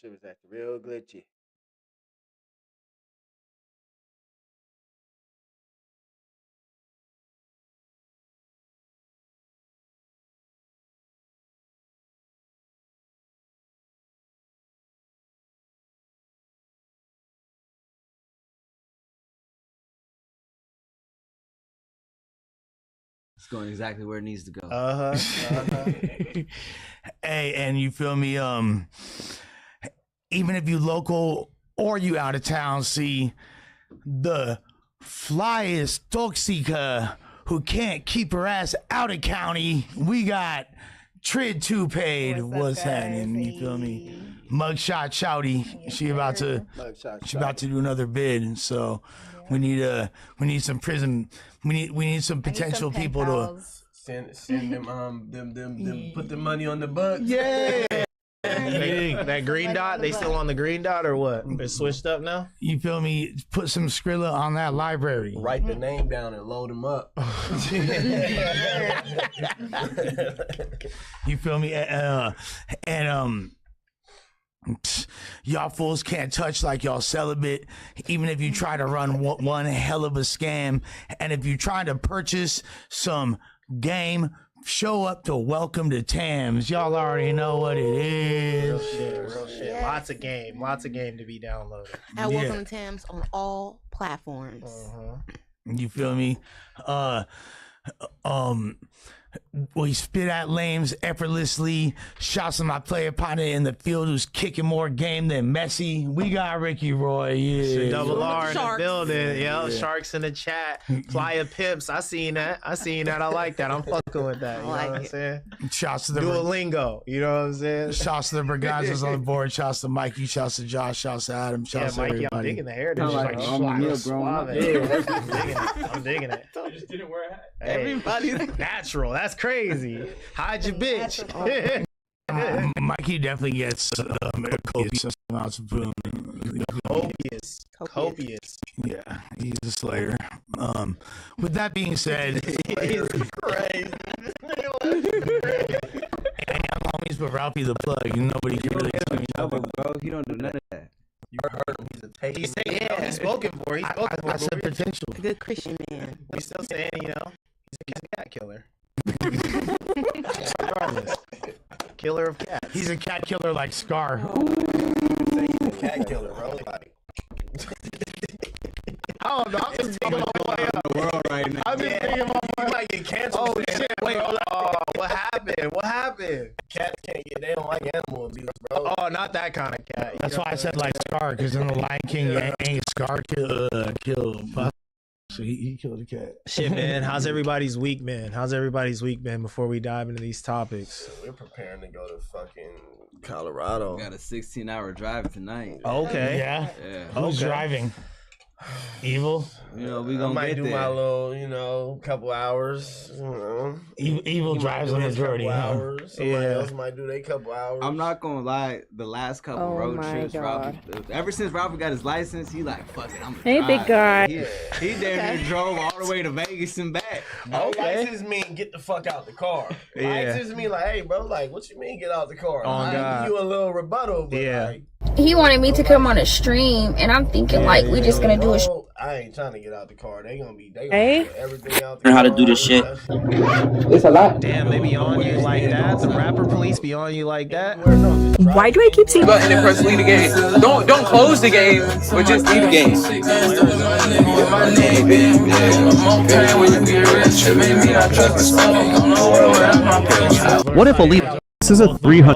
shit was acting real glitchy. It's going exactly where it needs to go. Hey, and you feel me? Even if you local or you out of town, see the flyest toxica who can't keep her ass out of county. We got Trid Two Paid. What's happening? You feel me? Mugshot Shouty. She about to do another bid. So we need some prison. We need some potential people to send them put the money on the bucks. Yeah. That green dot, they still on the green dot or what? It's switched up now? You feel me? Put some Skrilla on that library. Write the name down and load them up. You feel me? Y'all fools can't touch like y'all celibate, even if you try to run one hell of a scam. And if you're trying to purchase some game, show up to Welcome to Tams. Y'all already know what it is. Real shit. Yeah. Lots of game to be downloaded. At Welcome to Tams on all platforms. You feel me? We spit at lames effortlessly. Shots of my player partner in the field who's kicking more game than Messi. We got Ricky Roy. Yeah. Double R in the building. Yeah. Sharks in the chat. Playa Pips. I seen that. I like that. I'm fucking with that. You know what I'm saying? Shots to the Duolingo. You know what I'm saying? Shots to the Brigazos on the board. Shots to Mikey. Shots to Josh. Shots to Adam. Shots to Mikey, everybody. I'm digging the hair. I'm digging it. I just didn't wear a hat. Hey, everybody's natural. That's crazy. Hide your bitch. Mikey definitely gets copious amounts of boom. Copious. Yeah, he's a slayer. With that being said, he's crazy. And I'm homies, but Ralphie the plug. Nobody can really tell me bro. He don't do none of that. You heard him. He's a taker. He's spoken for. He's spoken for. I said potential. A good Christian man. We still saying, he's a cat killer. Regardless. Killer of cats. He's a cat killer like Scar. He's a cat killer, bro. Like, I don't know. I'm just thinking on my way up. The world right now. I'm just thinking on my you might get canceled. Oh shit! Wait. What happened? What happened? Cats can't get. They don't like animal abuse, bro. Oh, not that kind of cat. That's why I said like Scar, because in the Lion King, ain't Scar killed. So he killed a cat. Shit, man. How's everybody's week, man? Before we dive into these topics? We're preparing to go to fucking Colorado. We got a 16-hour drive tonight. Okay. Yeah. Who's driving? Evil. You know, we gonna do there. my little, couple hours. Evil drives the majority. Somebody else might do their couple hours. I'm not gonna lie. The last couple road trips, Ralphie, ever since Ralphie got his license, he like, fuck it, I'm Hey, big guy. He damn near drove all the way to Vegas and back. License mean get the fuck out the car. License mean like, hey, bro, like, what you mean get out the car? I give you a little rebuttal, but like. He wanted me to come on a stream, and I'm thinking like we just gonna do a. I ain't trying to get out the car. They gonna get everything out. Learn how to do this shit. It's a lot. Damn, they be on you like that. The rapper police be on you like that. Why do I keep seeing? Button and press leave the game. Don't close the game, but just leave the game. What if Oliva?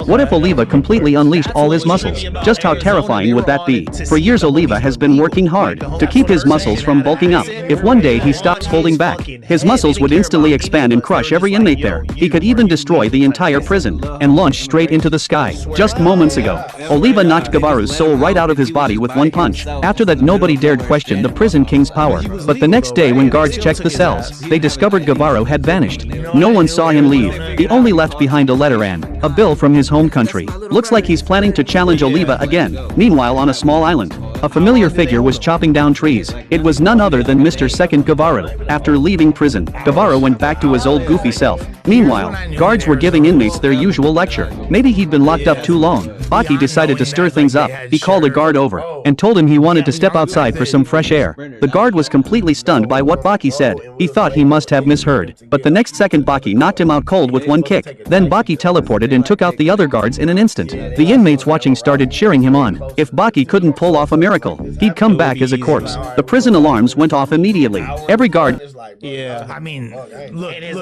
What if Oliva completely unleashed all his muscles? Just how terrifying would that be? For years Oliva has been working hard to keep his muscles from bulking up. If one day he stops holding back, his muscles would instantly expand and crush every inmate there. He could even destroy the entire prison and launch straight into the sky. Just moments ago, Oliva knocked Gavaro's soul right out of his body with one punch. After that, nobody dared question the prison king's power. But the next day when guards checked the cells, they discovered Gavaro had vanished. No one saw him leave. He only left behind a letter and a bill from his home country. Looks like he's planning to challenge Oliva again. Meanwhile, on a small island, a familiar figure was chopping down trees. It was none other than Mr. Second Gavaro. After leaving prison, Gavaro went back to his old goofy self. Meanwhile, guards were giving inmates their usual lecture. Maybe he'd been locked up too long. Baki decided to stir things up. He called a guard over and told him he wanted to step outside for some fresh air. The guard was completely stunned by what Baki said. He thought he must have misheard, but the next second Baki knocked him out cold with one kick. Then Baki teleported and took out the other guards in an instant. The inmates watching started cheering him on. If Baki couldn't pull off a miracle, he'd come back as a corpse. The prison alarms went off immediately. Every guard... Yeah, I mean, look, and his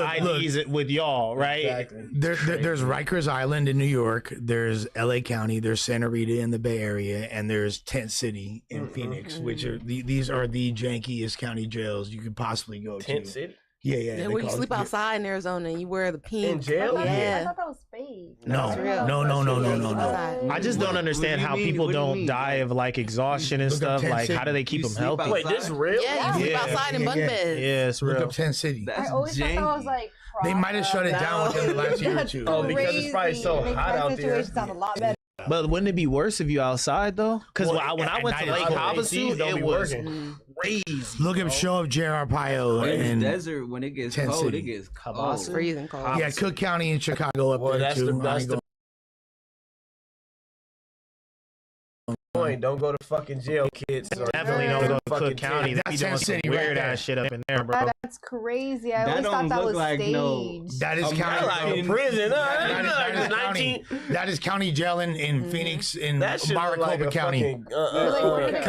IDs with y'all, right? Exactly. There's Rikers Island in New York, there's LA County, there's Santa Rita in the Bay Area, and there's Tent City in Phoenix, which are these are the jankiest county jails you could possibly go to. Tent City? Yeah. Where you sleep outside in Arizona and you wear the pink. In jail? Yeah. I thought that was fake. No. I just don't understand how people don't die of like exhaustion and stuff. Like, how do they keep them healthy? Wait, this is real? Yeah, you sleep outside in bunk beds. Yeah, it's Look real. up Tent City. I always thought that was like. They might have shut it down within the last year or two. Oh, because it's probably so hot out there. Sound a lot better. But wouldn't it be worse if you outside though? Because when I went to Lake Havasu, don't it be was working. crazy. Look up show of J.R. Pio In and the desert, when it gets Tent cold, City. it gets cold. It's freezing cold. yeah, Cook County in Chicago up Well, there that's too. the- that's the- Point. Don't go to fucking jail, kids. Or Definitely don't go to fucking Cook County. They be That's doing Tent some City right weird there. ass shit up in there, bro. That's crazy. I That always don't thought that look was like no- staged. That is That's county. like a prison. That is county. 19. That is county jail in Phoenix in That shit look Maricopa like a County. fucking Like,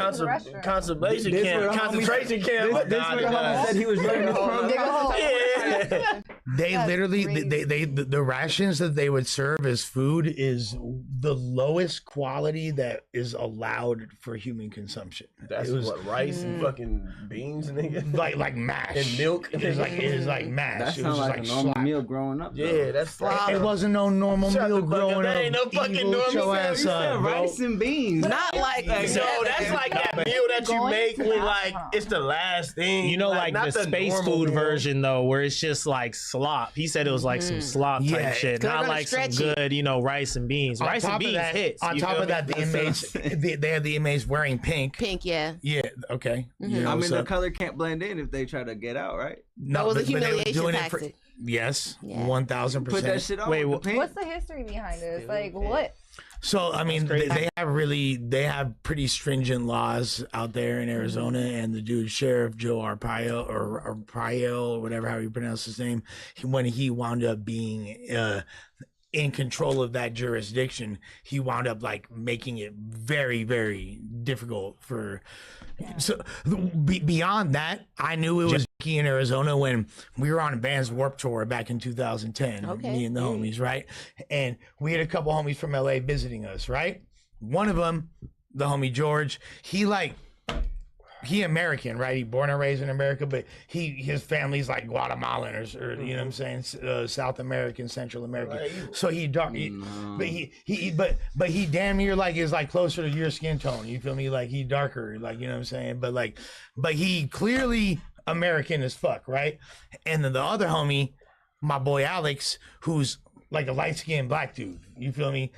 conservation This camp. where the Concentration camp. This where the homie said he was running this program. Yeah. They That's literally crazy. the rations that they would serve as food is the lowest quality that is allowed for human consumption. That's it was what, rice and fucking beans, nigga. like mash And milk. It was like mash. That it was sounds just like a normal slop. meal growing up. Yeah, that's like It wasn't no normal Shut meal the fuck up. growing That up. ain't no fucking Evil, normal your meal. ass You up, bro. rice and beans. Not like No, that's like that meal that you Going make to when that, like huh? it's the last thing. You know, like not the space normal food meal. version though, where it's just like slop. He said it was like some slop type Yeah. shit, 'Cause not they're like some gonna stretch good, rice and beans. Rice and beans hits. On you top feel of me? that, the inmates they had the inmates wearing pink. Pink, yeah. Yeah, okay. You know, I mean, so- the color can't blend in if they try to get out, right? no, That was a but they were humiliation doing it tactic. yes, Yeah. 1000%. Put that shit on. Wait, with the paint. What's the history behind this? Like, what? So I mean, crazy. they have pretty stringent laws out there in Arizona, and the dude Sheriff Joe Arpaio or Arpaio or whatever how you pronounce his name, when he wound up being in control of that jurisdiction, he wound up like making it very, very difficult for. So beyond that, I knew it was key in Arizona when we were on a band's Warped Tour back in 2010. Okay. Me and the homies, right? And we had a couple homies from LA visiting us, right? One of them, the homie George, he American, right? He born and raised in America, but his family's like Guatemalan or you know what I'm saying, South American, Central American. So he dark, but he damn near like is like closer to your skin tone. You feel me? Like he darker, like you know what I'm saying. But he clearly American as fuck, right? And then the other homie, my boy Alex, who's like a light-skinned black dude. You feel me?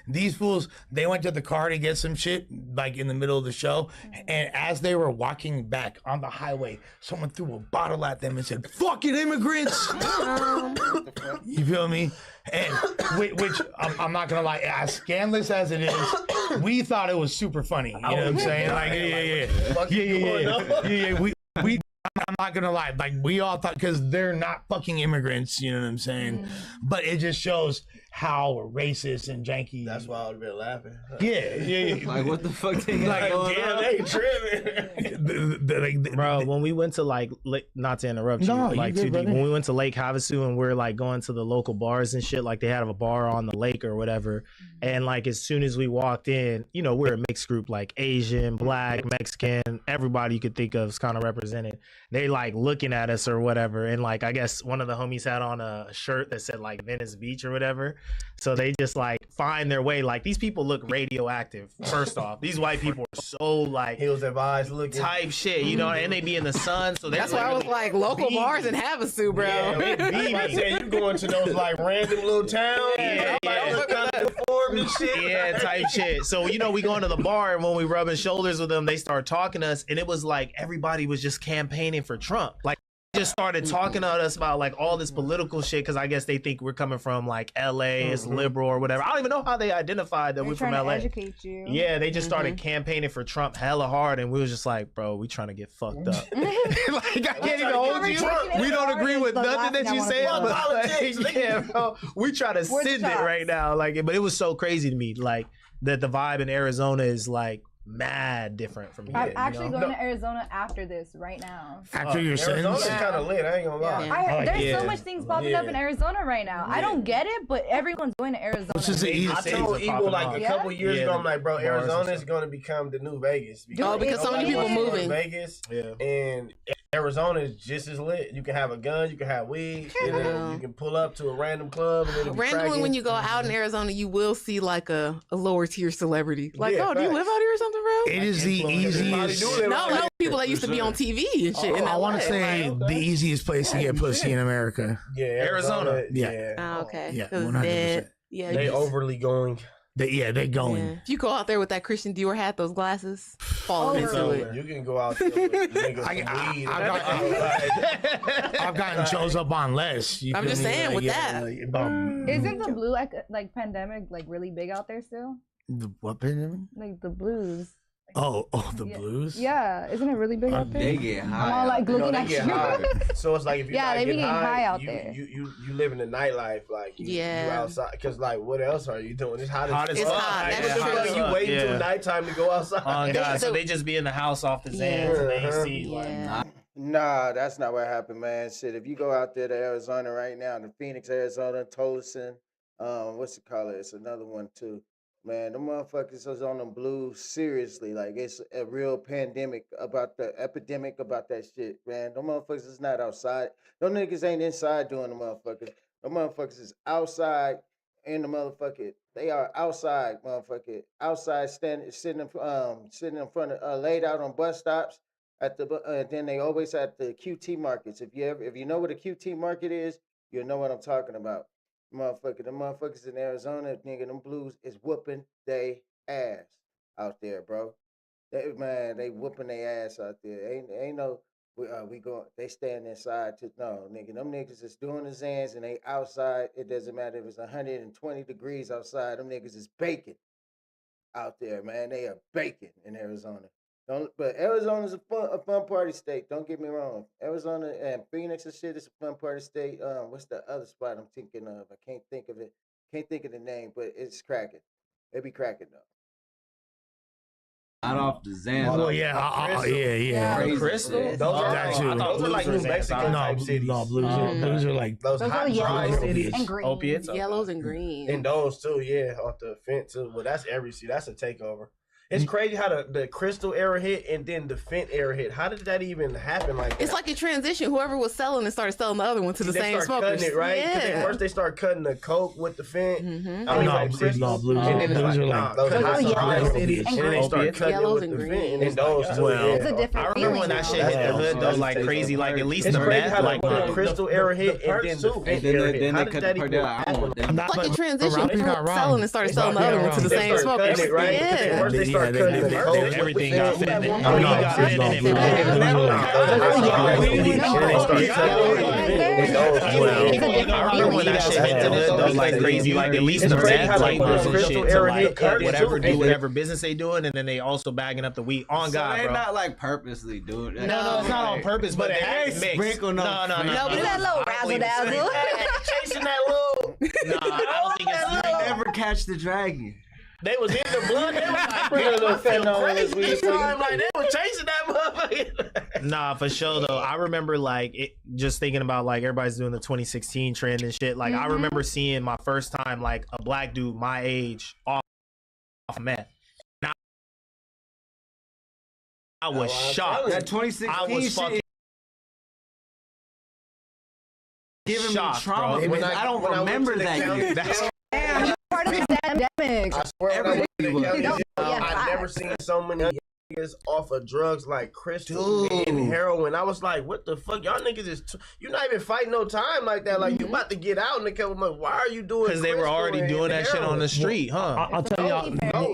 These fools, they went to the car to get some shit, like in the middle of the show. And as they were walking back on the highway, someone threw a bottle at them and said, "Fucking immigrants!" You feel me? And which I'm not gonna lie, as scandalous as it is, we thought it was super funny. You know what I'm saying? Like, yeah. We I'm not gonna lie, like we all thought, because they're not fucking immigrants, you know what I'm saying? But it just shows how racist and janky. That's why I would have been laughing. Yeah. Like, what the fuck they got Like, going Damn, on? they tripping. Bro, when we went to like, not to interrupt you, No, like you good, too deep, brother. when we went to Lake Havasu and we're like going to the local bars and shit, like they had a bar on the lake or whatever, and like as soon as we walked in, we're a mixed group, like Asian, Black, Mexican, everybody you could think of is kind of represented. They like looking at us or whatever, and like I guess one of the homies had on a shirt that said like Venice Beach or whatever, so they just like find their way. Like these people look radioactive. First off, these white people are so like Hills of eyes looking. type shit, and they be in the sun, so That's why I was like, local bars in Havasu, bro. I said you going to those like random little towns. Yeah, Like, kind of deformed and shit. yeah, type shit. So we go into the bar, and when we rubbing shoulders with them, they start talking to us, and it was like everybody was just campaigning for Trump. Like just started talking to us about like all this political shit because I guess they think we're coming from like LA, it's liberal or whatever. I don't even know how they identified that we're from LA. Educate you. Yeah, they just started campaigning for Trump hella hard, and we was just like, bro, we trying to get fucked up. Like I can't even hold you. We don't agree with nothing that you say, but like, yeah, bro, we try to send it right now. Like, but it was so crazy to me, like that the vibe in Arizona is like mad different from here. I'm actually going to Arizona after this right now. After your sentence? Arizona's kind of lit. I ain't gonna lie. There's so much things popping up in Arizona right now. I don't get it, but everyone's going to Arizona. Which is the easiest. I told Eagle like a couple years ago, I'm like, bro, Arizona is going to become the new Vegas. Because so many people moving. Vegas, and Arizona is just as lit. You can have a gun, you can have weed, and then you can pull up to a random club. And then randomly, when you go out in Arizona, you will see like a lower tier celebrity. Like, oh, do you live out here or something, bro? It is the easiest. No, people that used to be on TV and shit. I want to say the easiest place to get pussy in America. Yeah, Arizona. Yeah. Oh, okay. Yeah, 100%. Yeah, they overly going. They're going. Yeah. If you go out there with that Christian Dior hat, those glasses, fall into it. You can go out there with niggas I've gotten chose up on less. I'm just saying with that. Isn't the blue like pandemic like really big out there still? The what pandemic? Like the blues. The blues? Yeah, isn't it really big out there? They get high. I'm all like looking at you. So it's like if you they be getting high out there. You live in the nightlife, like you outside. Because like, what else are you doing? It's hot as fuck. Hot. You wait until nighttime to go outside. Oh God! So they just be in the house off the Zans and AC. Nah, that's not what happened, man. Shit, if you go out there to Arizona right now, to Phoenix, Arizona, Tolleson, what's it called? It's another one too. Man, the motherfuckers is on them blues seriously. Like, it's a real epidemic about that shit, man. Them motherfuckers is not outside. Them niggas ain't inside doing the motherfuckers. Them motherfuckers is outside in the motherfucker. They are outside, motherfucker. Outside, sitting in front of, laid out on bus stops. Then they always at the QT markets. If you know what a QT market is, you'll know what I'm talking about. The motherfuckers in Arizona, nigga, them blues is whooping they ass out there, bro. They whooping their ass out there. Ain't no they stand inside no, nigga. Them niggas is doing the Zans and they outside. It doesn't matter if it's 120 degrees outside. Them niggas is baking out there, man. They are baking in Arizona. But Arizona's a fun party state. Don't get me wrong. Arizona and Phoenix and shit is a fun party state. What's the other spot I'm thinking of? I can't think of it. Can't think of the name, but it's cracking. It be cracking though. Not off the Zan. Oh yeah. Crystal. Those are like New Mexico type cities. No, blues are like those hot dry cities. And green. Opiates. Yellows and greens. And those too, off the fence too. Well, that's every city. That's a takeover. It's crazy how the Crystal era hit and then the Fent era hit. How did that even happen like that? It's like a transition. Whoever was selling it started selling the other one to the same smokers. Cutting it, right? Yeah. First they start cutting the coke with the Fent. Blues are like those hot dry cities. And then they start cutting it with and the green. Fent. And those too. It's a different I remember when that shit hit the hood, though, like crazy, like at least It's the crazy meth, how like the Crystal era hit and then the Fent era hit. How did that even happen? It's like a transition. Whoever was selling and started selling the other one to the same smokers. Yeah. First they start cutting the coke. Everything got fed. I remember when that shit hit the hood, though, like crazy, like at least the meth, like shit to like whatever business they doing, and then they also bagging up the weed. On God, bro. They're not like purposely doing that. No, it's not on purpose, but it has mixed. No, but that little razzle dazzle. Chasing that little. Nah, I don't think it's Never catch the dragon. They was in the blood. They was like, they were chasing that motherfucker. Nah, for sure though. I remember like just thinking about like everybody's doing the 2016 trend and shit. Like I remember seeing my first time like a black dude my age off meth. I was shocked. That 2016 I was fucking giving me shocked, trauma. bro. I don't remember that year. Part of the pandemic. I swear Everybody I've never seen so many niggas off of drugs like crystal and heroin. I was like, what the fuck? Y'all niggas is you're not even fighting no time like that. Like you about to get out in a couple months. Why are you doing? Because they were already doing that shit on the street, huh? I'll tell y'all,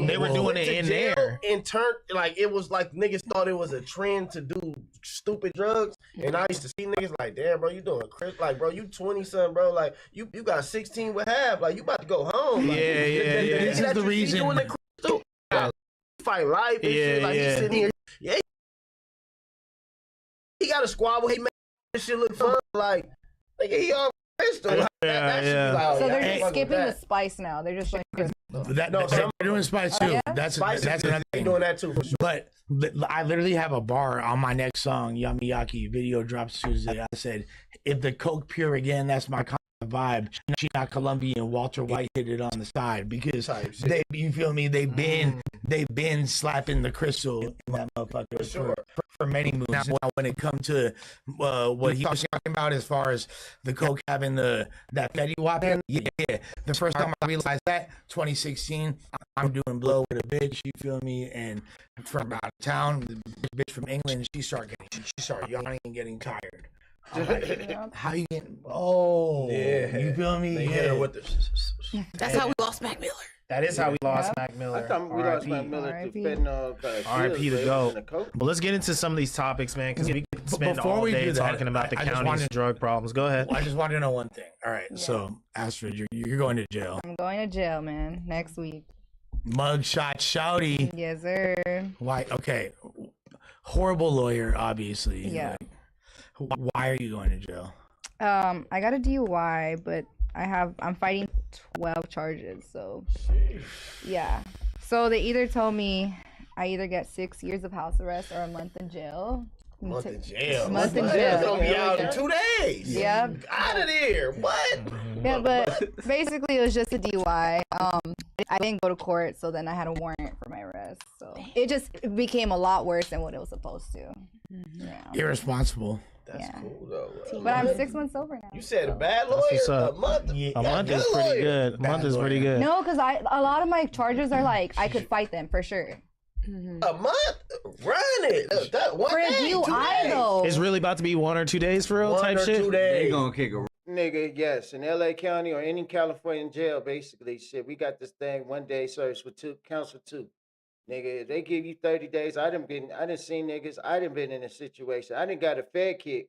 they were doing it in there. And turned like it was like niggas thought it was a trend to do stupid drugs, and I used to see niggas like, damn, bro, you doing Chris, like, bro, you 20-something, bro, like, you got 16 with half, like, you about to go home. Like, This is the reason. Doing the crystal, fight life and shit, like, he's sitting here, he got a squad where he made this shit look fun, like, nigga, he on crystal. Like, so they're just skipping the spice now. They're just like they're doing spice too. That's another thing. Doing that too for sure. But I literally have a bar on my next song, Yamiyaki. Video drops Tuesday. I said, if the coke pure again, that's my kind of vibe. She not Colombian. Walter White hit it on the side because they, you feel me? They've been slapping the crystal in that motherfucker for many moves. Now, when it comes to what he was talking about as far as the coke having that Fetty Wap, the first time I realized that, 2016, I'm doing blow with a bitch, you feel me? And from out of town, the bitch from England, she started yawning and getting tired. I'm like, how you getting? Oh, you feel me? They hit her with the. That's how we lost Mac Miller. That is how we lost Mac Miller. I thought we lost Mac Miller to fentanyl. R.I.P. to go. But let's get into some of these topics, man, because we could spend all day talking about the county's drug problems. Go ahead. I just want to know one thing. All right, so Astrid, you're going to jail. I'm going to jail, man, next week. Mugshot shouty. Yes, sir. Why? Okay, horrible lawyer, obviously. Yeah. Like, why are you going to jail? I got a DUI, but I'm fighting 12 charges, so yeah. So they either told me I either get 6 years of house arrest or a month in jail. Month in jail. Month in jail. Gonna be out in 2 days. Yeah. Out of there. What? Yeah, but basically it was just a DUI. I didn't go to court, so then I had a warrant for my arrest. So it just became a lot worse than what it was supposed to. Yeah. Irresponsible. That's cool though. But I'm 6 months sober now. You said a bad lawyer. A month. A month is pretty good. A month is pretty good. No, because a lot of my charges are like I could fight them for sure. A month? Run it. For a DUI though. It's really about to be 1 or 2 days for real 1 type or shit. 2 days. They gonna kick a Nigga, yes, in LA County or any California jail, basically, shit, we got this thing 1 day service with counts for 2. Nigga, they give you 30 days. I done seen niggas. I done been in a situation. I done got a Fed kick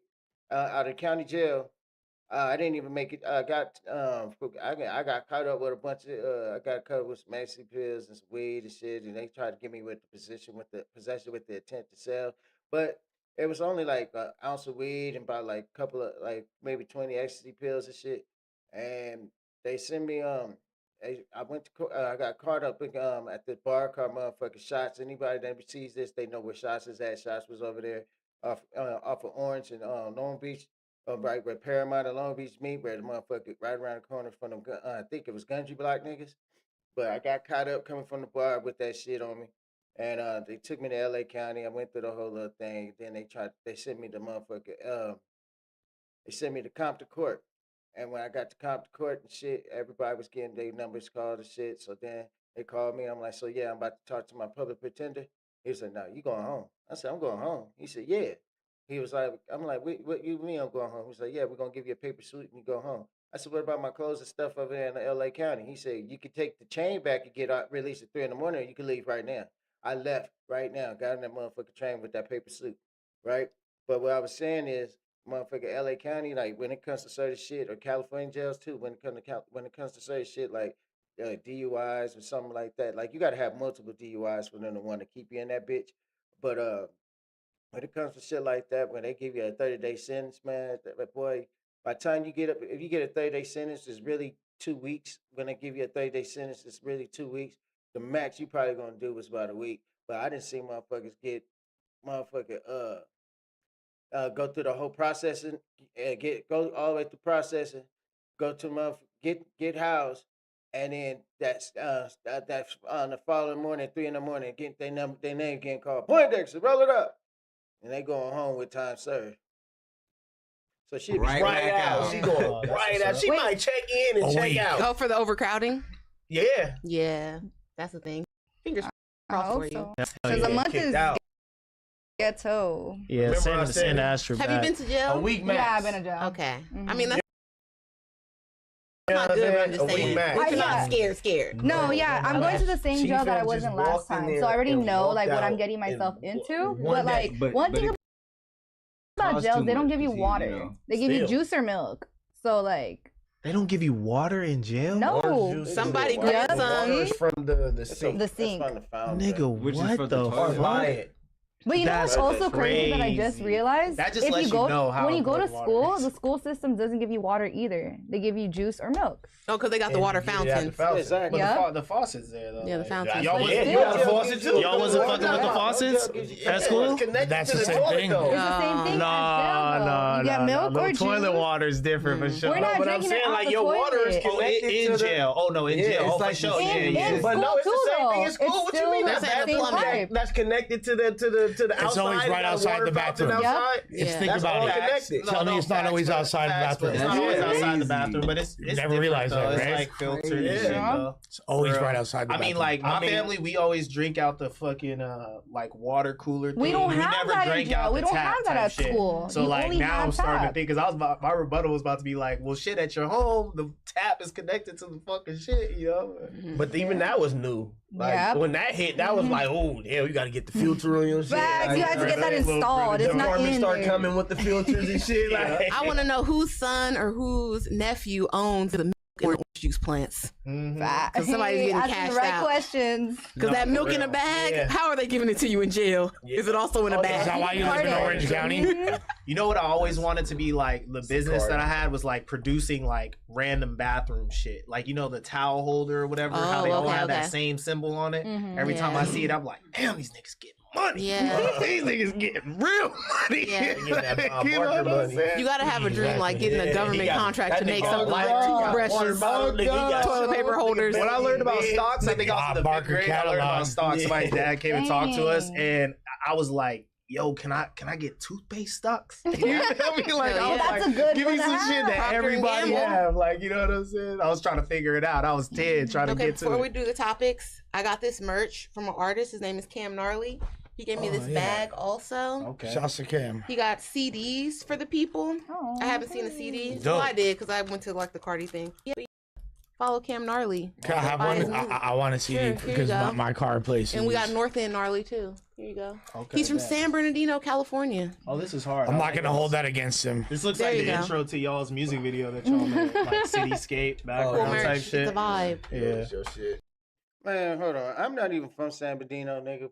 out of county jail. I didn't even make it. I got caught up with a bunch of. I got caught with some maxi pills and some weed and shit, and they tried to get me with the possession with the intent to sell, but it was only like an ounce of weed and about like a couple of like maybe 20 ecstasy pills and shit, and they sent me I went to I got caught up at the bar called motherfucking Shots. Anybody that sees this, they know where Shots is at. Shots was over there off of Orange and Long Beach, right where Paramount and Long Beach meet, where the motherfucker right around the corner from them. I think it was Gundry Block niggas, but I got caught up coming from the bar with that shit on me, and they took me to LA County. I went through the whole little thing. Then they sent me to motherfucker. They sent me to Compton Court. And when I got to Compton Court and shit, everybody was getting their numbers called and shit. So then they called me. I'm like, so yeah, I'm about to talk to my public pretender. He said, no, you going home. I said, I'm going home. He said, yeah. He was like, I'm like, what you mean I'm going home? He was like, yeah, we're going to give you a paper suit and you go home. I said, what about my clothes and stuff over there in the LA County? He said, you could take the chain back and get released at 3 in the morning, or you can leave right now. I left right now, got in that motherfucking train with that paper suit, right? But what I was saying is, motherfucker, LA County, like when it comes to certain shit, or California jails too, when it comes to certain shit like DUIs or something like that, like you got to have multiple DUIs for them to want to keep you in that bitch. But when it comes to shit like that, when they give you a 30-day sentence, man, that boy, by the time you get up, if you get a 30-day sentence, it's really 2 weeks. When they give you a 30-day sentence, it's really 2 weeks. The max you probably gonna do was about a week. But I didn't see motherfuckers get go through the whole processing, go all the way through processing, go to get housed, and then that's on the following morning, 3 in the morning, get their name getting called. Poindexter, roll it up, and they going home with time served. So she right out. She going right out. She might check in and check out. Oh, for the overcrowding? Yeah. Yeah, that's the thing. Fingers crossed for you. Because a month is ghetto. Yeah, send Astrid back. Have you been to jail? A week max. Yeah, I've been to jail. Okay. I mean, that's not good, but I'm just saying. But you're not scared. No, yeah, I'm going to the same jail that I wasn't last time. So I already know like what I'm getting myself into. But like one thing about costs jails, too they don't much, give you 'cause water. know. They give you Still. juice or milk. So like, They don't give you water in jail? no. Somebody Yeah. grandson. Water is from the sink. The sink. That's from the fountain. Nigga, Which is what for the the Or toilet. buy fuck? it. But you know what's That's also crazy that I just crazy. realized? That just if lets you you go know how when you go to important water school, is. the school system doesn't give you water either. They give you juice or milk. Oh, because they got the water fountain. Exactly. But Yeah. the faucet's there though. Yeah, the fountain. Y'all But wasn't, still. You got a faucet too. Y'all wasn't fucking with the faucets at school? That's the same thing. It's the same thing. No, as jail, though. You get milk or juice. toilet water is different for sure. We're not But I'm drinking saying it out like the your water is toilet. connected in to the jail. Oh no, in Yeah, jail. it's Oh, for like sure. in- Yeah, in yeah. But no, school it's the too, same thing in though. school. It's What you still mean? the That's same plumbing pipe. that's connected to the outside. always You right got a outside water the fountain bathroom. outside. It's Yeah. think That's about all it. connected. Tell me it's not always outside the bathroom. It's not always Yeah. outside the bathroom, but it's Never different, realized though. that, It's right? like filtered and Yeah. shit, though. It's always For real. right outside the I bathroom. mean, like my family, we always drink out the fucking like water cooler thing. We don't have never that in drank jail. out We the don't tap have that type at shit. school. So You like only now have I'm starting to tap. think, because my rebuttal was about to be like, well, shit, at your home, the tap is connected to the fucking shit, you know? But even that was new. Like Yep. when that hit, that was like, oh damn, you got to get the filter on your shit. Facts, Like, you have to get that little installed. It's the not apartment in start there. coming with the filters and shit. Like, I want to know whose son or whose nephew owns the milk and orange juice plants. Facts. Because somebody's getting Asking cashed the right out. questions. Because that milk in a bag, Yeah. how are they giving it to you in jail? Is it also in a Oh, bag? Is that why you live in Orange County? You know what I always wanted to be like? The business that I had was like producing like random bathroom shit. Like, you know, the towel holder or whatever, how they Oh, all okay, have that okay. same symbol on it. Mhm. Every time I Yeah. see it, I'm like, damn, these niggas getting money. Yeah. These niggas getting real money. Yeah. They get that Bob You know Barker what I'm money. saying? You got to have a dream like getting Yeah, a he government got- contract that to make nigga something got like water toothbrushes, bottle, nigga, he got toilet paper soap, holders. nigga, When I learned about man. stocks, I think I was in the Barker fifth grade. I learned about catalog. stocks. Somebody's dad came and talked to us, Yeah. and I was like, "Yo, can I get toothpaste stocks?" You know what I mean? Like, Hell I was yeah. like, That's a good give one me to some shit have. that Procter & everybody Gamble. have. Like, you know what I'm saying? I was trying to figure it out. I was 10 trying to Okay, get to before we it. do the topics, I got this merch from an artist. His name is Cam Gnarly. He gave me Oh, this yeah. bag also. Okay. Shouts to Cam. He got CDs for the people. Oh, I haven't seen the okay. CDs. Dope. Well, I did because I went to like the Cardi thing. Yeah, follow Cam Gnarly. Can I have Buy his one? music. I want to see Sure, it here you because go. my car plays. And we got North End Gnarly too. Here you go. Okay, He's from bet. San Bernardino, California. Oh, this is hard. I'm I not like gonna this. hold that against him. This looks There like you the go. intro to y'all's music video that y'all made, like cityscape, Cool background merch. type It's shit. a vibe. Yeah. That's your shit. Man, hold on. I'm not even from San Bernardino, nigga.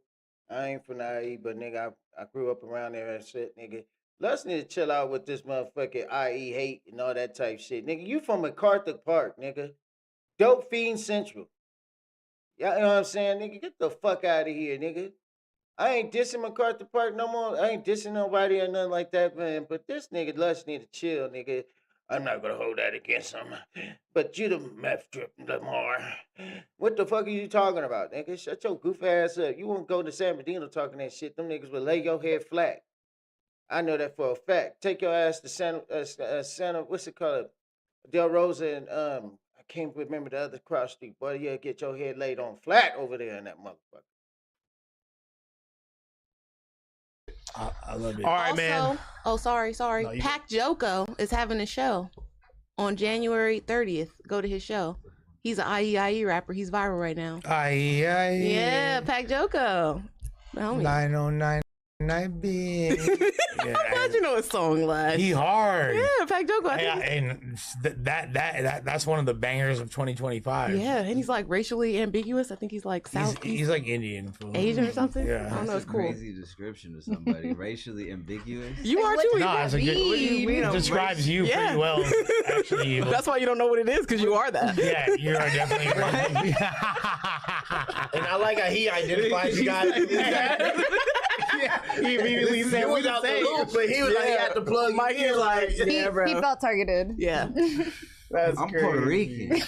I ain't from the IE, but nigga, I grew up around there and shit, nigga. Let's need to chill out with this motherfucking IE hate and all that type shit. Nigga, you from MacArthur Park, nigga. Dope Fiend Central. Yeah, you know what I'm saying, nigga? Get the fuck out of here, nigga. I ain't dissing MacArthur Park no more. I ain't dissing nobody or nothing like that, man. But this nigga Lush need to chill, nigga. I'm not gonna hold that against him. But you the meth drip Lamar. What the fuck are you talking about, nigga? Shut your goof ass up. You won't go to San Bernardino talking that shit. Them niggas will lay your head flat. I know that for a fact. Take your ass to Santa, what's it called? Del Rosa and I can't remember the other cross street, boy. Yeah, get your head laid on flat over there in that motherfucker. I love it. All right, Also, man. oh, sorry. No, you Pac Joko is having a show on January 30th. Go to his show. He's an IEIE rapper. He's viral right now. Yeah, Pac Joko. The homie. 909 9B. I'm glad you know his song, lad. He hard. Yeah, Pac Joko. I Hey, think and that's one of the bangers of 2025. yeah, and he's like racially ambiguous. I think he's like South He's like Indian. fool. Asian or something. Yeah. I don't know. That's It's a cool. crazy description of somebody. Racially ambiguous. You are too. No, it's a good. mean? It describes you Yeah. pretty well. Actually, That's why you don't know what it is, because you are that. yeah, you are definitely. And I like how he identifies you guys. He immediately said, He was out the loop, but he was like, he had to plug you Mike in. is like, He, yeah, bro. he felt targeted. Yeah. That's I'm crazy. Puerto Rican.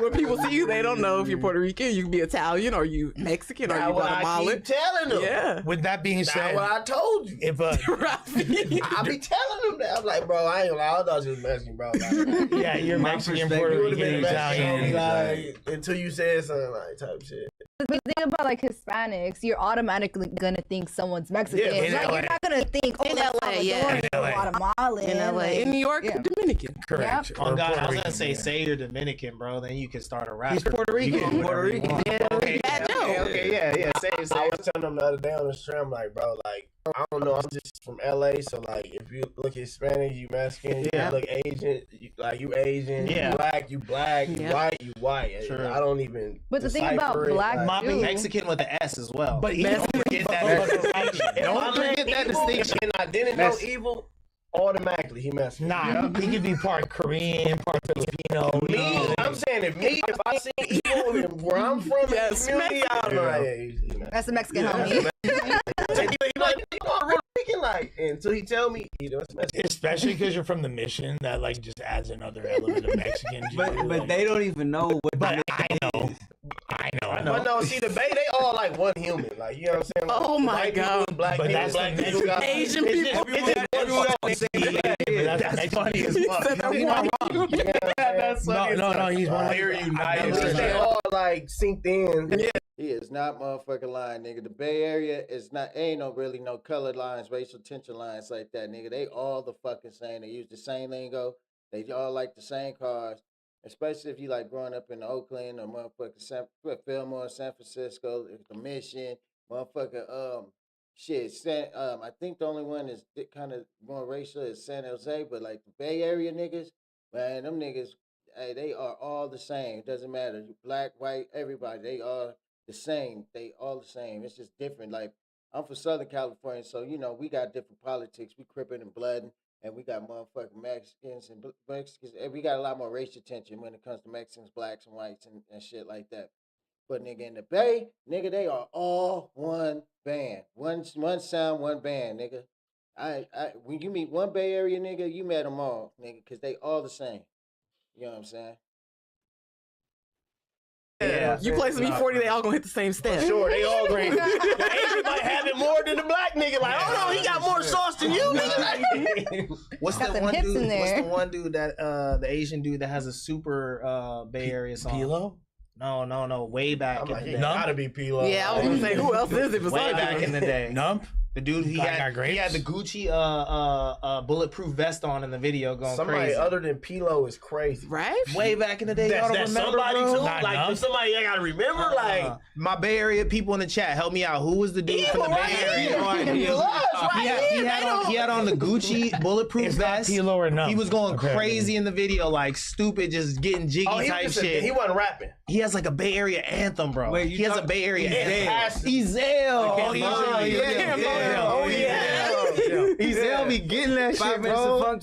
When people see you, they don't know if you're Puerto Rican. You can be Italian, or you Mexican, or That's you what I Guatemalan. keep telling them. Yeah. With that being That's said, what I told you. if Rafi. I be telling them that. I'm like, bro, I ain't gonna lie. I thought you was Mexican, bro. Like, yeah, you're My Mexican, perspective Puerto you would have Rican, been Italian. Mexican, like, until you said something like type shit. But think about like Hispanics, you're automatically gonna think someone's Mexican. Yeah, in Like, LA. you're not gonna think, oh, In that's LA, yeah. Salvadorian In or LA. Guatemalan. In LA. like, In New York, yeah. Dominican. Correct. Oh Or God, Puerto I was gonna Rican, say yeah. you're Dominican, bro. Then you can start a rap. He's Puerto Rican. Puerto Rican. Okay. Bad joke. Okay, yeah. Say. I was telling them the other day on the stream, I'm like, bro, like, I don't know, I'm just from LA, so like, if you look Hispanic, you Mexican. You look Asian, you Asian. Yeah. You black. You white. You white. Sure. I don't even. But the thing about black, like, too. Mexican with the S as well. But don't forget that. Don't forget that distinction. And I didn't know evil. Automatically, he Mexican. Nah, he could be part Korean, part Filipino. Me, I'm saying if I see evil where I'm from, community, I'm like, that's a Mexican homie. Like, until he tell me, especially because you're from the Mission, that like just adds another element of Mexican. But they don't even know what. But I know. But no, see the Bay, they all like one human. Like, you know what I'm saying? Like, oh my God. People, black people, black people, Asian people. That's funny as fuck. That's funny. No, he's one. They all like synced in. Yeah. He is not motherfucking lying, nigga. The Bay Area is not, ain't no really no color lines, racial tension lines like that, nigga. They all the fucking same. They use the same lingo. They all like the same cars. Especially if you like growing up in Oakland or motherfucking Fillmore, San Francisco, the Mission, motherfucker, I think the only one is kind of more racial is San Jose, but like the Bay Area niggas, man, them niggas, hey, they are all the same. It doesn't matter. Black, white, everybody, they are the same. They all the same. It's just different. Like, I'm from Southern California, so, you know, we got different politics. We crippin' and bloodin', and we got motherfucking Mexicans and Mexicans. And we got a lot more racial tension when it comes to Mexicans, blacks, and whites and shit like that. But, nigga, in the Bay, nigga, they are all one band. One sound, one band, nigga. When you meet one Bay Area nigga, you met them all, nigga, because they all the same. You know what I'm saying? Yeah. You play some E40, they all gonna hit the same step. Sure, they all great. The Asian might have it more than the black nigga. Like, oh no, he got more sauce than you, nigga. What's the one dude that the Asian dude that has a super Bay Area song? Pilo? No. Way back in the day. Gotta be Pilo. Yeah, I was gonna say, who else is it? Way back in the day. Nump? The dude he had the Gucci bulletproof vest on in the video going somebody crazy. Other than Pilo is crazy. Right? Way back in the day, y'all don't remember, somebody bro? too? Like, for somebody I gotta remember, like my Bay Area people in the chat, help me out. Who was the dude from the Bay Area? He had on the Gucci bulletproof vest. Pilo or Nump. He was going crazy in the video, like stupid, just getting jiggy type shit. He wasn't rapping. He has like a Bay Area anthem, bro. Wait, he has a Bay Area anthem. Ezell. Oh yeah. Ezell be getting that shit, bro. I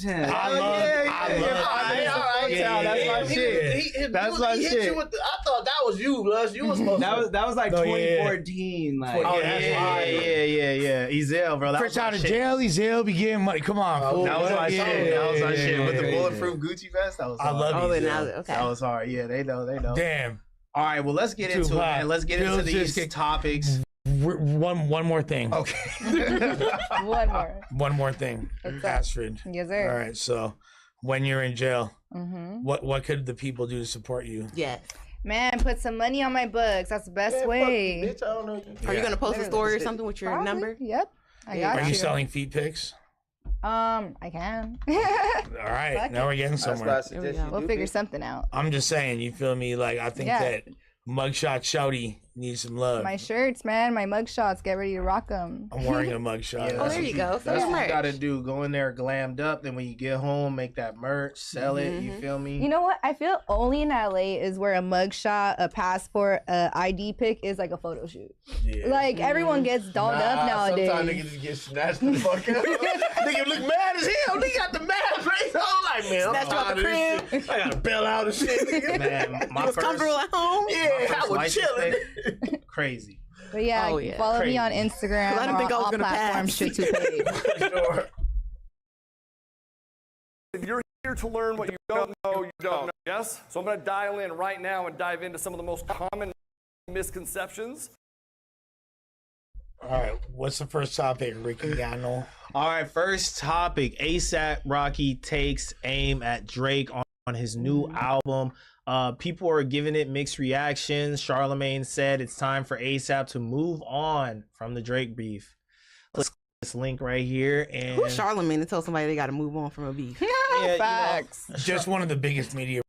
That's my shit. That's my shit. I thought that was you, Luz. You was supposed to. That was like 2014. Like, yeah. Ezell, bro. Fresh out of jail, Ezell be getting money. Come on, fool. That was my shit. That was my shit. With the bulletproof Gucci vest, that was hard. I love Ezell. Okay. That was hard. Yeah, they know. Damn. All right, well, let's get into it, man. Let's get into these topics. One more thing. Okay. One more thing. Astrid. Yes, sir. All right. So, when you're in jail, what could the people do to support you? Yes. Man, put some money on my books. That's the best way. Bitch, I don't know you. Are you gonna post a story or something with your Probably. number? Yep. I got Are you selling feet pics? I can. All right. Now we're getting somewhere. We'll figure something out. I'm just saying, you feel me? Like, I think that Mugshot Shouty needs some love. My shirts, man. My mug shots. Get ready to rock them. I'm wearing a mugshot. Oh, there you go. That's what you gotta do. Go in there glammed up. Then when you get home, make that merch, sell it. You feel me? You know what? I feel only in LA is where a mugshot, a passport, a ID pic is like a photo shoot. Yeah. Like everyone gets dolled up nowadays. Sometimes niggas just get snatched the fuck up. Nigga look mad as hell. They got the mad face on. Like, man, snatched you out the crib. I gotta bail out and shit. Man, my was comfortable at home. Yeah, I was chilling. Crazy. But yeah, follow me on Instagram. I didn't think I was gonna platforms. Sure. If you're here to learn what you don't know, you don't know. Yes? So I'm going to dial in right now and dive into some of the most common misconceptions. All right, what's the first topic, Ricky Gano? All right, first topic. ASAP Rocky takes aim at Drake on his new album. People are giving it mixed reactions. Charlemagne said it's time for ASAP to move on from the Drake beef. Let's click this link right here. And who's Charlemagne to tell somebody they got to move on from a beef? Facts. You know, just one of the biggest media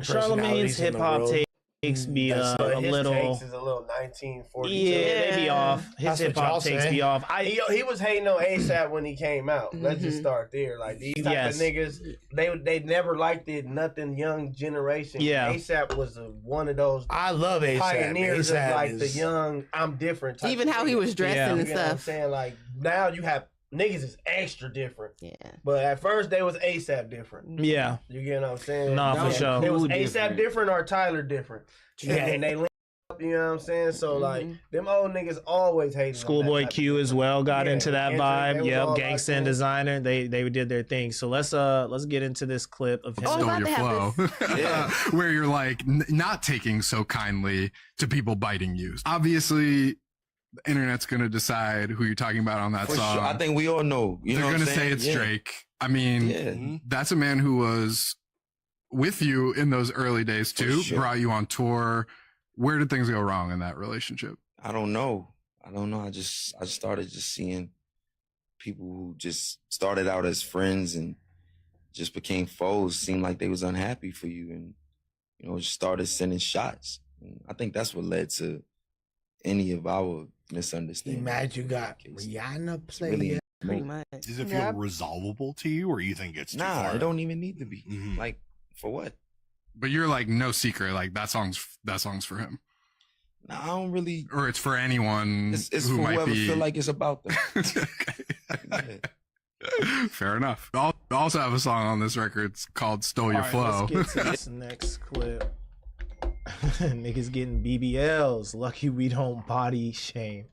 Charlemagne's hip hop takes be a little. Takes is a little 1942. Yeah, they be off. His hip hop takes be off. He was hating on ASAP when he came out. Let's just start there. Like these type of niggas, they never liked it. Nothing young generation. Yeah, ASAP was one of those. I love ASAP. Pioneers of like the young. I'm different. Type Even how he was dressing and you know what I'm stuff. saying, like now you have. Niggas is extra different. Yeah. But at first they was ASAP different. Yeah. You get what I'm saying? Nah, for sure. It was ASAP different or Tyler different. Yeah. And they linked up, you know what I'm saying? So like them old niggas always hated. Schoolboy Q as well got into that vibe. Yep, Gangsta and Designer. They did their thing. So let's get into this clip of him. Stole Your Flow. Where you're like not taking so kindly to people biting you. Obviously the internet's gonna decide who you're talking about on that song. Sure. I think we all know. They're gonna say it's Drake. I mean, that's a man who was with you in those early days too. Brought you on tour. Where did things go wrong in that relationship? I don't know. I started just seeing people who just started out as friends and just became foes. Seemed like they was unhappy for you, and just started sending shots. And I think that's what led to any of our misunderstanding. Imagine you got Rihanna playing. Really, pretty much. Does it feel resolvable to you, or you think it's too far? It don't even need to be. Like, for what? But you're like no secret. Like that song's for him. Nah, I don't really. Or it's for anyone It's who for might whoever be. feel like it's about them. Fair enough. I also have a song on this record. It's called "Stole Your Flow." Let's get to this next clip. Niggas getting BBLs. Lucky we don't body shame.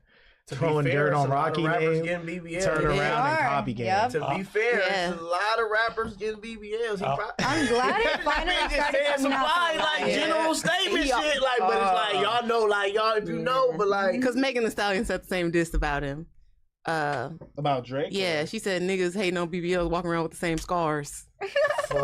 Throwing dirt on Rocky name. Turn around and copy game. Yep. To be fair, there's a lot of rappers getting BBLs. I'm glad it finally started coming out. Like general statement shit. Like, but it's like y'all know, like y'all if you know, but like because Megan Thee Stallion said the same diss about him. About Drake? Yeah, she said niggas hating on BBLs walking around with the same scars.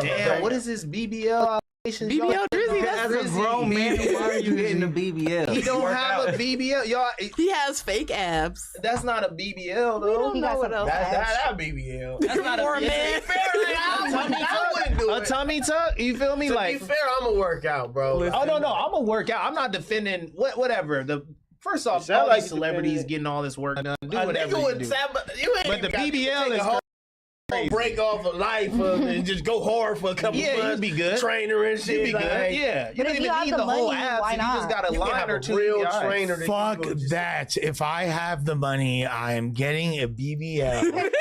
Damn, what is this BBL? BBL Drizzy, that's a grown man. Why are you getting a BBL? He don't have a BBL, y'all. He has fake abs. That's not a BBL though. He got what else? That's not a BBL. That's not a man. I wouldn't do a tummy tuck. You feel me? To like be fair, I'm a workout, bro. Oh no, I'm a workout. I'm not defending whatever. First off, all like these celebrities getting all this work done. Do whatever you do. But the BBL is crazy. Break off of life and just go hard for a couple months. Yeah, you'd be good. Trainer and shit. You'd be good. Yeah, you don't even need the whole abs. You just got a line or two. Real trainer. Fuck that. If I have the money, I am getting a BBL.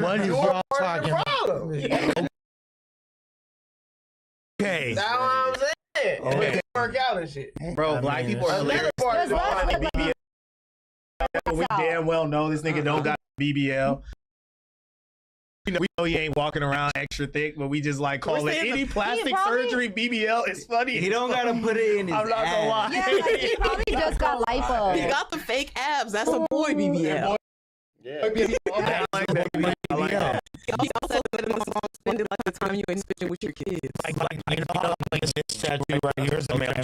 What is y'all talking about? Okay. That's what I'm saying. Okay. Work out and shit. Bro, black people are hilarious. BBL. We damn well know this nigga don't got BBL. We know he ain't walking around extra thick, but we just like call it any plastic surgery BBL. It's funny. He don't gotta put it in his I'm not gonna lie. Yeah, like he probably just got lipo. He got the fake abs. That's a boy BBL. Yeah. I like that. I like that. He also said in the song, spending like the time you ain't spending with your kids. Like this tattoo right here is the man.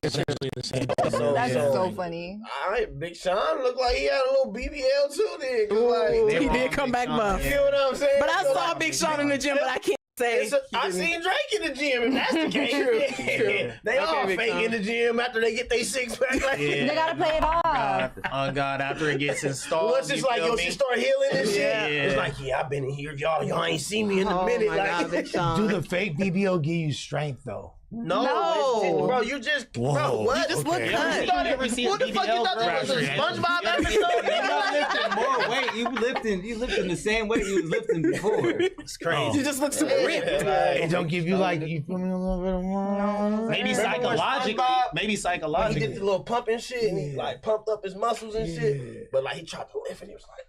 Essentially the same. That's so funny. All right, Big Sean looked like he had a little BBL too. Then, 'cause, like, He did come back buff. you know what I'm saying? But I So, saw like, Big Sean in the gym, but I can't say. I seen Drake in the gym, if that's the case. True. They all Big fake Sean. in the gym after they get their six pack. Like, They gotta play it off. Oh God, after it gets installed. Once it's you like, feel yo, me? she start healing and shit. Yeah. It's like, yeah, I've been in here, y'all ain't seen me in a minute. My Like, God, Big Sean. Do the fake BBL give you strength though? no, bro, you just, bro, Whoa. what? You just look Okay. cut. You ever seen What the fuck you thought that was a SpongeBob episode? You're not lifting more weight. You lifting the same weight you was lifting before. It's crazy. You just look super ripped. It don't give you like you feel me a little bit more. Maybe Remember when psychologically. SpongeBob- Maybe He psychologically. did the little pump and shit, and he like pumped up his muscles and shit. But like he tried to lift, and he was like,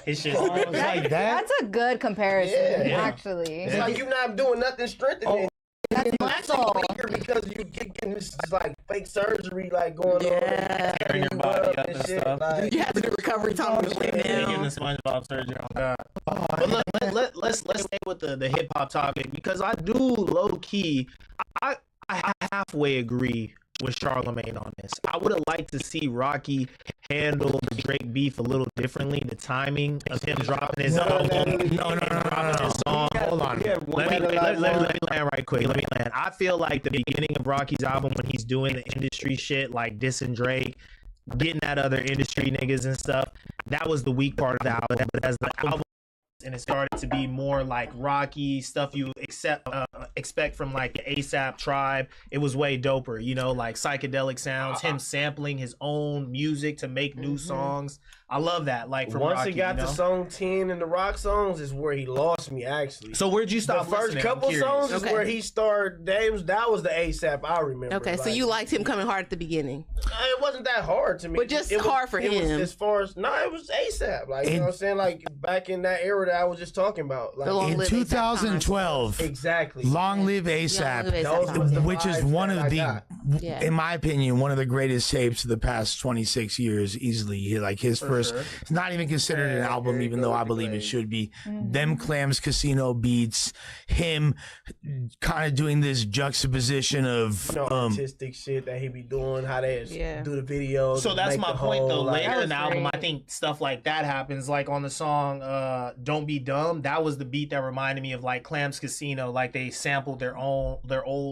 It's just Oh, it's like that. That's a good comparison, Yeah. actually. it's like you not doing nothing strengthening. That's You're muscle. weaker because you getting this like fake surgery like going Yeah. on. Tearing your body up and stuff. Like, You have to do recovery time on the way Getting down. the SpongeBob surgery. Oh God. But look, let's stay with the hip hop topic because I do low key. I halfway agree with Charlemagne on this. I would have liked to see Rocky handle the Drake beef a little differently. The timing of him dropping his album, No. his song. hold on. Let me land right quick. Let me land. I feel like the beginning of Rocky's album when he's doing the industry shit, like dissing Drake, getting at other industry niggas and stuff, that was the weak part of the album. But as the album and it started to be more like Rocky stuff you expect from like the ASAP Tribe, it was way doper, you know, like psychedelic sounds, him sampling his own music to make new songs. I love that. Like from once Rocky, he got you know? to song 10 in the rock songs is where he lost me actually. So where'd you stop The first listening? couple I'm curious. songs is where he started. That was the ASAP I remember. Okay, so like, you liked him coming hard at the beginning. It wasn't that hard to me. But just It was- hard for it was him. as far as it was ASAP. Like you know what I'm saying? Like back in that era that I was just talking about. Like In 2012, exactly. Long Live ASAP, which is one of the, in my opinion, one of the greatest tapes of the past 26 years, easily. Like his first, it's not even considered an album, even though I believe it should be. Them Clams Casino beats, him kind of doing this juxtaposition of artistic shit that he be doing, how they do the videos. So that's make my the point, whole, though. like, Later in the album, I think stuff like that happens. Like on the song "Don't Be Dumb," that was the beat that reminded me of like Clams Casino. Like they sampled their old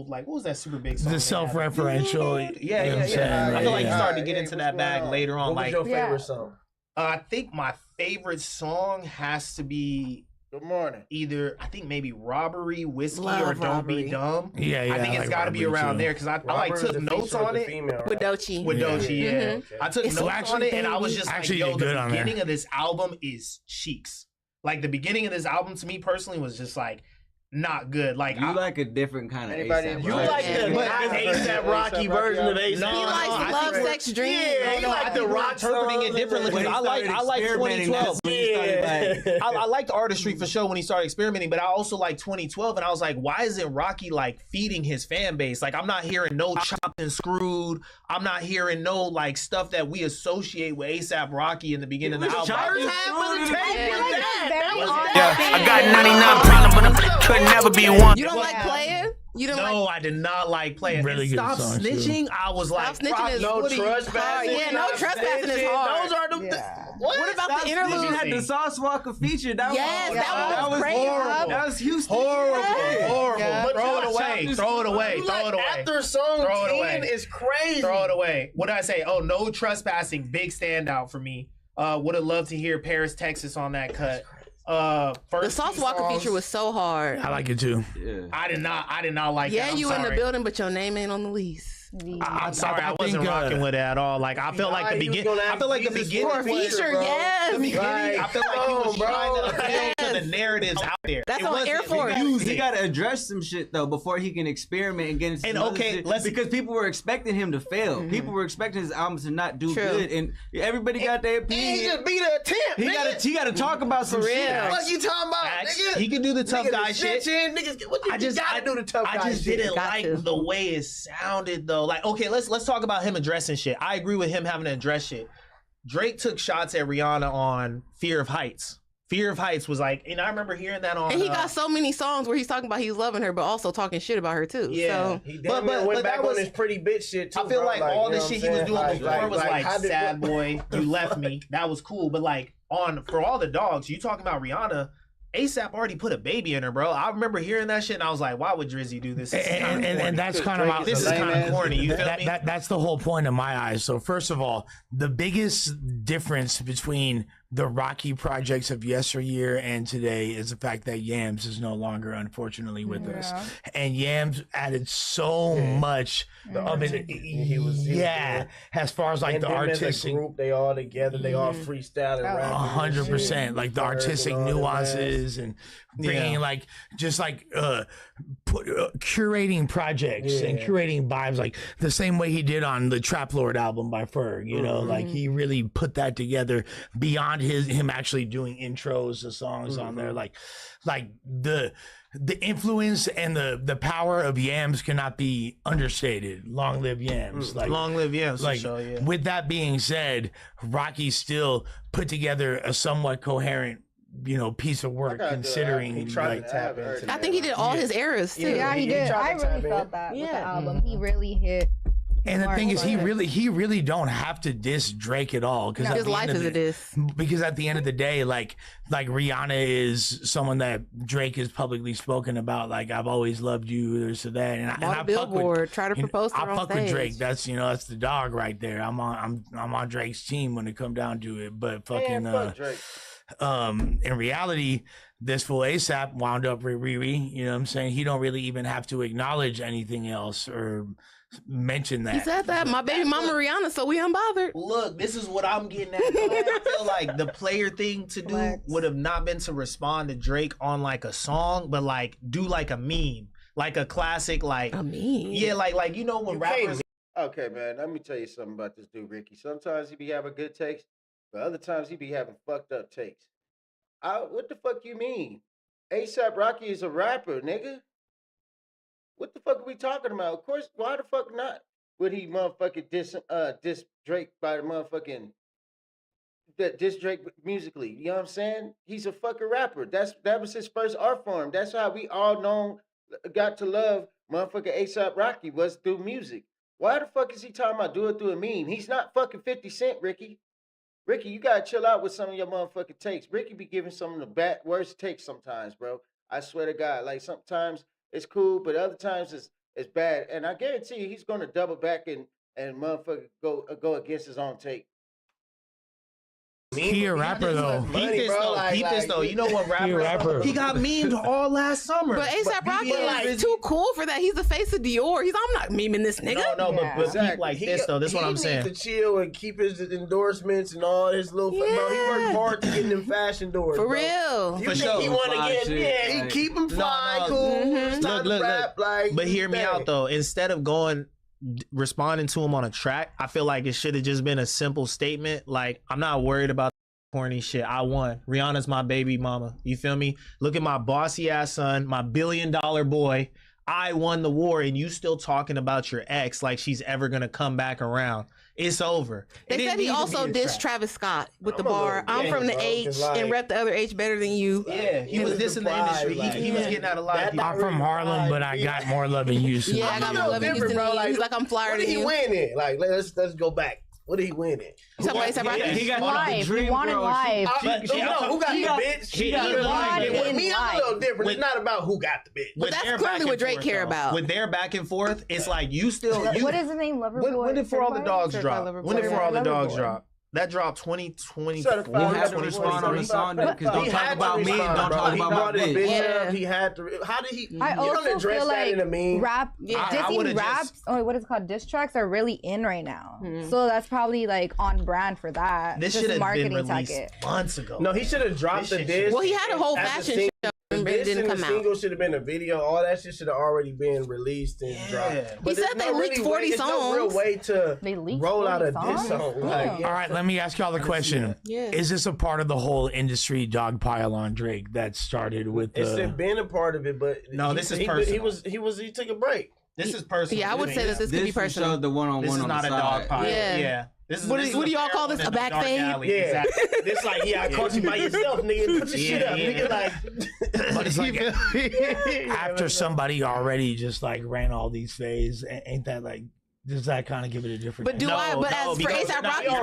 like what was that super big song? the self-referential. Yeah, you know what I'm saying? I feel like you Yeah. started to get into that bag later on. What was like your favorite song? I think my favorite song has to be Good morning. Either I think maybe Robbery, Whiskey, Love or Don't Robbery. Be Dumb. Yeah, I think I it's like got to be Robbery, around too. there because I like Robbery took is the notes feature on with it. the female, With right? Doechii. With Doechii, yeah. I took It's notes on it, and I was just actually like, yo, good the on there. beginning of this album is cheeks. Like the beginning of this album to me personally was just like not good. Like You like a different kind of Anybody ASAP. You right? like the not ASAP Rocky version of ASAP. No, He likes I Love, think Sex, Dream. Yeah, he like the rock interpreting it differently When because he I started like experimenting, 2012. that's when he started, like, I like the artistry for sure when he started experimenting, but I also like 2012, and I was like, why isn't Rocky like feeding his fan base? Like, I'm not hearing no chopped and screwed. I'm not hearing no like stuff that we associate with ASAP Rocky in the beginning of the album. I got 99 problems, but I could never be one. You don't like Player? You don't No, like I did not like playing. Really And good Stop song, too. Snitching. I was like, Stop Snitching is No what are you- trespassing. Yeah, no trespassing is hard. Those are the. What about Stop the Snitching interlude? had the Sauce Walker feature. That Yes, was, that was crazy. horrible. That was Houston. horrible. Yeah. But Throw it you away. like- Throw it away. you Throw like it away. After song Throw it 10 away. is crazy. Throw it away. What did I say? Oh, no trespassing. Big standout for me. Would have loved to hear Paris, Texas on that cut. First The Sauce two Walker songs, feature was so hard. I like it too. Yeah. I did not like Yeah, that. I'm you in the sorry. building, but your name ain't on the lease. I'm sorry, I I wasn't think, rocking with it at all. Like I felt like the He was beginning. gonna I have feel like the Jesus beginning for a was feature, bro. yes. the beginning. I feel like he was Come on, trying to bro. appeal to the Yes. narratives out there. That's It on wasn't Air Force. music. He got to address some shit though before he can experiment and get into And some other okay, shit, let's- because people were expecting him to fail. People were expecting his albums to not do True. good, and everybody got their He opinion. just be the attempt. He got to talk about some For shit. real. What you talking about, Facts. nigga? He could do the tough Niggas guy is shit. snitching, Niggas, what you gotta do the tough guy I just shit. didn't Got like to. the way it sounded though. Like, okay, let's talk about him addressing shit. I agree with him having to address shit. Drake took shots at Rihanna on Fear of Heights. Fear of Heights was like, and I remember hearing that on. And he got so many songs where he's talking about he's loving her, but also talking shit about her too. Yeah. So He damn near went back that was on his pretty bitch shit too. I feel bro. like all you the know shit what he was I'm doing saying? before was like how did- sad what- boy, you left me. That was cool, but like on For All the Dogs, you talking about Rihanna. ASAP already put a baby in her, bro. I remember hearing that shit and I was like, why would Drizzy do this? This is kinda corny. And that's kind of Drake is This a is lame kind of ass corny. You nigga. feel me? that's the whole point in my eyes. So first of all, the biggest difference between the Rocky projects of yesteryear and today is the fact that Yams is no longer, unfortunately, with us. And Yams added so much of it. He was as far as like and the them artistic. as a group, they all together, they all freestyling, rapping, 100%, like the artistic nuances and bringing like just like curating projects and curating vibes, like the same way he did on the Trap Lord album by Ferg. You know, like he really put that together beyond him actually doing intros to songs on there. Like the influence and the power of Yams cannot be understated. Long live Yams! Like Long live Yams, Like for sure, yeah. with that being said, Rocky still put together a somewhat coherent, piece of work considering. He tried to tap into I think he did all his eras too. Yeah, he did. I really felt that with the album. He really hit And the thing is, he really don't have to diss Drake at all, because his life is a diss. Because at the end of the day, like Rihanna is someone that Drake has publicly spoken about. Like, I've always loved you, this or that. And I Billboard, try to propose to her on I fuck with stage. Drake. That's that's the dog right there. I'm on Drake's team when it come down to it. But fucking fuck Drake. In reality, this fool ASAP wound up with Riri. You know what I'm saying? He don't really even have to acknowledge anything else or mention that. He said that my baby mama Rihanna, so we unbothered. Look, this is what I'm getting at. I feel like the player thing to do would have not been to respond to Drake on like a song, but like do like a meme, like a classic, like a meme. Yeah, like you know when rappers. Okay, man, let me tell you something about this dude, Ricky. Sometimes he be having good takes, but other times he be having fucked up takes. What the fuck you mean? A$AP Rocky is a rapper, nigga. What the fuck are we talking about? Of course, why the fuck not? Would he motherfucking diss Drake by the motherfucking diss Drake musically? You know what I'm saying? He's a fucking rapper. That was his first art form. That's how we all got to love motherfucking A$AP Rocky, was through music. Why the fuck is he talking about do it through a meme? He's not fucking 50 Cent, Ricky. Ricky, you gotta chill out with some of your motherfucking takes. Ricky be giving some of the worst takes sometimes, bro. I swear to God. Like, sometimes it's cool, but other times it's bad. And I guarantee you he's gonna double back and motherfucker go against his own take. He a rapper though. Peep this though. You know what rapper? He got memed all last summer. But A$AP Rocky is too cool for that. He's the face of Dior. I'm not memeing this nigga. No, but exactly. Like this though. This is what I'm saying. He needs to chill and keep his endorsements and all his little. Bro, he worked hard to get them fashion doors. For bro. real. You For think sure. he want to get? Yeah, he keep him fly, cool. Stop Look. rap, like. But hear me out though. Instead of responding to him on a track, I feel like it should have just been a simple statement. Like, I'm not worried about corny shit. I won. Rihanna's my baby mama. You feel me? Look at my bossy ass son, my $1 billion boy. I won the war, and you still talking about your ex like she's ever gonna come back around. It's over. They said he also dissed Travis Scott with the bar. I'm from the H and rep the other H better than you. Yeah, he was dissing the industry. He was getting out a lot of people. I'm from Harlem, but I got more love than you. Yeah, I got more love than Houston. He's like, I'm flyer than you. What did he win in? Like, let's go back. What did he win in? He got live. He won in live. Who got the bitch? He won in Me, I'm a little different. It's not about who got the bitch. But that's clearly what Drake care about. With their back and forth, it's like you still. What is his name? Loverboy. When did For All the Dogs drop? When did For All the Dogs drop? That dropped 2024. He had to respond on the song because don't talk about me, don't talk about my bitch. Yeah. He had to. How did he? I also feel like rap, dissing raps, what is it called? Diss tracks are really in right now. So that's probably like on brand for that. This should have been released months ago. No, he should have dropped the diss. Well, he had a whole fashion show. But it didn't come out. The single should have been a video. All that shit should have already been released and dropped. He said they leaked 40 songs. There's no real way to roll out a diss song. All right, let me ask y'all the question. Is this a part of the whole industry dogpile on Drake that started with the... It's been a part of it, but no, this is personal. He took a break. This is personal. Yeah, I would say that this could be personal. The one-on-one this is on not the a side. dogpile. Yeah. What do y'all call this? A back fade? Yeah. Exactly. It's like, I caught you by yourself, nigga. Put your shit up, nigga. Like, but it's like after somebody already just like ran all these fades, ain't that like? Does that kind of give it a different? But as for A$AP Rocky, you're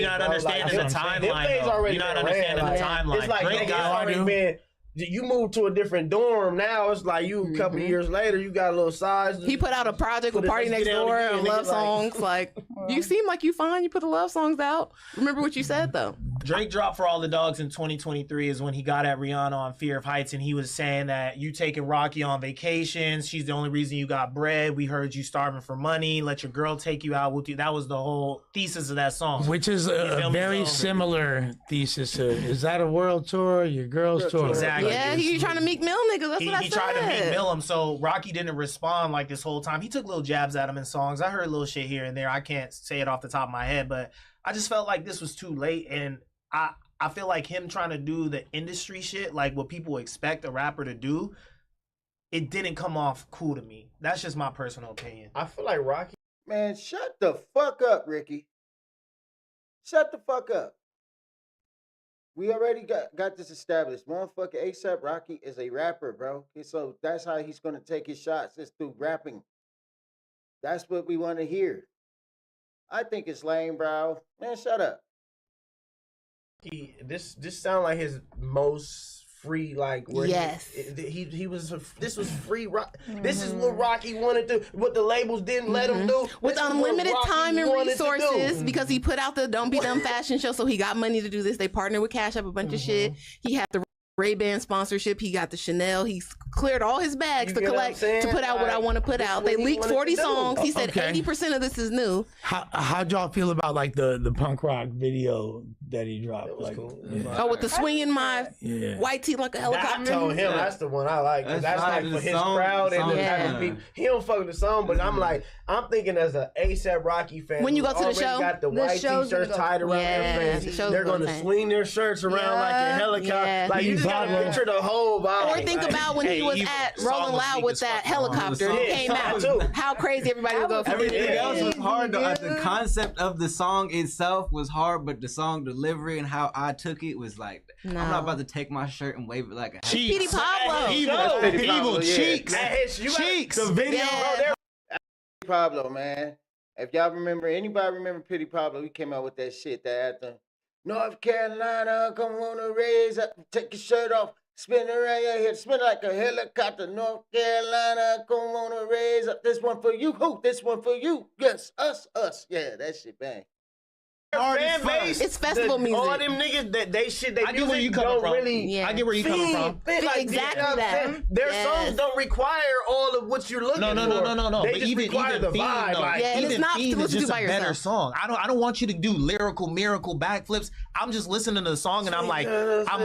not understanding the timeline. You're not understanding the timeline. It's like Drake got already been. You moved to a different dorm. Now it's like you a couple years later, you got a little size. He put out a project with Party Next Door and love songs. Like, you seem like you fine. You put the love songs out. Remember what you said though. Drake dropped For All the Dogs in 2023 is when he got at Rihanna on Fear of Heights, and he was saying that you taking Rocky on vacations. She's the only reason you got bread. We heard you starving for money. Let your girl take you out with you. That was the whole thesis of that song. Which is a very similar thesis to, is that a world tour? Your girl's tour? Exactly. Yeah, you trying to Meek Mill niggas. That's what I said. He tried to Meek Mill him, so Rocky didn't respond like this whole time. He took little jabs at him in songs. I heard a little shit here and there. I can't say it off the top of my head, but I just felt like this was too late, and I feel like him trying to do the industry shit, like what people expect a rapper to do, it didn't come off cool to me. That's just my personal opinion. I feel like Rocky. Man, shut the fuck up, Ricky. Shut the fuck up. We already got this established. Motherfucker, A$AP Rocky is a rapper, bro. So that's how he's going to take his shots, is through rapping. That's what we want to hear. I think it's lame, bro. Man, shut up. This sound like his most free, like where yes, he was. This was free rock. This is what Rocky wanted to. What the labels didn't let him do. With unlimited time and resources, because he put out the Don't Be Dumb fashion show, so he got money to do this. They partnered with Cash App, a bunch of shit. He had the Ray-Ban sponsorship. He got the Chanel. He cleared all his bags to collect, to put out what I want to put out. They leaked 40 songs. He said 80% of this is new. How'd y'all feel about like the punk rock video that he dropped? Like, cool. Oh, with the swinging my white tee like a helicopter. I told him that's the one I like. That's like for his crowd and the type of people. He don't fuck with the song, but I'm like, I'm thinking as an ASAP Rocky fan. When you go to the show, got the white t-shirts tied around their face. They're gonna swing their shirts around like a helicopter. Like you just gotta picture the whole vibe. Or think about when he was at Rolling Loud with that helicopter. He came out. How crazy everybody would go for everything else was hard though. The concept of the song itself was hard, but the song delivery and how I took it was like, I'm not about to take my shirt and wave it like a Petey Pablo. Evil cheeks. Cheeks. The video, bro. Pablo, man. If y'all remember, anybody remember Petey Pablo? He came out with that shit, that anthem. North Carolina, come on and raise up, take your shirt off, spin around your head, spin like a helicopter. North Carolina, come on and raise up. This one for you, who? This one for you. Yes, us. Yeah, that shit bang. Fan base, it's festival music. All them niggas that they shit, they I get where you coming from. Really I get where you coming from. Like, exactly that. Their songs don't require all of what you're looking for. No. They but just require the vibe. Like, and it's not Fiend is just by a better yourself. song. I don't want you to do lyrical miracle backflips. I'm just listening to the song and I'm like Rocky. I'm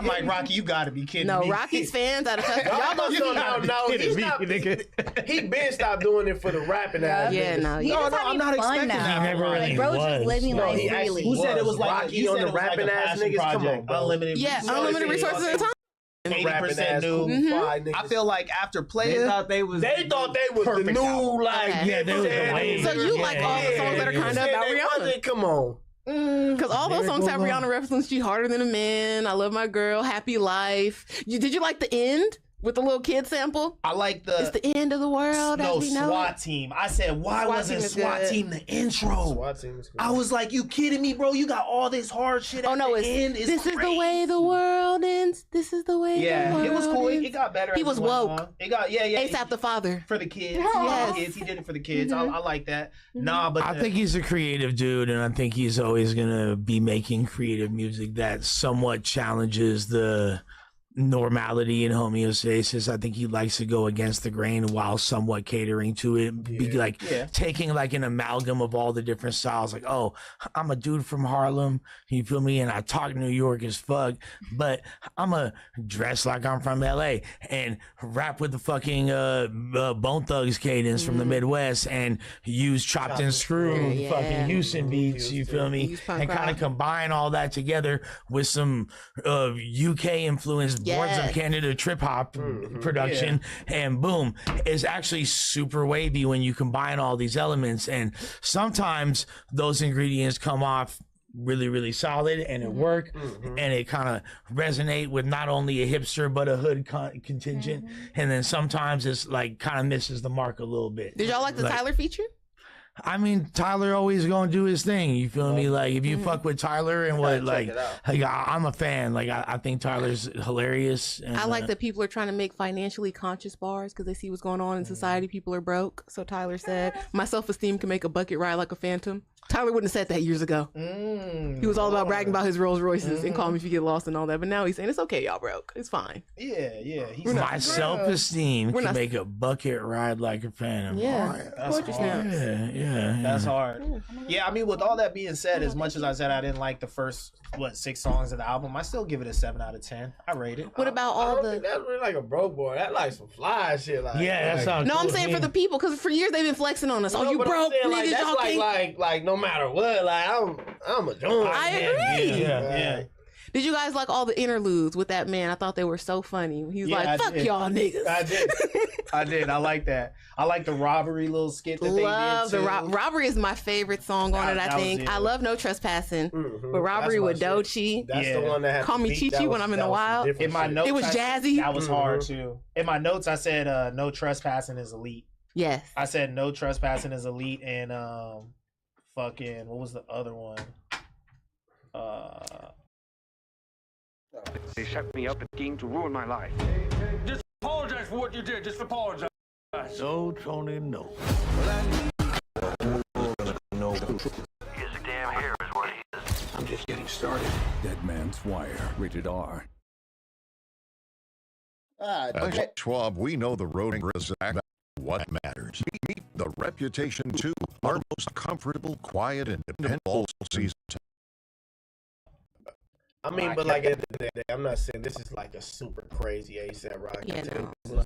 like Rocky. You gotta be kidding me. No, Rocky's fans out of festival. Y'all don't know. He's not. He been stopped doing it for the rapping ass. Yeah, no. I'm not expecting that. Bro, just living life freely. Who said it was like Rocky on the rapping ass niggas? Come on, unlimited. Yeah, unlimited resources at a time. 80% new. I feel like after Player, they thought they was the new like. Yeah, they was the wave. So you like all the songs that are kind of about Rihanna? Come on. Because all those songs have Rihanna references. She harder than a man. I love my girl. Happy life. Did you like the end with the little kid sample? I like the. It's the end of the world. No, as we know SWAT team. I said, why wasn't SWAT team the intro? SWAT team is good. I was like, you kidding me, bro? You got all this hard shit. Oh no, it's this is the way the world ends. This is the way. Yeah, the world it was cool. ends. It got better. He was woke. It got ASAP the father for the kids. Yes. He did it for the kids. I like that. Nah, but I think he's a creative dude, and I think he's always gonna be making creative music that somewhat challenges the normality and homeostasis. I think he likes to go against the grain while somewhat catering to it. Be like taking like an amalgam of all the different styles. Like, oh, I'm a dude from Harlem, you feel me? And I talk New York as fuck, but I'm a dress like I'm from LA and rap with the fucking Bone Thugs cadence from the Midwest and use chopped and screwed fucking Houston beats, you feel me? And kind of combine all that together with some UK influenced Boards of Canada trip hop production, and boom, it's actually super wavy when you combine all these elements. And sometimes those ingredients come off really, really solid and it work, and it kind of resonate with not only a hipster but a hood contingent. And then sometimes it's like kind of misses the mark a little bit. Did y'all like the Tyler feature? I mean, Tyler always gonna do his thing. You feel me? Like if you fuck with Tyler and what, like I'm a fan. Like I think Tyler's hilarious. And, I like that people are trying to make financially conscious bars because they see what's going on in society. People are broke. So Tyler said, my self-esteem can make a bucket ride like a phantom. Tyler wouldn't have said that years ago. He was all about bragging about his Rolls Royces and call me if you get lost and all that. But now he's saying it's okay, y'all broke. It's fine. Yeah. My self-esteem can make a bucket ride like a phantom. Yeah, that's hard. Yeah. That's hard. Yeah, I mean, with all that being said, as much as I said I didn't like the first 6 songs of the album, I still give it a 7 out of 10. I rate it. What about all the? That's really like a broke boy. That like some fly shit. Like that sounds. No, I'm saying for the people because for years they've been flexing on us. Oh, you broke niggas, that's y'all can't. Like no matter what, like I'm a joint. I agree. Yeah. Did you guys like all the interludes with that man? I thought they were so funny. He was like, fuck y'all niggas. I did. I like that. I like the robbery little skit that they did. The robbery is my favorite song on it, I think. I love No Trespassing, but Robbery with Doechii. That's the one that had Call Me Chi-Chi when I'm in the wild. In my notes, it was jazzy. That was hard too. In my notes, I said No Trespassing is elite. Yes. I said No Trespassing is elite, and fucking what was the other one? They shut me up and schemed to ruin my life. Just apologize for what you did. Just apologize. No, Tony, no. No. He is a damn hero, is what he is. I'm just getting started. Dead Man's Wire, rated R. At Schwab, we know the road is what matters. Meet the Reputation 2, our most comfortable, quiet, and dependable season. I mean, but like at the end of the day, I'm not saying this is like a super crazy ASAP Rocky. Yeah, tape. no.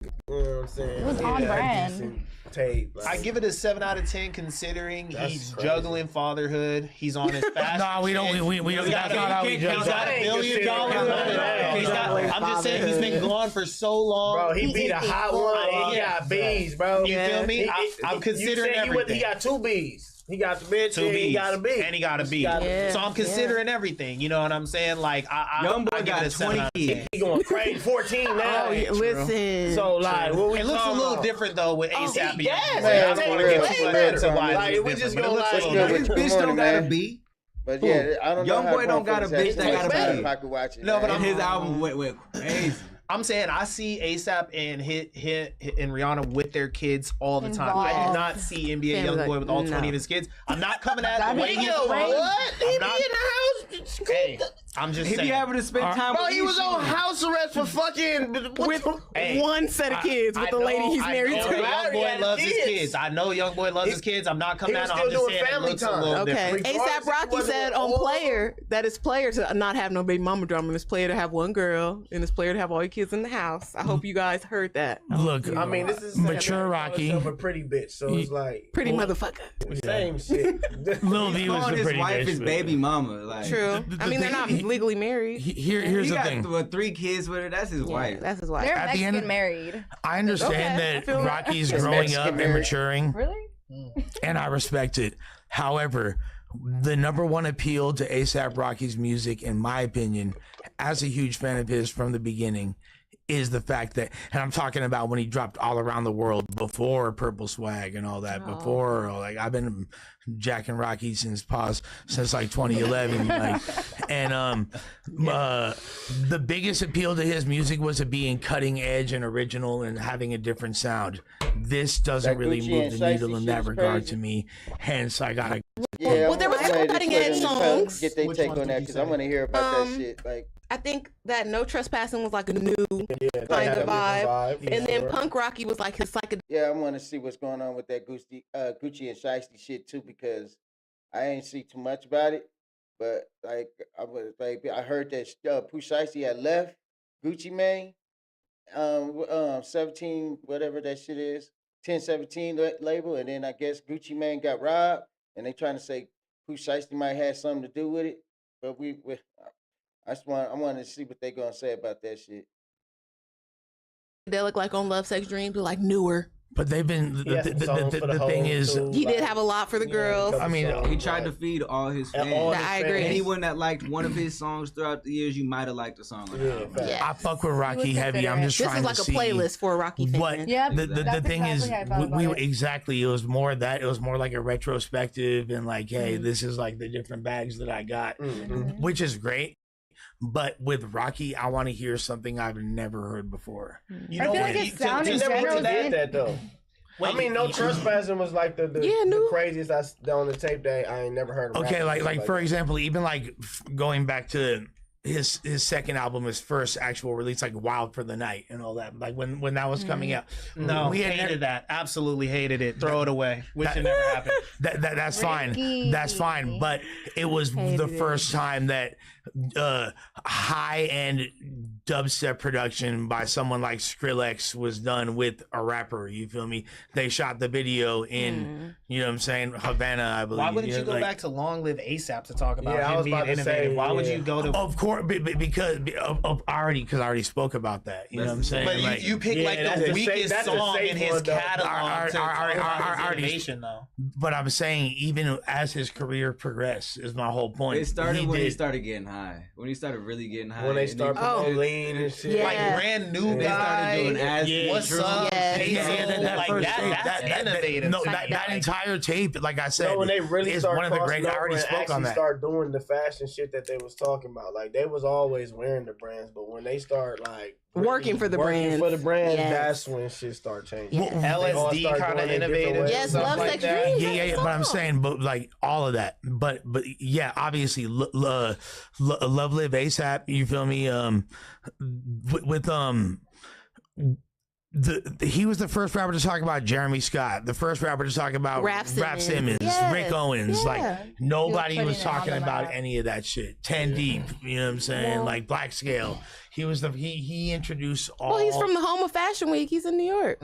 You know what I'm saying? It was on a brand. decent tape. Like, I give it a 7 out of 10, considering That's he's crazy. juggling fatherhood. He's on his fast. No, we don't. We He's got that's not how we judge He's got that. $1 billion. He's got. I'm just saying he's been gone for so long. bro, he beat a hot one and he got B's, bro. You feel me? I'm considering everything. He got 2 B's. He got the bitch and he got a B. And he got a B. So I'm considering everything. You know what I'm saying? Like Young boy I give got it a 7 out of 10. 20 He going crazy 14 now. Oh, yeah, listen. So like, what we It looks a talking little about? different though with ASAP. Yes, Man, I'm for telling real. you, Way way better. better. Like, Like, we just go like, Let's go with His Good bitch Morning, don't got a man. B. But yeah, I don't know Young how boy don't got a bitch that got a B. Pocket watching. No, but man. And his album went crazy. I'm saying I see ASAP and and Rihanna with their kids all the time. I do Involved. not see NBA Family, Youngboy with all no. 20 of his kids. I'm not coming at That'd the way be he's great. What? He I'm be not- in the house. Hey, I'm just He be saying. having to spend time Bro, with he was on Isha. house arrest for fucking With Hey, one set of kids with I the lady know- he's married I know to. Youngboy loves his kids. I know Youngboy loves his kids. I'm not coming he at was him. I'm still just doing saying it family looks a time. little Okay. different. Regardless ASAP if he Rocky wasn't said with on all- Player that it's Player to not have no baby mama drama and it's Player to have one girl and it's Player to have all your kids in the house. I hope you guys heard that. Look, I mean, this is Mature Rocky. a pretty bitch, so it's like Pretty motherfucker. same shit. Lil V was Calling a his pretty wife bitch, his but- baby mama. Like, True. I mean, they're not legally married. Here's he the got thing. 3 kids with her. That's his wife. That's his wife. They're At the Mexican end- married. I understand Okay, I that feel that. Rocky's It's growing Mexican up and married. maturing, Really? and I respect it. However, the number one appeal to ASAP Rocky's music, in my opinion, as a huge fan of his from the beginning, is the fact that, and I'm talking about when he dropped All Around the World before Purple Swag and all that, before, like, I've been jacking Rocky since like 2011, like, and the biggest appeal to his music was it being cutting edge and original and having a different sound. This doesn't That really Gucci move and the Shiesty needle in shit that is regard crazy. to me. Hence, I gotta. Yeah, Well, there was I'm some ready to cutting put edge in the songs. fellas, Get their Which take ones on did that you because I say? want to hear about that shit. Like, I think that No Trespassing was like a new Yeah, kind had of a vibe. different And then Yeah. Punk Rocky was like his psychedelic. yeah, I want to see what's going on with that Gucci and Shiesty shit too because I ain't see too much about it. But like, I heard that Pooh Shiesty had left Gucci Mane, 17 whatever that shit is, 1017 label, and then I guess Gucci Mane got robbed, and they trying to say Pooh Shiesty might have something to do with it. But I want to see what they gonna say about that shit. like on Love Sex Dreams, but like newer. But they've been He had some songs for the thing hoes, is, too. He did Like, have a lot for the yeah, girls. couple I mean, songs, He tried to like- feed all his And fans. all his I agree. fans. Anyone that liked one of his songs throughout the years, you might have liked the song. on the Yeah, album. facts. Yeah. I fuck with Rocky was heavy. I'm just This trying is like to a see playlist for a Rocky fan. what Yep, the that's thing is. exactly how I felt We about it. exactly. It was more that. It was more like a retrospective and like, hey, this is like the different bags that I got, which is great. But with Rocky, I want to hear something I've never heard before. You I know feel what? like his sound He in never general really did is that though. I mean, No Trespassing was like the craziest on the tape that I ain't never heard of. Okay, rap like music for that. example, even like going back to his second album, his first actual release, like Wild for the Night and all that. Like when that was coming out, No, we had hated that. Absolutely hated it. Throw it away. Wish it never happened. That's fine. That's fine. But it was the first time that high end dubstep production by someone like Skrillex was done with a rapper. You feel me? They shot the video in, you know what I'm saying, Havana, I believe. Why wouldn't you know, go like- back to Long Live ASAP to talk about Yeah, I him was being about to innovative? say, Why would yeah. you go to? Of course, because I already spoke about that. You know what I'm saying? But Like, you pick like that's the a weakest that's a song safe in his one, though. catalog to talk about his already- innovation, though. but I'm saying even as his career progressed is my whole point. It started when he did- started getting high. When he started really getting high. When they and start Oh, promoting lean Wayne and shit. Like brand new guy. doing Acid, What's True. up? That first tape, That's innovative. that entire tape, like I said, No, when they really is start one of the great. I crossing already over and spoke on actually that. start doing the fashion shit that they was talking about. Like they was always wearing the brands, but when they start like Working for the brands. Yes. that's when shit start changing. Well, They all LSD start kind of going in different innovative. ways. Yes, stuff Love, like Sex, that. Dreams. Yeah, but I'm saying, but like all of that, but yeah, obviously, Love Live ASAP. You feel me? With he was the first rapper to talk about Jeremy Scott, the first rapper to talk about Rap Simmons. Yes. Rick Owens. Yeah. Like nobody was putting it on talking the about map. any of that shit. 10 Deep, you know what I'm saying? Like Black Scale. He was he introduced all. Well, he's from the home of Fashion Week. He's in New York.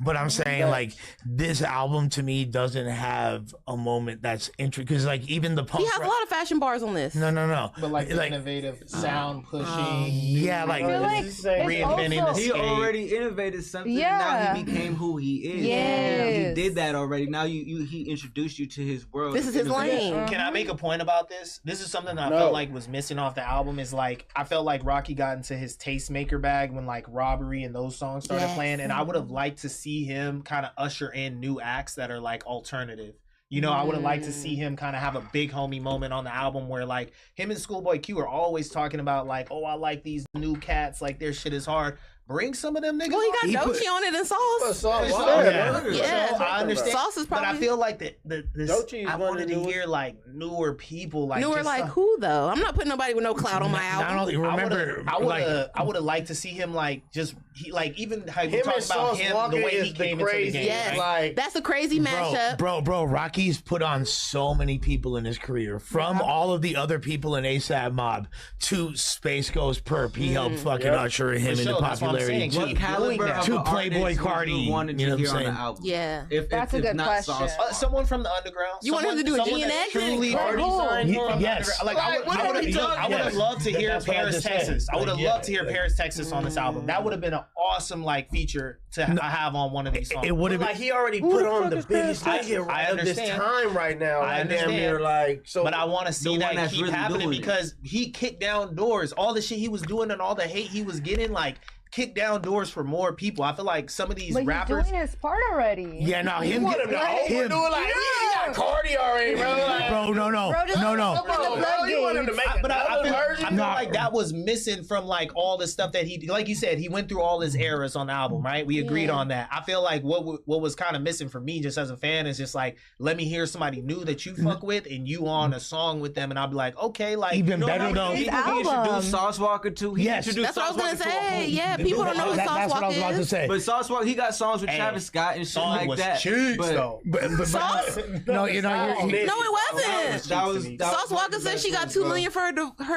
But I'm saying, like, this album to me doesn't have a moment that's interesting. Because, like, even the punk. He has a lot of fashion bars on this. No. But like the innovative sound pushing. Yeah, like, I feel like reinventing also- the He skate. already innovated something. Yeah. And now he became who he is. Yes. He did that already. Now he introduced you to his world. This is his lane. Can I make a point about this? This is something that I No. felt like was missing off the album. Is like I felt like Rocky got into his tastemaker bag when like Robbery and those songs started Yes. playing, and I would have liked to see him kind of usher in new acts that are like alternative. You know, I would have liked to see him kind of have a big homie moment on the album where like him and Schoolboy Q are always talking about like, oh, I like these new cats, like their shit is hard. Bring some of them niggas. Well, he got on. Doechii on it and Sauce. Yeah, Yeah. I understand. Sauce is but I probably feel like Doechii is I one of wanted the to newest. hear like newer people, like newer just like some- who though? I'm not putting nobody with no clout on my not album. only remember, I would have liked to see him like just like even how you Him talk and about Sauce him Walker the way is he the came into the crazy. game. Yes. right? Like That's a crazy mashup. Bro, Rocky's put on so many people in his career. From all of the other people in ASAP Mob to Space Ghost Perp. He helped fucking usher him into sure, that's what I'm popularity. saying. To- Keep doing that. to Of an Playboy artist Cardi. you wanted You know to what I'm hear on saying? the album. Yeah. That's a good question. Someone from the underground. You want him to do a someone that GNX? truly Like, already signed Ye- from the yes. underground. Like I would have loved to hear That's what I Paris, just said. Texas. I would have Like, loved to hear Paris, Texas on this album. That would have been an awesome like feature to have on one of these songs. It would have like been. he already put on the biggest I nigga of this understand. time right now. I Like, damn understand. near like so. But I want to see one that that's keep really happening doing it. because he kicked down doors. All the shit he was doing and all the hate he was getting, like kicked down doors for more people. I feel like some of these But rappers. he's doing his part already. Yeah, no, him. want him to overdo it like he got Cardi already, bro. Like, Bro, no. Bro, just open the bro, you want him to floodgates. make But I another feel version? like that was missing from like all the stuff that he, like you said, he went through all his eras on the album, right? We agreed on that. I feel like what was kind of missing for me, just as a fan, is just like let me hear somebody new that you fuck with, and you on a song with them, and I'll be like, okay, like Even you know better what I mean? though. He introduced Sauce Walker too. He Yes. introduced That's what I was Sauce gonna Walker to a say. whole- Yeah, people don't know who Sauce That's what I was Walker about to is. say. But Sauce Walker, he got songs with Hey, Travis Scott and shit song like was that. cheeks, But though. Sauce? No, you know, No, it wasn't. Sauce Walker was said she got $2 million for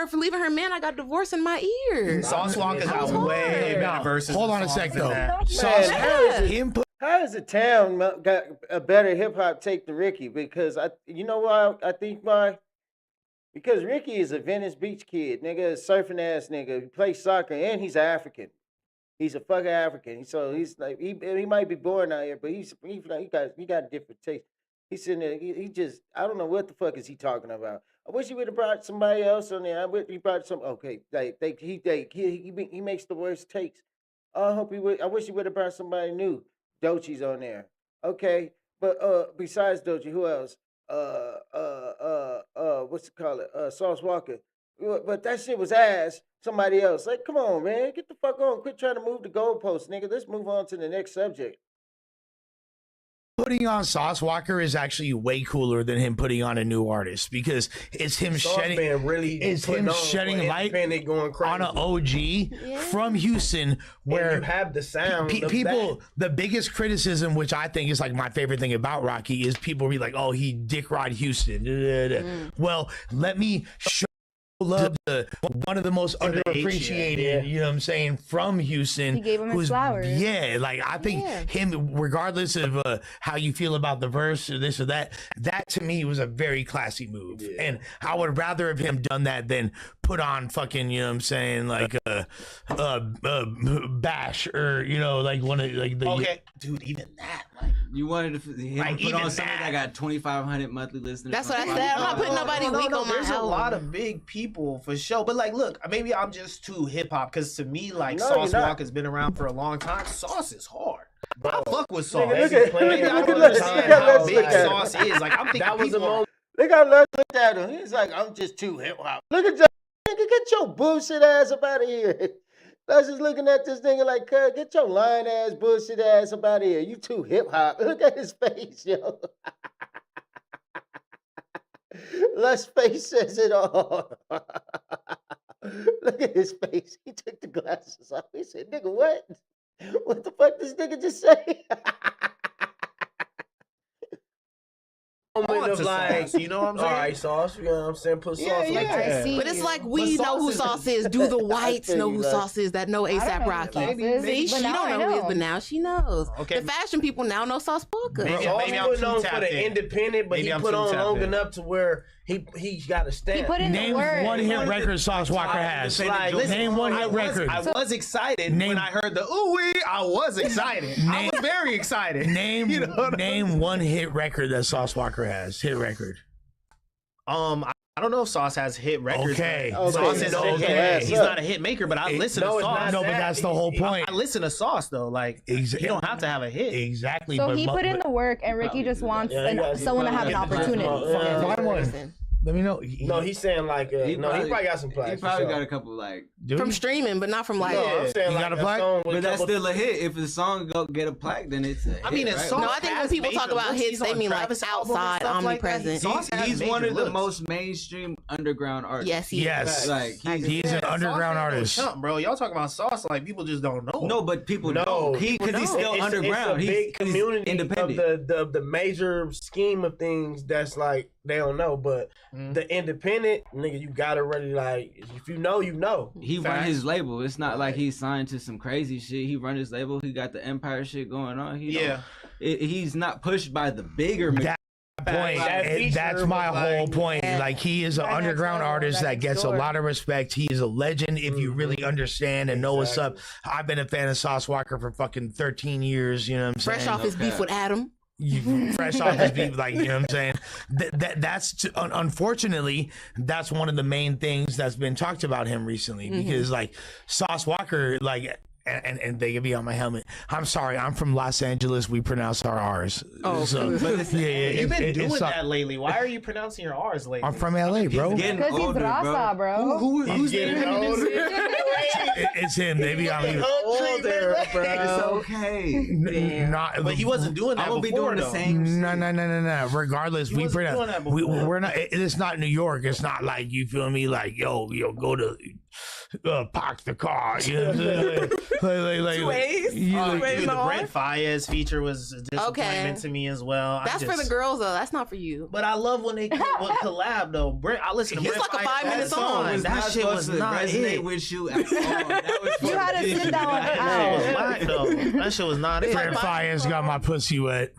for leaving her man. I got divorced in my ear. Sauce Walker's That was got way hard. better verses. Hold and on a songs sec than though. that. Sauce, Man, how is the town got a better hip hop take than Ricky? Because you know why I think why? Because Ricky is a Venice Beach kid, nigga, a surfing ass nigga. He plays soccer and he's African. He's a fucking African. So he's like he might be born out here, but he got a different taste. He's sitting there. He just I don't know what the fuck is he talking about. I wish he would have brought somebody else on there. I wish he brought some. Okay, he makes the worst takes. I hope he would. I wish he would have brought somebody new. Doechii's on there. Okay, but besides Doechii, who else? What's it called? Sauce Walker. But that shit was ass. Somebody else. Like, come on, man, get the fuck on. Quit trying to move the goalposts, nigga. Let's move on to the next subject. putting on Sauce Walker is actually way cooler than him putting on a new artist because it's him Sauce shedding been really it's putting him on shedding for light independent going crazy. on an OG from Houston where you have the sound of people the biggest criticism, which I think is like my favorite thing about Rocky, is people be like, oh, he Dick Rod Houston. Well, let me show love to one of the most underappreciated, you know what I'm saying, from Houston. He gave him his flowers. Yeah, like I think him, regardless of how you feel about the verse or this or that, that to me was a very classy move. And I would rather have him done that than put on fucking, you know what I'm saying, like Bash or, you know, like one of like the okay, dude, even that, like You wanted to him Like, put even on something that got 2,500 monthly listeners. That's what I on said. I'm Spotify. not putting nobody weak on my There's a album. lot of big people for sure. But like, look, maybe I'm just too hip hop because to me, like, No, Sauce you're not. Walker's been around for a long time. Sauce is hard. I fuck with Nigga, Sauce. look at- Maybe I look can at- understand look at- how look big at- Sauce is. Like, I'm thinking That was the people- moment. Look how Lux looked at him. He's like, I'm just too hip hop. Look at that. Nigga, get your bullshit ass up out of here. Lux is looking at this nigga like, cuz, get your lying ass, bullshit ass up out of here. You too hip hop. Look at his face, yo. Lux's face says it all. Look at his face. He took the glasses off. He said, nigga, what? What the fuck this nigga just say? Moment of to like, Sauce, you know what I'm saying? All right, Sauce. You know what I'm saying? Put Sauce like I that. see. But it's like we But know who Sauce Sauce is. Do the whites feel know you, who Lux. Sauce is that know ASAP Rocky? Maybe, See, but she now don't I know who he is, know. but now she knows. Okay. The fashion people now know Sauce Walker. Maybe- Sauce maybe I'm put too on for tapped the in. independent, but Maybe he I'm put too on tapped long in. enough to where he got a stamp. He put in Name the work. one hit record Sauce Walker has. Like, listen, Name one hit record. I was excited Name- when I heard the ooh-wee. I was excited. I Name- was very excited. Name You know what I name one hit record that Sauce Walker has. Hit record. I don't know if Sauce has hit records. Okay. but Sauce is Okay. a hit. He's not a hit maker, but I listen to no, it's Sauce. not No, but that. that's the whole point. I listen to Sauce though. Like, you don't have to have a hit. Exactly. So but he put in the work, and Ricky just wants Yeah, you guys- someone to have an Yeah. opportunity. Yeah. Find one. Let me know. No, he's saying like, no, he probably got some plaques. He probably got a couple like. From streaming, but not from like. No, I'm saying You like got a a plaque? song with But that's couple- still a hit. If the song go get a plaque, then it's. A I mean, hit, it's right? Sauce No, I think when has people talk major about looks. hits, He's they on mean like Travis album and outside, stuff like that. omnipresent. Sauce has He's major one of the looks. most mainstream underground artists. Yes, he Yes. is. Like He's an underground Sauce ain't no artist. chump, bro. Y'all talking about Sauce like people just don't know. no, but people No, know because he's It's- still it's underground. a He's big community independent. of the major scheme of things that's like they don't know, but the independent nigga, you gotta really like if you know, you know. He run his label. It's not like he's signed to some crazy shit. He run his label. He got the Empire shit going on. He Yeah. he's not pushed by the bigger. That point. That feature That's my was whole like- point. Like he is an Right next underground door, artist right that next gets a door. lot of respect. He is a legend if you really understand and know what's up. I've been a fan of Sauce Walker for fucking 13 years. You know what I'm saying? Fresh off his beef with Adam. Fresh off his beat, like, you know what I'm saying? Unfortunately, that's one of the main things that's been talked about him recently because, like, Sauce Walker, like, and they could be on my helmet. I'm sorry, I'm from Los Angeles. We pronounce our R's. Oh, so, yeah. You've been doing it's- that lately. Why are you pronouncing your R's lately? I'm from LA, bro. Getting Because he's older, Rasa, bro. Who's getting older. It's him. Maybe I'm Older, It's bro. okay. not. But he wasn't doing that I'm gonna be before, doing the though. same. No. Regardless, we wasn't doing that before. we're not. It's not New York. It's not like, you feel me. Like yo, go to park the car. You know what I'm saying? Like, Ways? Dude, the Brent Fayez feature was a disappointment to me as well. That's for the girls though. That's not for you. But I love when they collab though. Brent, I listen to It's Brent like a Fayez 5-minute song. That shit was not resonate it. with you at all. That was You had to sit that one That shit out. was whack though. That shit was not it. Brent Fayez got my pussy wet.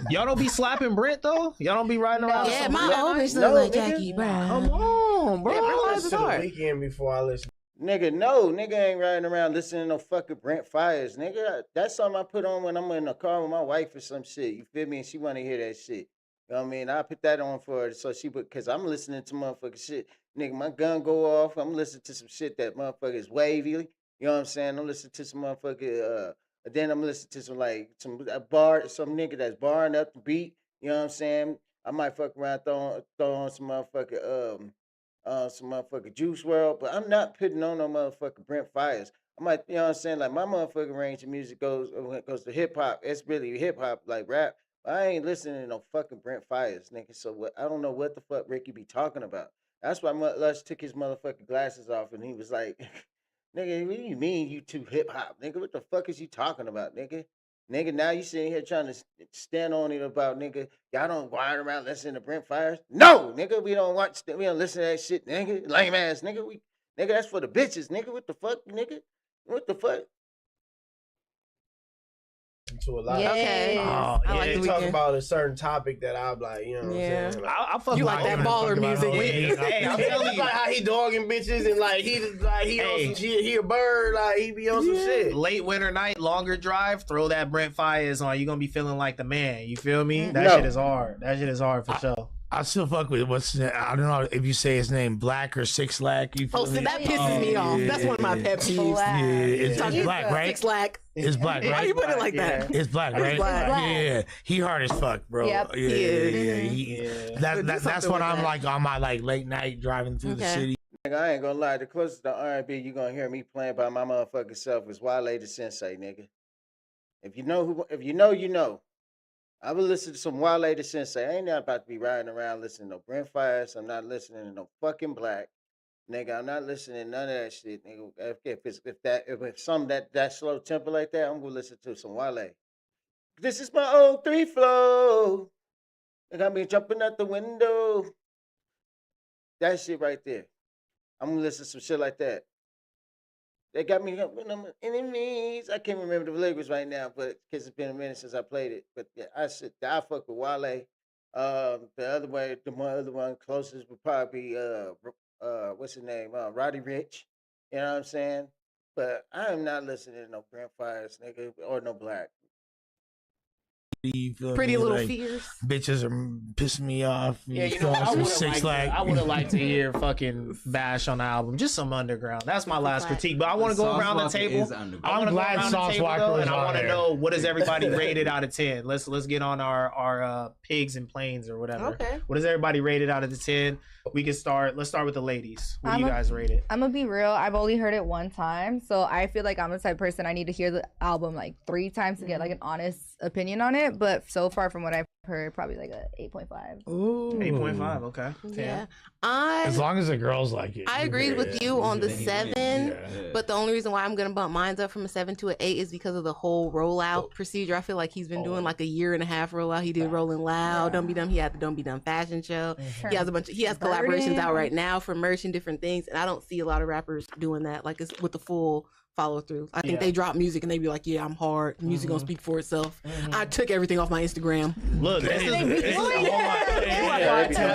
Y'all don't be slapping Brent though. Y'all don't be riding around. Yeah, with my some old Brent? bitch look like Jackie Brown. Come on, bro. Yeah, Brent I Fayez listened is to the hard. Weekend before I listen. Nigga, no, nigga ain't riding around listening to no fucking Brent Fayez, nigga. That's something I put on when I'm in the car with my wife or some shit. You feel me? And she want to hear that shit. You know what I mean? I put that on for her so she would, because I'm listening to motherfucking shit. Nigga, my gun go off. I'm listening to some shit that motherfucker is wavy. You know what I'm saying? I'm listening to some motherfucker, then I'm listening to some nigga that's barring up the beat. You know what I'm saying? I might fuck around, throw on some motherfucker, some motherfucking Juice WRLD, but I'm not putting on no motherfucking Brent Fayez. I might, you know what I'm saying? Like, my motherfucking range of music goes, when it goes to hip hop, it's really hip hop, like rap. I ain't listening to no fucking Brent Fayez, nigga. So what? I don't know what the fuck Ricky be talking about. That's why Lush took his motherfucking glasses off and he was like, nigga, what do you mean you too hip hop? Nigga, what the fuck is you talking about, nigga? Nigga, now you sitting here trying to stand on it about, nigga, y'all don't ride around listening to Brent Fayez? No, nigga, we don't listen to that shit, nigga. Lame ass, nigga. Nigga, that's for the bitches, nigga. What the fuck, nigga? What the fuck? to a lot. Yes. Okay. Oh, I like They The talk Weeknd. about a certain topic that I'm like, you know what I'm saying? I fuck You with like that all baller fucking music. about Hey, I'm telling you, like how he dogging bitches and like he on some shit. He a bird, like he be on some shit. Late winter night, longer drive, throw that Brent Fires on. You're gonna be feeling like the man. You feel me? That No. shit is hard. That shit is hard for sure. I still fuck with I don't know if you say his name Black or Six Lack. You feel Oh, see, me? that pisses me off. That's one of my pet peeves. Yeah, it's Black, right? Six Lack. It's Black, right? Why you put it like that? It's Black, It's right? Black. Yeah, he hard as fuck, bro. Yep. Yeah, He is. yeah. But do That's something what with I'm that. like on my like late night driving through the city. Nigga, I ain't gonna lie. The closest to R&B you gonna hear me playing by my motherfucking self is Wale the Sensei, nigga. If you know, you know. I will listen to some Wale the Sensei. I ain't not about to be riding around listening to no Brent Fires. I'm not listening to no fucking Black. Nigga, I'm not listening to none of that shit, nigga. If some that slow tempo like that, I'm gonna listen to some Wale. This is my old 3 flow. It got me jumping out the window. That shit right there. I'm gonna listen to some shit like that. They got me up when I'm enemies. I can't remember the lyrics right now, but because it's been a minute since I played it. But yeah, I fuck with Wale. The other one closest would probably be what's his name? Roddy Ricch. You know what I'm saying? But I am not listening to no Brent Fires, nigga, or no Black. You feel Pretty me? Little Like, Fears. Bitches are pissing me off. Yeah, you Throwing know, some Six Lack. I would have liked to hear fucking Bash on the album, just some underground. That's my last critique. But I want to go around the table. I want to go around the table though, and I want to know what is everybody rated out of 10. Let's get on our pigs and planes or whatever. Okay. What is everybody rated out of the 10? We can start. Let's start with the ladies. What do you guys rate it? I'm gonna be real. I've only heard it one time, so I feel like I'm the type of person I need to hear the album like 3 times to get like an honest opinion on it. But so far from what I've heard, probably like a 8.5. Ooh, 8.5. Okay. Yeah. As long as the girls like it. I agreed with you on the 7, Yeah. but the only reason why I'm gonna bump mine up from a 7 to an 8 is because of the whole rollout procedure. I feel like he's been doing like a year and a half rollout. He did Rolling Loud, Dumb Be Dumb. He had the Dumb Be Dumb fashion show. He has he has collaborations out right now for merch and different things, and I don't see a lot of rappers doing that like it's with the full follow through. I think they drop music and they be like, yeah, I'm hard. The music gonna speak for itself. I took everything off my Instagram. Look, this is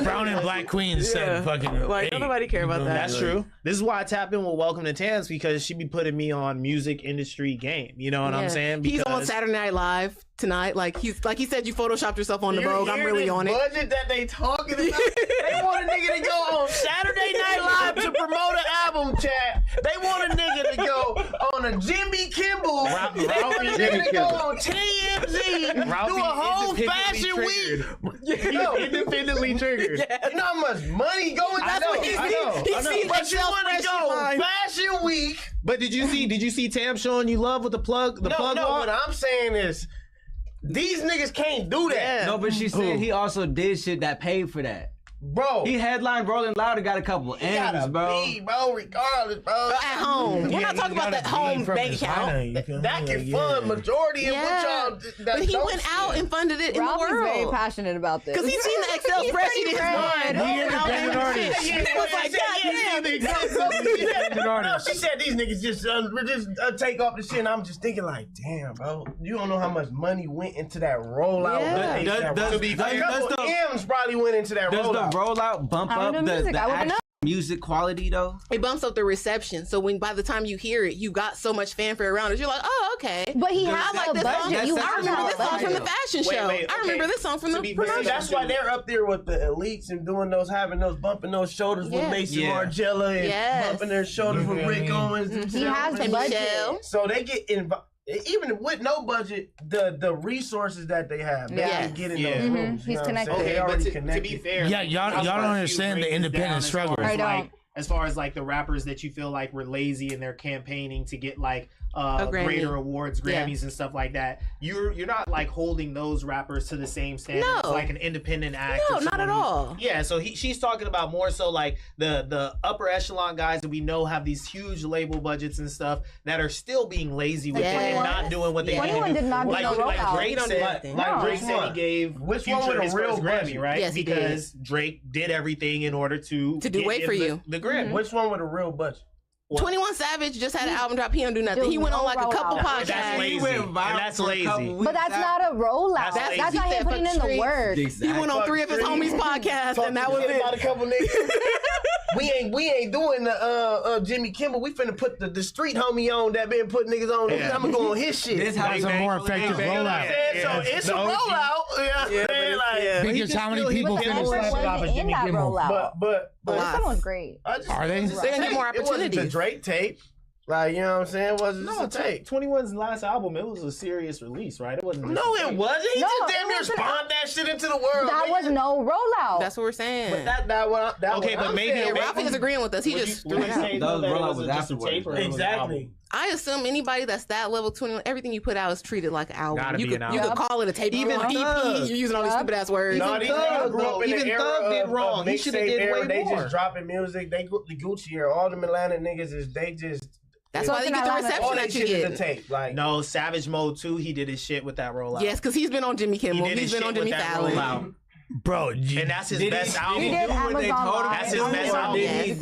Brown and Black Queens said fucking. Like, don't nobody care about that. That's true. This is why I tap in with Welcome to Tans, because she be putting me on music industry game. You know what I'm saying? He's on Because Saturday Night Live tonight. Like he said, you photoshopped yourself on the You Vogue. I'm hear really this on it. budget that they talking about? They want a nigga to go on Saturday Night Live to promote an album, chat. They want a nigga to go on a Jimmy Kimmel. They want a nigga to go on TMZ, do a whole fashion week. independently triggered. You know how much money going That's to what he sees But you want to go Fashion Week. But did you see Tam showing you love with the plug? The plug No, walk? what I'm saying is, these niggas can't do that. No, but she said he also did shit that paid for that. Bro, he headlined Rolling Loud and got a couple M's, bro. Regardless, bro. At home. We're not talking about that home bank account. That can fund majority of what y'all. But he went out and funded it in the Ralph is world. very passionate about this. Because he's seen the Excel spreadsheet in his mind. He independent artist. He was like, God damn. No, she said these niggas just take off the shit, and I'm just thinking like, damn, bro, you don't know how much money went into that rollout. Yeah. A couple M's probably went into that rollout. Rollout bump up the actual music quality though? It bumps up the reception. So when by the time you hear it, you got so much fanfare around it. You're like, oh, okay. But he I has like a this song. budget. You I have remember a this song from the budget. fashion show. I remember this song from the promotion. That's why they're up there with the elites and doing those, having those, bumping those shoulders with Mason Margiela and bumping their shoulders with Rick Owens. He has the budget. So they get involved. Even with no budget, the resources that they have, they can get in those rooms. He's connected. They already connected. To be fair, Yeah, y'all don't understand the independent struggle. I don't. As far as like the rappers that you feel like were lazy in their campaigning to get like greater awards, Grammys and stuff like that, you're not like holding those rappers to the same standard as like an independent act. No, not at all. Yeah, so she's talking about more so like the upper echelon guys that we know have these huge label budgets and stuff that are still being lazy with it and not doing what they need to do. Did not do no rollout. Drake said, Drake said he gave Future his first Grammy, right? Yes, he because Drake did everything in order to do get Wait him for You. the Grammy. Which one with a real budget? 21 Savage just had an album drop. He don't do nothing. He went on like a couple podcasts. That's lazy. And that's lazy. But that's not a rollout. That's not him putting in the work. He went on 3 of his homies' podcasts, and that was it. About a couple niggas. we ain't doing the Jimmy Kimmel. We finna put the street homie on that been putting niggas on. Yeah. I'm gonna go on his shit. This has a more effective rollout. So it's a rollout. Because how many people finished that off of Jimmy Kimmel? But that was great. Are they? They're gonna get more It wasn't the opportunities. Drake tape. Like, you know what I'm saying? It wasn't No, just a tape. 21's last album, it was a serious release, right? It wasn't. No, it wasn't. He No, just damn it near wasn't. spawned that shit into the world. That was no rollout. That's what we're saying. But Ralphie is agreeing with us. He just threw it out. Those rollouts was afterwards. Exactly. I assume anybody that's that level 21, everything you put out is treated like an album. Gotta You be could, an you album. could call it a tape. Even Even EP, Thug. you're using all these stupid ass words. No, these niggas grew up in the Even era Thug did of wrong. He shoulda did mixtape way era. They more. just dropping music. They grew up the Gucci era. All them Atlanta niggas is they just. That's why they get the all reception they that you shit is a get. tape. Like No, Savage Mode 2, he did his shit with that rollout. Yes, because he's been on Jimmy Kimmel. He did He's his been on shit with Jimmy that Fallon. rollout. Bro, And that's his Did best he album. did do what they Amazon told him? Live. That's his best album. Did he do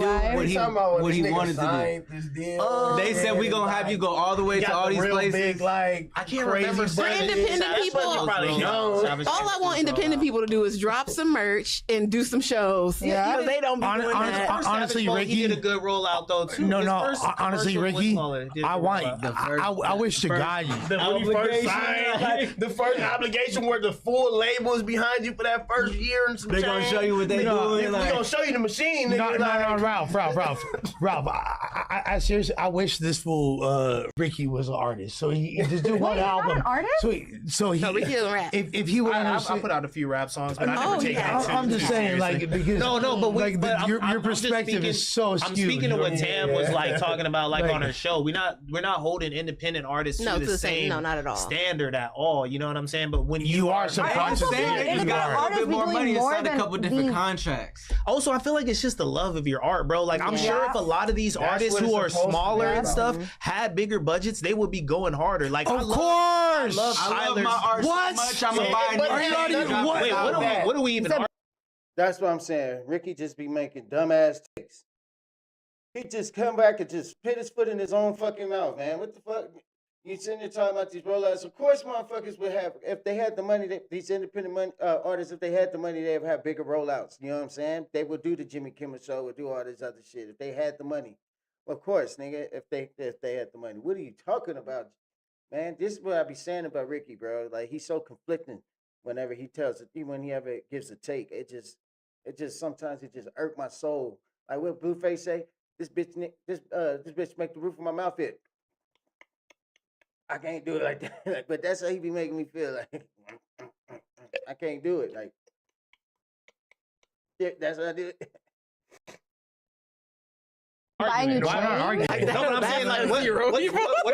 what he wanted to do? They said we gonna have you go all the way to all these places. Big, like, I can't crazy remember. For independent people, all I want independent people to do is drop some merch and do some shows. Yeah. Because they don't be doing that. Honestly, Ricky, he did a good rollout though too. No, His no. first Honestly, commercial was Ricky, smaller. He did a I good want. rollout. I wish to God When you first signed, like, the first obligation where the full label is behind you for that first year and some They gonna change. show you what they doing. We Like, gonna show you the machine. No, Nigga, like, Ralph. I seriously, I wish this fool Ricky was an artist, so he just do one Wait, he's not album. an artist? So he, No, Ricky doesn't rap. if he would I understand. put out a few rap songs, but I Oh, never take yeah. that. I'm just saying, like, because but your perspective is so skewed. I'm speaking of what Tam was like talking about, like Like- on her show. We're not holding independent artists No, to the same no, not at all. standard at all. You know what I'm saying? But when You are I subconsciously. understand you you got a are. little bit more Artists be money to doing sign a more couple than different these- contracts. Also, I feel like it's just the love of your art, bro. Like, I'm sure if a lot of these That's artists what who it's are supposed to smaller be and about. stuff had bigger budgets, they would be going harder. Like, Of course. I love my art What? so much. I'm gonna Yeah, buy but a are new you thing. already- Drop what- it Wait, out. what do we even? That's what I'm saying. Ricky just be making dumbass takes. He just come back and just put his foot in his own fucking mouth, man. What the fuck? You sitting there talking about these rollouts. Of course, motherfuckers would have, if they had the money, these independent artists, if they had the money, they would have bigger rollouts. You know what I'm saying? They would do the Jimmy Kimmel show, would do all this other shit if they had the money. Of course, nigga, if they had the money. What are you talking about, man? This is what I be saying about Ricky, bro. Like, he's so conflicting whenever he tells it, when he ever gives a take. It just sometimes it just irk my soul. Like what Blueface say, this bitch make the roof of my mouth hit. I can't do it like that. Like, but that's how he be making me feel. Like I can't do it. Like yeah, that's what I do. Buy new Why not chains? argue? No, but I'm saying, like, what are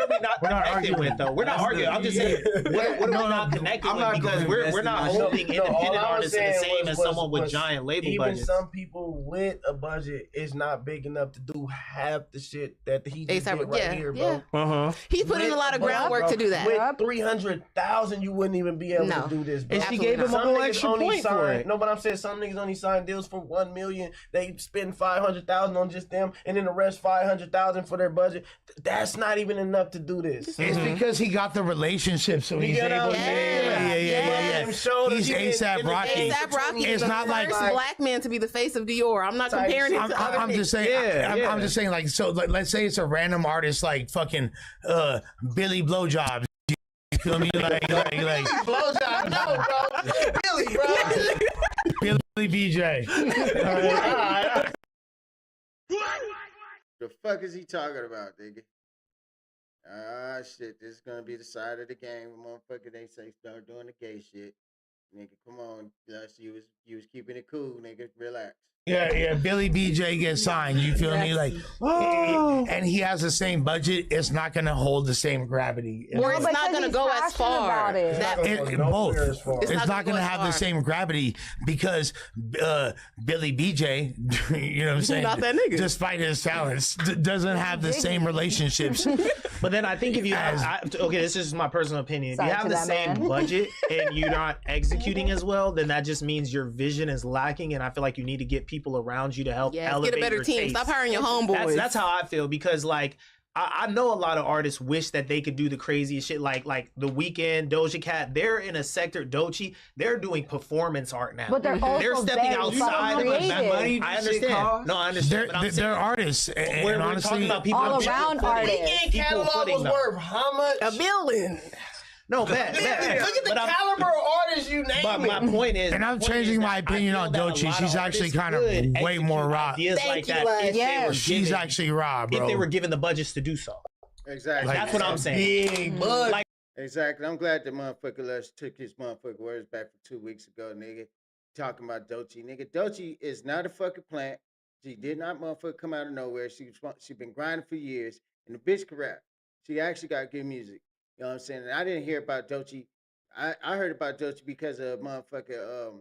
we not We're not connected arguing. with, though? We're not That's arguing. I'm just saying, what are we not connected I'm with? not Because gonna we're invest not in my holding shit. independent all I was artists in the saying same as was- someone with was giant label even budgets. some people with a budget is not big enough to do half the shit that he just A$AP, did right yeah, here, yeah. bro. He's put in a lot of groundwork to do that. With 300,000, you wouldn't even be able No. to do this, bro. And she gave him a Some little niggas extra only point for sign- it. No, but I'm saying some niggas only sign deals for 1 million. They spend 500,000 on just them, and then the rest 500,000 for their budget. That's not even enough to do this. It's because he got the relationship, so he's You know able. what I'm saying? Yeah. Them shoulders, He's he been ASAP in the Rocky. game A$AP for Rocky 20 is It's the not like- first black man to be the face of Dior. I'm not Type comparing it shit. to other I'm just niggas. saying. I'm just saying. Like, so like, let's say it's a random artist like fucking Billy Blowjobs. You feel me? Like Blowjob, no, bro. Really, bro. Billy BJ. The fuck is he talking about, nigga? Ah, shit. This is gonna be the side of the game. Motherfucker, they say start doing the gay shit. Nigga, come on. You was keeping it cool, nigga. Relax. Yeah. Billy BJ gets signed. You feel me? Like, and he has the same budget. It's not gonna hold the same gravity. Or it's But not because going to he's go as passionate far. about it. That- Both. It's It's not not gonna going to go as have the far. same gravity because Billy BJ, you know what I'm saying? Not that nigga. Despite his talents, doesn't have the same relationships. But then I think if you have, okay, this is my personal opinion. If Sorry you have to the that same man. budget and you're not executing as well, then that just means your vision is lacking. And I feel like you need to get people around you to help Yes, elevate get a better your team. taste. Stop hiring your homeboys. That's how I feel, because like I know a lot of artists wish that they could do the craziest shit, like The Weeknd, Doja Cat. They're in a sector, Doechii. They're doing performance art now. But they're also stepping very outside of creative. that money. I understand. No, I understand. But I'm saying, They're artists, and we're honestly, talking about people all on around people footing. artists. Weeknd catalog footing was them. worth how much? $1 billion. No, bad. Look at the caliber of artists you name. But my point is, and I'm changing my opinion on Doechii. She's actually kind of way more raw. Ideas like that. If they were She's given- actually raw, bro. If they were given the budgets to do so. Exactly. That's what I'm saying. Big bud. Like, Exactly. I'm glad the motherfucker Les took his motherfucking words back from 2 weeks ago, nigga. Talking about Doechii. Nigga, Doechii is not a fucking plant. She did not motherfucker come out of nowhere. She been grinding for years. And the bitch can rap. She actually got good music. You know what I'm saying? And I didn't hear about Doechii. I heard about Doechii because of motherfucker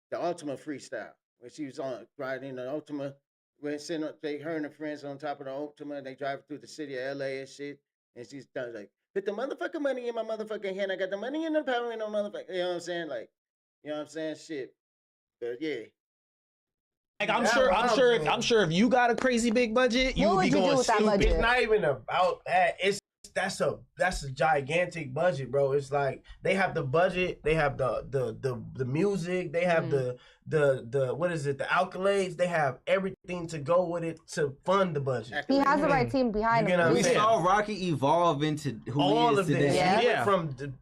the Ultima freestyle. When she was on riding the Ultima. When her and her friends on top of the Ultima, and they drive through the city of LA and shit. And she's done like, put the motherfucking money in my motherfucking hand. I got the money in the power in no motherfucker. You know what I'm saying? Like, you know what I'm saying? Shit. But yeah. Like I'm sure if you got a crazy big budget, you would be going stupid. It's not even about that. That's a gigantic budget, bro. It's like they have the budget, they have the music, they have the what is it, the accolades, they have everything to go with it to fund the budget. He has the right team behind him. We saw Rocky evolve into who all he is of this. today. He went from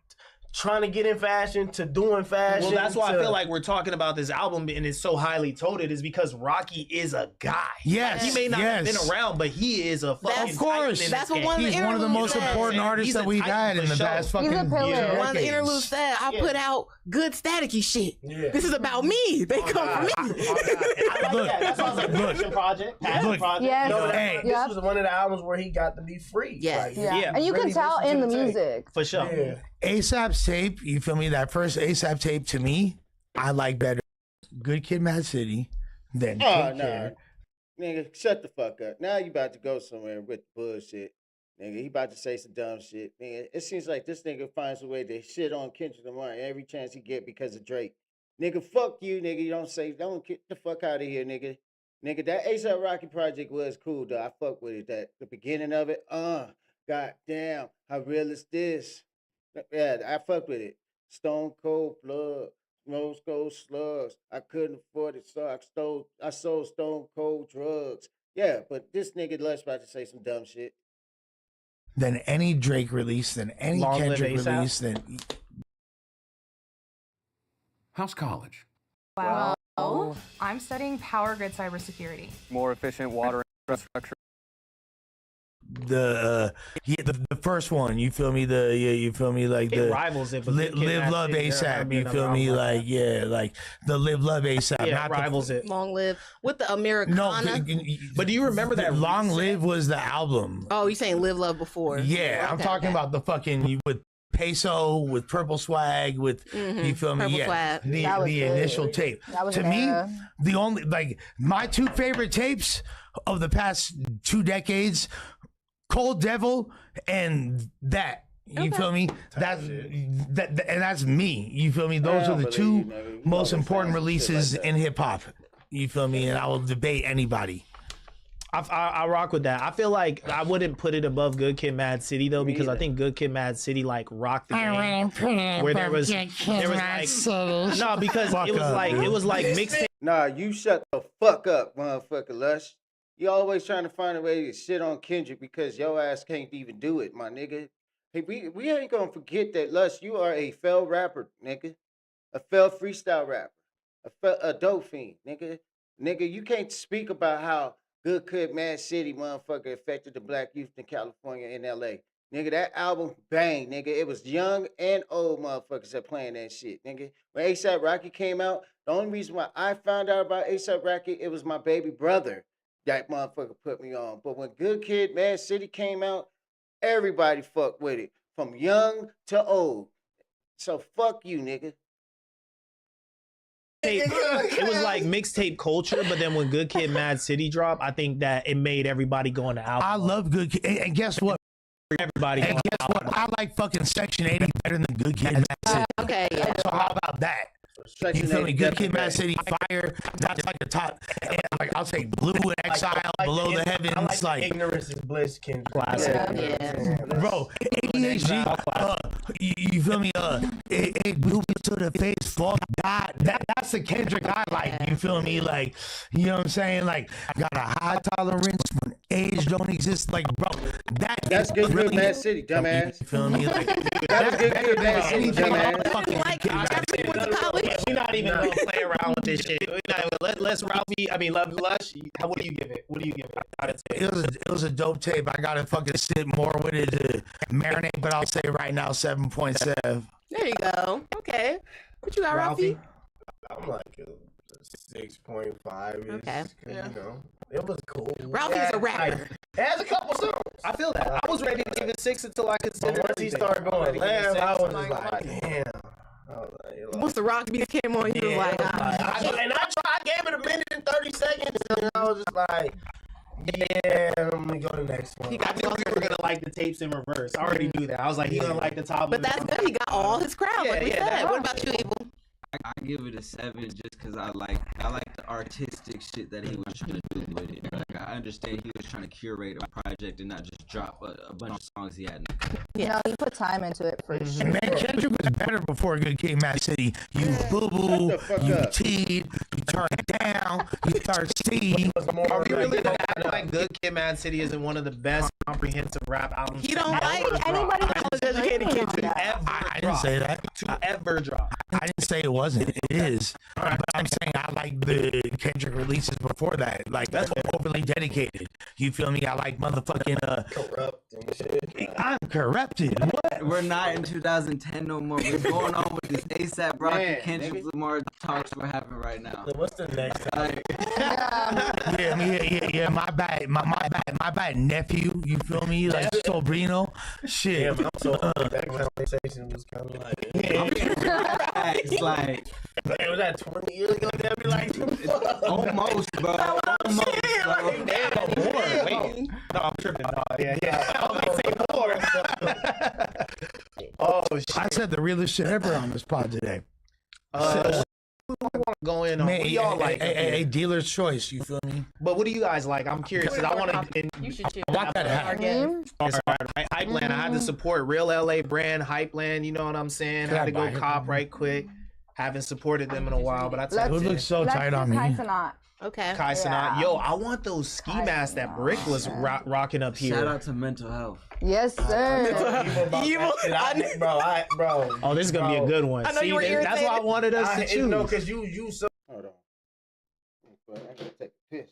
trying to get in fashion to doing fashion. Well, that's why I feel like we're talking about this album and it's so highly touted is because Rocky is a guy. Yes, he may not have been yes. around, but he is a fucking. Of course, titan in That's this what one of game. the he's one of the most interludes important said. artists He's that a we've titan had in for the sure. past fucking He's a pillar. years. One of the interludes said, I put out good staticky shit. Yeah. This is about me. They come from me. I like that. That's why I was like, passion project. Passion project. Yes. No, Hey. this was one of the albums where he got to be free. Yes. Like, Yeah. And you really can tell listen in to the tape. music. For sure. Yeah. ASAP's tape, you feel me? That first ASAP tape to me, I like better Good Kid, Mad City than Oh, Take no. Care. Nigga, shut the fuck up. Now you about to go somewhere with bullshit. Nigga, he about to say some dumb shit. Nigga, it seems like this nigga finds a way to shit on Kendrick Lamar every chance he get because of Drake. Nigga, fuck you, nigga. You don't get the fuck out of here, nigga. Nigga, that A$AP Rocky project was cool, though. I fuck with it. That the beginning of it, god damn, how real is this? Yeah, I fuck with it. Stone Cold Plug, Rose Gold Slugs. I couldn't afford it, so I sold Stone Cold drugs. Yeah, but this nigga Lush about to say some dumb shit. Than any Drake release, than any Long live Kendrick A$AP. release, than How's college? Wow. I'm studying power grid cybersecurity. More efficient water infrastructure. the first one, you feel me? You feel me? Like It the rivals it, but Live Good Kid, Mad Love City, there ASAP. might be You another feel me? album Like like the Live Love ASAP. Yeah, not it rivals it. Long live with the Americana. But do you remember that Long Live was the album? Oh, you saying Live Love before? Yeah, I'm Okay, talking okay. about the fucking with Peso, with Purple Swag, with you feel me? Purple Yeah, Swag. the That was good. initial tape. That was To an me, era. the only my two favorite tapes of the past 2 decades, Cold Devil and that. You feel me? And that's me. You feel me? Those I are the don't two believe you, nigga. You most always important find some shit releases like that. in hip hop. You feel me? And I will debate anybody. I rock with that. I feel like I wouldn't put it above Good Kid, Mad City though, because I think Good Kid, Mad City like rocked the game. Where there was like no, because it was like mixtape. Nah, you shut the fuck up, motherfucker Lush. You always trying to find a way to shit on Kendrick because your ass can't even do it, my nigga. Hey, we ain't gonna forget that, Lush. You are a failed rapper, nigga. A failed freestyle rapper. A dope fiend, nigga. Nigga, you can't speak about how Good Kid, Mad City, motherfucker, affected the black youth in California and LA. Nigga, that album bang, nigga. It was young and old motherfuckers that playing that shit, nigga. When A$AP Rocky came out, the only reason why I found out about A$AP Rocky, it was my baby brother. That motherfucker put me on. But when Good Kid, Mad City came out, everybody fucked with it. From young to old. So fuck you, nigga. It was like mixtape culture, but then when Good Kid, Mad City dropped, I think that it made everybody go on the album. I love Good Kid. And guess what? Everybody. And guess what? I like fucking Section 80 better than Good Kid, Mad City. Okay, yeah. So how about that? You feel me? Good Kid, Mad City, Fire. That's like the top. And like I'll say Blue and Exile, Below the Heavens. Like Ignorance is bliss, Ken. Classic. Bro, ADHD. You feel me? Hey, boobies to the face, fuck that. That's the Kendrick I like. You feel me? Like, you know what I'm saying? Like, got a high tolerance when age don't exist. Like, bro, that's Good Kid, Mad City, dumbass. You feel me? Like, that was Good Kid, Mad City, dumbass. We're not even gonna play around with this shit. Let's Ralphie. I mean, Love Lush. What do you give it? What do you give it? It was a dope tape. I gotta fucking sit more with it to marinate, but I'll say right now 7.7. There you go. Okay. What you got, Ralphie? I'm like a 6.5. Okay. Yeah. You know, it was cool. Ralphie's a rapper. It has a couple songs. I feel that. I was ready to give it 6 until I considered. Once he started going left, I was just like, damn. Once the rock beat came on, you was like, I gave it a minute and 30 seconds, and I was just like, yeah, I'm gonna go to the next one. I knew we were gonna like the tapes in reverse. I already knew that. I was like, he's gonna like the top. But that's good. He got all his crowd. Like we said. What about you, Abel? I give it a 7 just because I like the artistic shit that he was trying to do with it. Like I understand he was trying to curate a project and not just drop a bunch of songs he had. You know, he put time into it for sure. And man, Kendrick was better before Good Kid, Mad City. You boo-boo, you teed, you turn down, you thirsty. Are we really gonna act like Good Kid, Mad City isn't one of the best comprehensive rap albums? He don't like anybody college educated Kendrick ever. I didn't say that. To ever drop. I didn't say it wasn't. It is. But I'm saying I like the Kendrick releases before that. Like, that's overly dedicated. You feel me? I like motherfucking corrupt and shit. I'm corrupted. What? We're not in 2010 no more. We're going on with this ASAP Rocky, Kendrick Lamar talks we're having right now. So what's the next time? Yeah. My bad, nephew. You feel me? Like Sobrino. Shit. Damn, I'm so that conversation was kind of like. It's like. Man, was that 20 years ago? That'd be like almost, bro. Almost, bro. Wait. No, I'm tripping. No, yeah. I was gonna say more. Oh shit. I said the realest shit ever on this pod today. We want to go in on Man, what do y'all like? A dealer's choice. You feel me? But what do you guys like? I'm curious because I want to. You should choose. I want that hat. It's hard, right? Hypeland. I had to support real LA brand Hypeland. You know what I'm saying? I had to go cop right quick. Haven't supported them in a while, but I tell you, it looks so tight on me. Okay. Kai Cenat. Yo, I want those ski masks that Brick was rocking up here. Shout out to Mental Health. Yes, sir. Evil. Bro. Oh, this is gonna be a good one. I know you were irritated. That's why I wanted us to choose. No, because you so. Hold on. I gotta take a piss.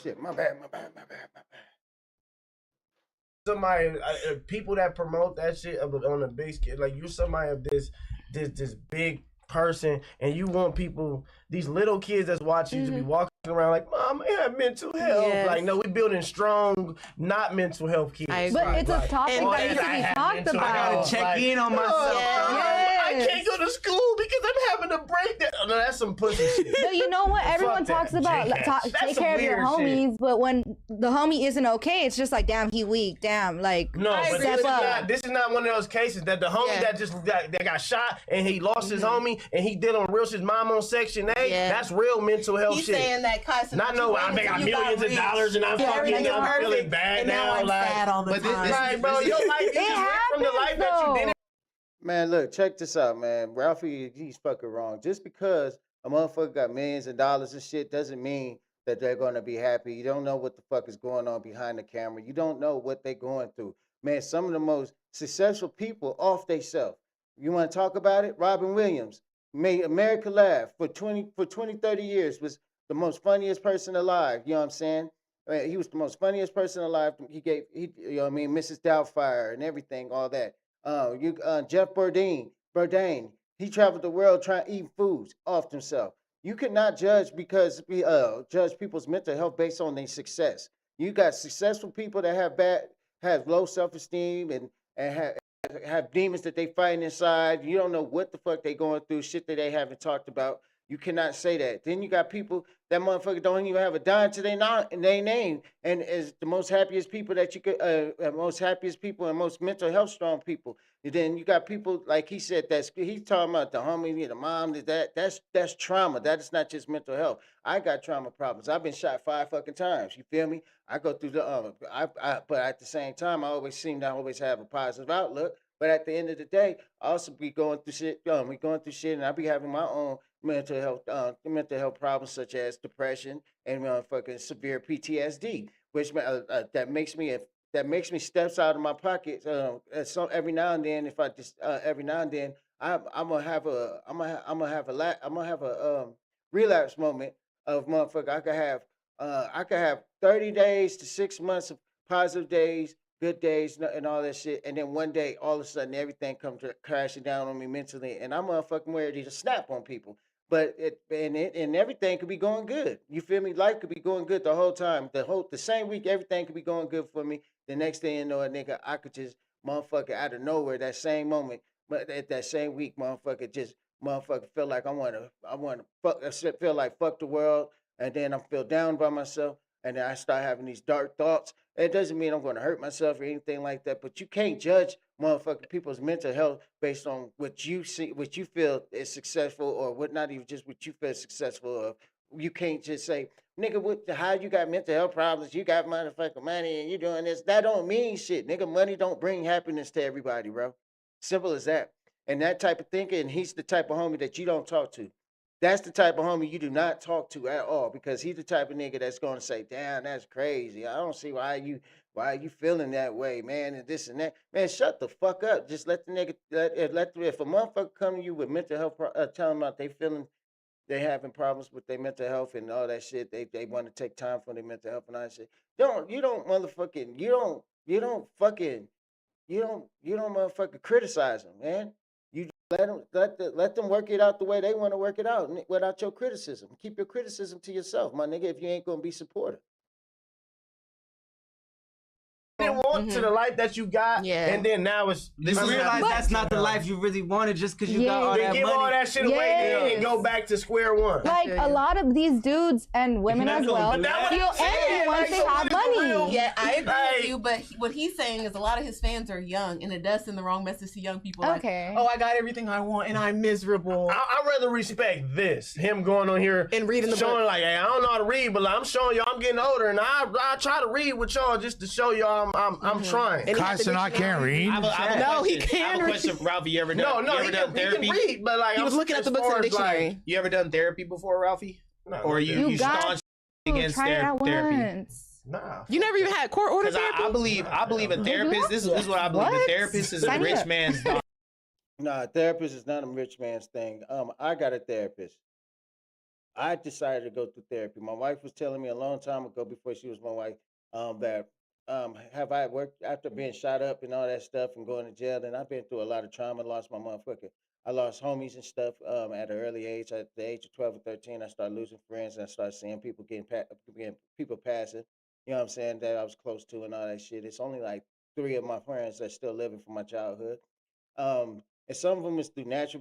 Shit, my bad. Somebody, people that promote that shit on a big scale, like you're somebody of this big person, and you want people, these little kids that's watching you to be walking around like, Mom, I have mental health. Yes. Like, no, we building strong, not mental health kids. But it's a topic that needs to be talked about. I gotta check in on myself. I can't go to school because I'm having a breakdown. No, that's some pussy shit. But you know what? Everyone Fuck talks that. about That's take some care of your weird homies, shit. but when the homie isn't okay, it's just like, damn, he weak. Damn, like, No, but step up. this is not one of those cases that the homie that got shot and he lost his homie and he dealing with real shit. His mom on Section 8. Yeah. That's real mental health He's shit. saying that Carson. Not no, I got millions of dollars and I'm fucking, I'm feeling bad and now I'm like, sad all the but time. Like, bro, your life, you just went from the life that you didn't. Man, look, check this out, man. Ralphie, he's fucking wrong. Just because a motherfucker got millions of dollars and shit doesn't mean that they're gonna be happy. You don't know what the fuck is going on behind the camera. You don't know what they're going through. Man, some of the most successful people off they self. You want to talk about it? Robin Williams made America laugh for 20, 30 years, was the most funniest person alive. You know what I'm saying? I mean, he was the most funniest person alive. You know what I mean, Mrs. Doubtfire and everything, all that. Jeff Bourdain, he traveled the world trying to eat foods off himself. You cannot judge judge people's mental health based on their success. You got successful people that have low self-esteem and have demons that they fighting inside. You don't know what the fuck they going through, shit that they haven't talked about. You cannot say that. Then you got people that motherfucker don't even have a dime to their name, and is the most happiest people that you could, most happiest people and most mental health strong people. And then you got people like he said he's talking about the homie, the mom, that's trauma. That is not just mental health. I got trauma problems. I've been shot 5 fucking times. You feel me? I go through the but at the same time, I always seem to always have a positive outlook. But at the end of the day, I also be going through shit. We going through shit, and I be having my own mental health problems such as depression and fucking severe PTSD, which that makes me steps out of my pocket. So every now and then, I'm gonna have a relapse moment of motherfucker. I could have 30 days to 6 months of positive days, good days, and all that shit, and then one day, all of a sudden, everything comes crashing down on me mentally, and I'm motherfucking ready to snap on people. But everything could be going good. You feel me? Life could be going good the whole time. The same week, everything could be going good for me. The next thing you know, I could just motherfucker out of nowhere that same moment, but at that same week, motherfucker feel like I want to feel like fuck the world, and then I feel down by myself, and then I start having these dark thoughts. It doesn't mean I'm going to hurt myself or anything like that, but you can't judge motherfucking people's mental health based on what you see, what you feel is successful, or what, not even just what you feel is successful. Or you can't just say, nigga, how you got mental health problems? You got motherfucking money and you doing this. That don't mean shit. Nigga, money don't bring happiness to everybody, bro. Simple as that. And that type of thinking, he's the type of homie that you don't talk to. That's the type of homie you do not talk to at all, because he's the type of nigga that's going to say, damn, that's crazy. I don't see why you feeling that way, man, and this and that. Man, shut the fuck up. Just let the nigga, if a motherfucker come to you with mental health, tell them about they having problems with their mental health and all that shit. They want to take time for their mental health and all that shit. You don't motherfucking criticize them, man. You let them work it out the way they want to work it out without your criticism. Keep your criticism to yourself, my nigga, if you ain't gonna be supportive. Didn't want to the life that you got, and then now it's you realize that's not the life you really wanted just because you got all that money. Give all that shit away and go back to square one. Like a lot of these dudes and women as well feel angry once they have money. Yeah, I agree with you, but what he's saying is a lot of his fans are young, and it does send the wrong message to young people. Okay. Like, oh, I got everything I want, and I'm miserable. I rather respect this, him going on here and reading the showing book. Like, hey, I don't know how to read, but I'm showing y'all I'm getting older, and I try to read with y'all just to show y'all I'm trying. Carson, I can't read. No, he can read. Ralphie, you ever done? No, he can read, but like he was looking at the books in the dictionary. You ever done therapy before, Ralphie? No, or you staunch against therapy? Nah. You never even had court order therapy? I believe a therapist. This is what I believe. A therapist is a rich man's doctor. Nah, therapist is not a rich man's thing. I got a therapist. I decided to go through therapy. My wife was telling me a long time ago, before she was my wife, that have I worked after being shot up and all that stuff and going to jail. And I've been through a lot of trauma. Lost my motherfucker. I lost homies and stuff at an early age. At the age of 12 or 13, I started losing friends and I started seeing people getting people passing. You know what I'm saying? That I was close to and all that shit. It's only like 3 of my friends that's still living from my childhood. And some of them is through like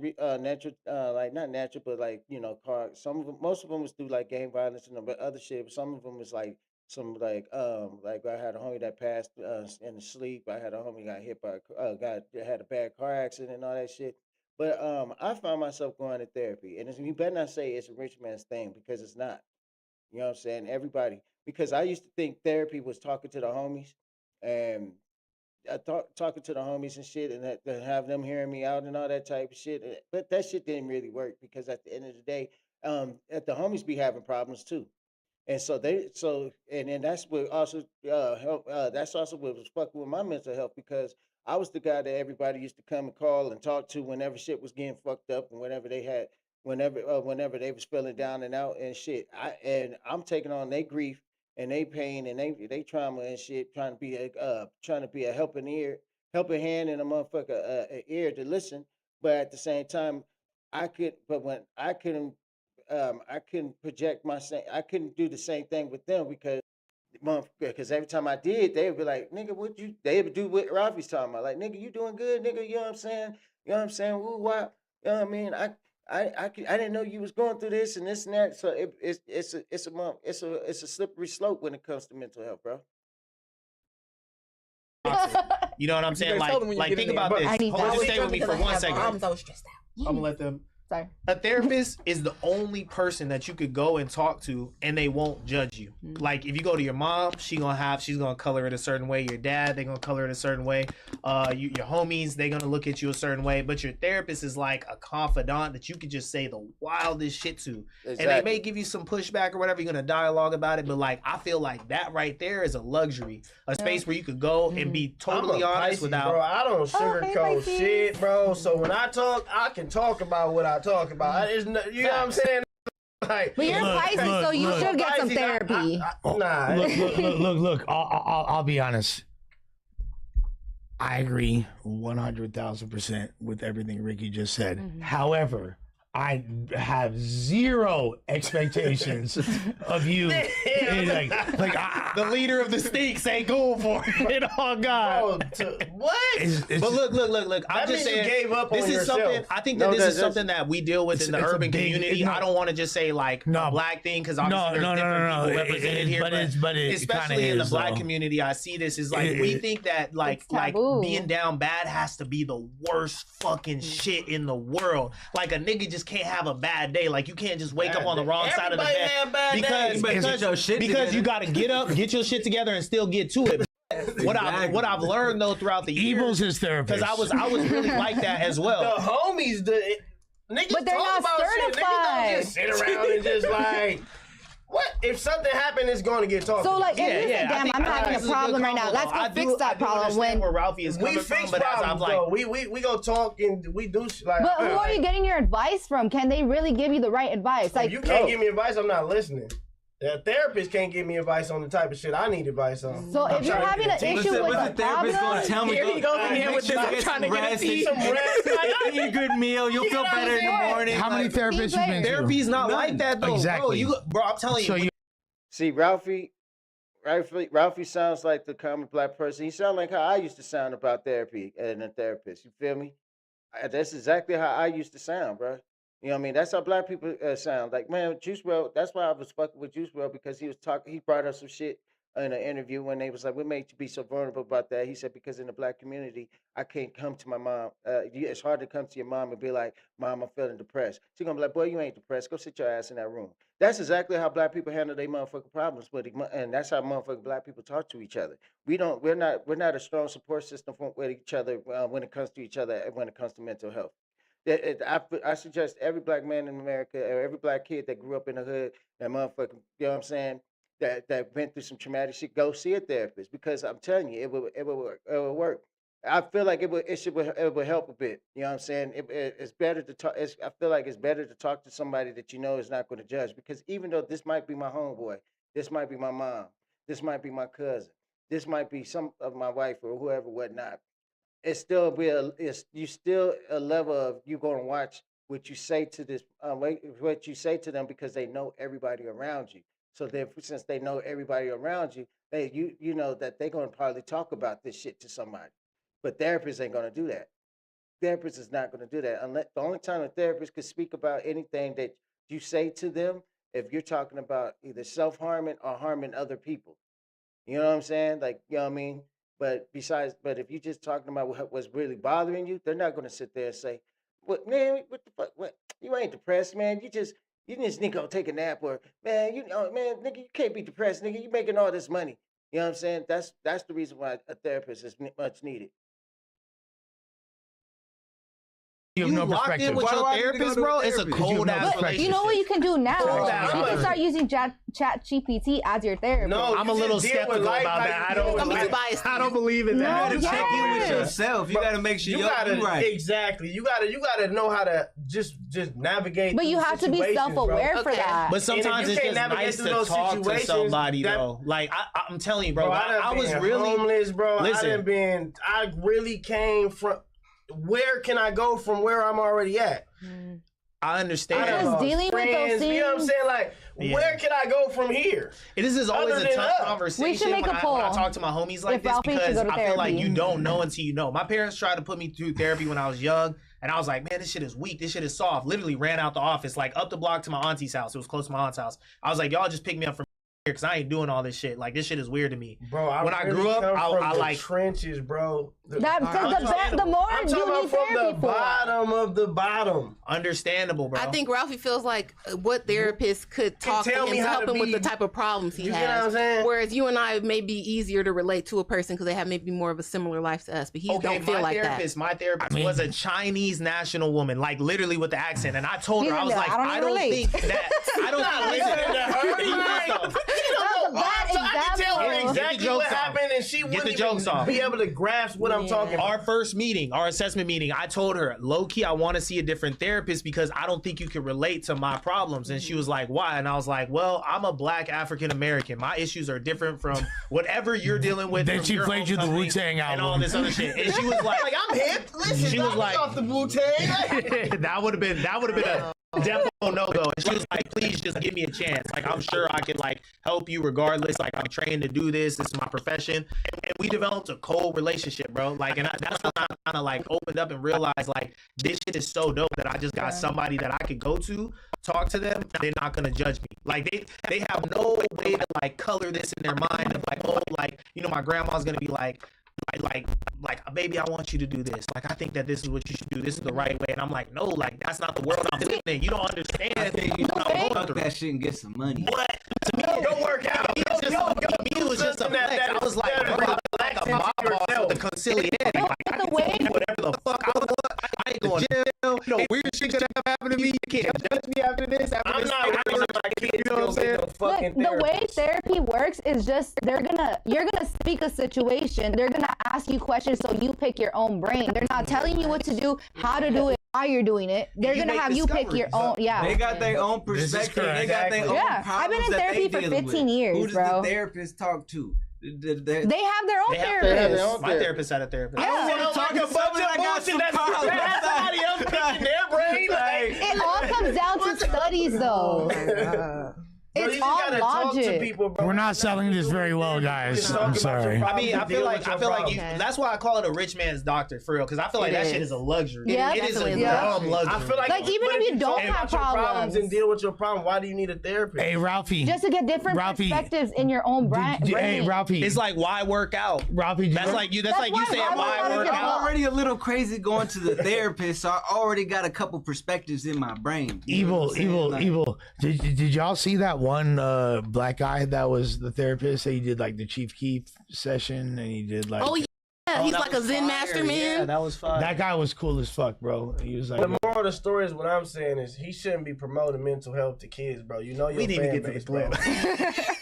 not natural, but like car. Some of them, most of them was through like gang violence and but other shit. But some of them was like some like I had a homie that passed in the sleep. I had a homie got hit by had a bad car accident and all that shit. But I found myself going to therapy, and you better not say it's a rich man's thing because it's not. You know what I'm saying? Everybody, because I used to think therapy was talking to the homies, and talking to the homies and shit, and to have them hearing me out and all that type of shit. But that shit didn't really work because at the end of the day, at the homies be having problems too, and and then that's what also help. That's also what was fucking with my mental health because I was the guy that everybody used to come and call and talk to whenever shit was getting fucked up and whenever they was feeling down and out and shit. I'm taking on their grief and they pain and they trauma and shit, trying to be a helping hand and a motherfucker ear to listen. But at the same time, I couldn't project I couldn't do the same thing with them because every time I did, they would be like, nigga, they would do what Ralphie's talking about. Like, nigga, you doing good, nigga, you know what I'm saying? You know what I'm saying? Woo, wop. You know what I mean? I didn't know you was going through this and this and that. So it's a slippery slope when it comes to mental health, bro. You know what I'm saying? Like think about this. Hold on, stay with me for 1 second. I'm so stressed out. I'm gonna let them. Sorry. A therapist is the only person that you could go and talk to and they won't judge you. Like if you go to your mom, she's gonna color it a certain way. Your dad, they're gonna color it a certain way. Your homies, they're gonna look at you a certain way. But your therapist is like a confidant that you could just say the wildest shit to. Exactly. And they may give you some pushback or whatever, you're gonna dialogue about it. But like I feel like that right there is a luxury. A space where you could go and be totally honest without bro, I don't sugarcoat shit, bro. So when I talk, I can talk about what I talk about. You know what I'm saying? Like, but you're Pisces, so you should get some therapy. Nah. Look. I'll be honest. I agree 100,000% with everything Ricky just said. However, I have zero expectations of you. The leader of the Sneaks ain't going for it. Oh God! What? But look. I'm just saying. You gave up this on is yourself. something. I think that this is something that we deal with in the urban community. I don't want to just say like a black thing because obviously there's different people represented here. But especially in the black community, I see this is like we think that like being down bad has to be the worst fucking shit in the world. Like a nigga just can't have a bad day. Like you can't just wake up on the wrong side of the bed because you got to get up, get your shit together, and still get to it. What I've learned though throughout the years, Evil's his therapist. Because I was really like that as well. The homies, niggas but they're talk not about certified. shit. Niggas don't just sit around and just like. What if something happened? It's going to get talked. So like, if you say, I "Damn, I'm having a problem right now. Let's go fix that problem." When where Ralphie is coming fix from, but as I'm like, we go talk and we do like. But who are you getting your advice from? Can they really give you the right advice? Like, if you can't give me advice, I'm not listening. The therapist can't give me advice on the type of shit I need advice on. So if you're having an issue with a problem, here he goes again with this. I'm trying to get some rest. Eat a good meal. You'll feel better in the morning. How many therapists you been to? Therapy's not like that though. Exactly. Bro, I'm telling you. See, Ralphie sounds like the common black person. He sounds like how I used to sound about therapy and a therapist. You feel me? That's exactly how I used to sound, bro. You know what I mean? That's how black people sound. Like, man, Juice WRLD, that's why I was fucking with Juice WRLD because he brought up some shit in an interview when they was like, "What made you be so vulnerable about that?" He said, "Because in the black community, I can't come to my mom. It's hard to come to your mom and be like, 'Mom, I'm feeling depressed.' She's gonna be like, 'Boy, you ain't depressed. Go sit your ass in that room.'" That's exactly how black people handle their motherfucking problems, and that's how motherfucking black people talk to each other. We're not a strong support system with each other when it comes to each other when it comes to mental health. I suggest every black man in America or every black kid that grew up in the hood, that motherfucking, you know what I'm saying, that went through some traumatic shit, go see a therapist because I'm telling you, it will work. I feel like it would help a bit. You know what I'm saying? It's better to talk. I feel like it's better to talk to somebody that you know is not going to judge, because even though this might be my homeboy, this might be my mom, this might be my cousin, this might be some of my wife or whoever, whatnot. It's still you still a level of you going to watch what you say to this, what you say to them, because they know everybody around you. So since they know everybody around you, you know that they're going to probably talk about this shit to somebody. But therapists ain't going to do that. Therapist is not going to do that. Unless the only time a therapist could speak about anything that you say to them, if you're talking about either self-harming or harming other people. You know what I'm saying? Like, you know what I mean? But if you're just talking about what's really bothering you, they're not going to sit there and say, "What, man? What the fuck? What? You ain't depressed, man. You just need to go take a nap, or man, man, nigga, you can't be depressed, nigga. You making all this money." You know what I'm saying? That's the reason why a therapist is much needed. You have no locked perspective. in with your therapist, bro? It's a cold ass relationship. You know what you can do now? You can Cold. start using Chat GPT as your therapist. No, I'm a little skeptical about that. I don't believe in that. You gotta check in with yourself. You gotta make sure you're right. Exactly. You gotta know how to just navigate. But you have to be self-aware for that. But sometimes it's just nice to talk to somebody, though. Like I'm telling you, bro. I was really homeless, bro. Listen, I really came from. Where can I go from where I'm already at? I understand. Just dealing with those things. You know what I'm saying? Like, where can I go from here? This is always a tough conversation. We should make a poll. When I talk to my homies like this, because I feel like you don't know until you know. My parents tried to put me through therapy when I was young, and I was like, man, this shit is weak. This shit is soft. Literally ran out the office, like up the block to my auntie's house. It was close to my aunt's house. I was like, y'all just pick me up from here because I ain't doing all this shit. Like, this shit is weird to me. Bro, when I grew up, I like trenches, bro. The more I'm you talking need from therapy the for. bottom of the bottom. Understandable, bro. I think Ralphie feels like what therapists could talk to him to help him with the type of problems he You get what I'm has. saying? Whereas you and I may be easier to relate to a person because they have maybe more of a similar life to us, but he don't feel like that. My therapist was a Chinese national woman, like literally with the accent, and I told her, I was like, I don't think that. I don't listening to her. I can tell her exactly what happened, and she wouldn't even be able to grasp what I'm talking about. Our first meeting, our assessment meeting, I told her, low key, I want to see a different therapist because I don't think you can relate to my problems. And she was like, why? And I was like, well, I'm a black African American. My issues are different from whatever you're dealing with. Then she played you the Wu-Tang album and all this other shit. And she was like, I'm hip. Listen, she was like, off the Wu-Tang. that would have been a definitely no-go. And she was like, please just give me a chance. Like, I'm sure I can like help you regardless. Like, I'm trained to do this. This is my profession. And we developed a cold relationship, bro. Like, and that's when I kind of like opened up and realized like this shit is so dope that I just got somebody that I could go to, talk to them. They're not gonna judge me. Like they have no way to like color this in their mind of like, oh, like, you know, my grandma's gonna be like, baby, I want you to do this. Like, I think that this is what you should do. This is the right way. And I'm like, no, like, that's not the world I'm living in. You don't understand. I think you should fuck that shit and get some money. What? To me, don't work out. It was just a flex. I was like, bro, like a mob boss with a conciliary. Like, I can do whatever the fuck I want. I ain't going to jail. You know, weird shit gonna happen to me. You can't judge me after this. I'm not worried about my kids. You know what I'm saying? Look, the way therapy works is just you're gonna speak a situation. They're gonna ask you questions so you pick your own brain. They're not telling you what to do, how to do it, why you're doing it. They're gonna have you pick your own. Yeah. They got their own perspective. They got their own problems. I've been in therapy for 15 years, Who does bro. the therapist talk to? They have their own therapist. My therapist had a therapist. Yeah. I don't want to talk a bunch of bullshit. That's somebody else picking their brain. Like, it all comes down to studies, though. It's all logic. We're not selling this very well, guys. I'm sorry. I mean, I feel like you. That's why I call it a rich man's doctor, for real, because I feel like that shit is a luxury. Yeah, it is a dumb luxury. I feel like even if you don't have problems and deal with your problem, why do you need a therapist? Hey, Ralphie. Just to get different perspectives in your own brain. Hey, Ralphie. It's like, why work out? Ralphie, that's like you saying why work out. I'm already a little crazy going to the therapist, so I already got a couple perspectives in my brain. Evil. Did y'all see that one black guy that was the therapist? He did like the Chief Keef session, and he did like. Oh he's like a Zen master man. Yeah, that was fun. That guy was cool as fuck, bro. He was like, The moral of the story is what I'm saying is he shouldn't be promoting mental health to kids, bro. You know your fan base, bro.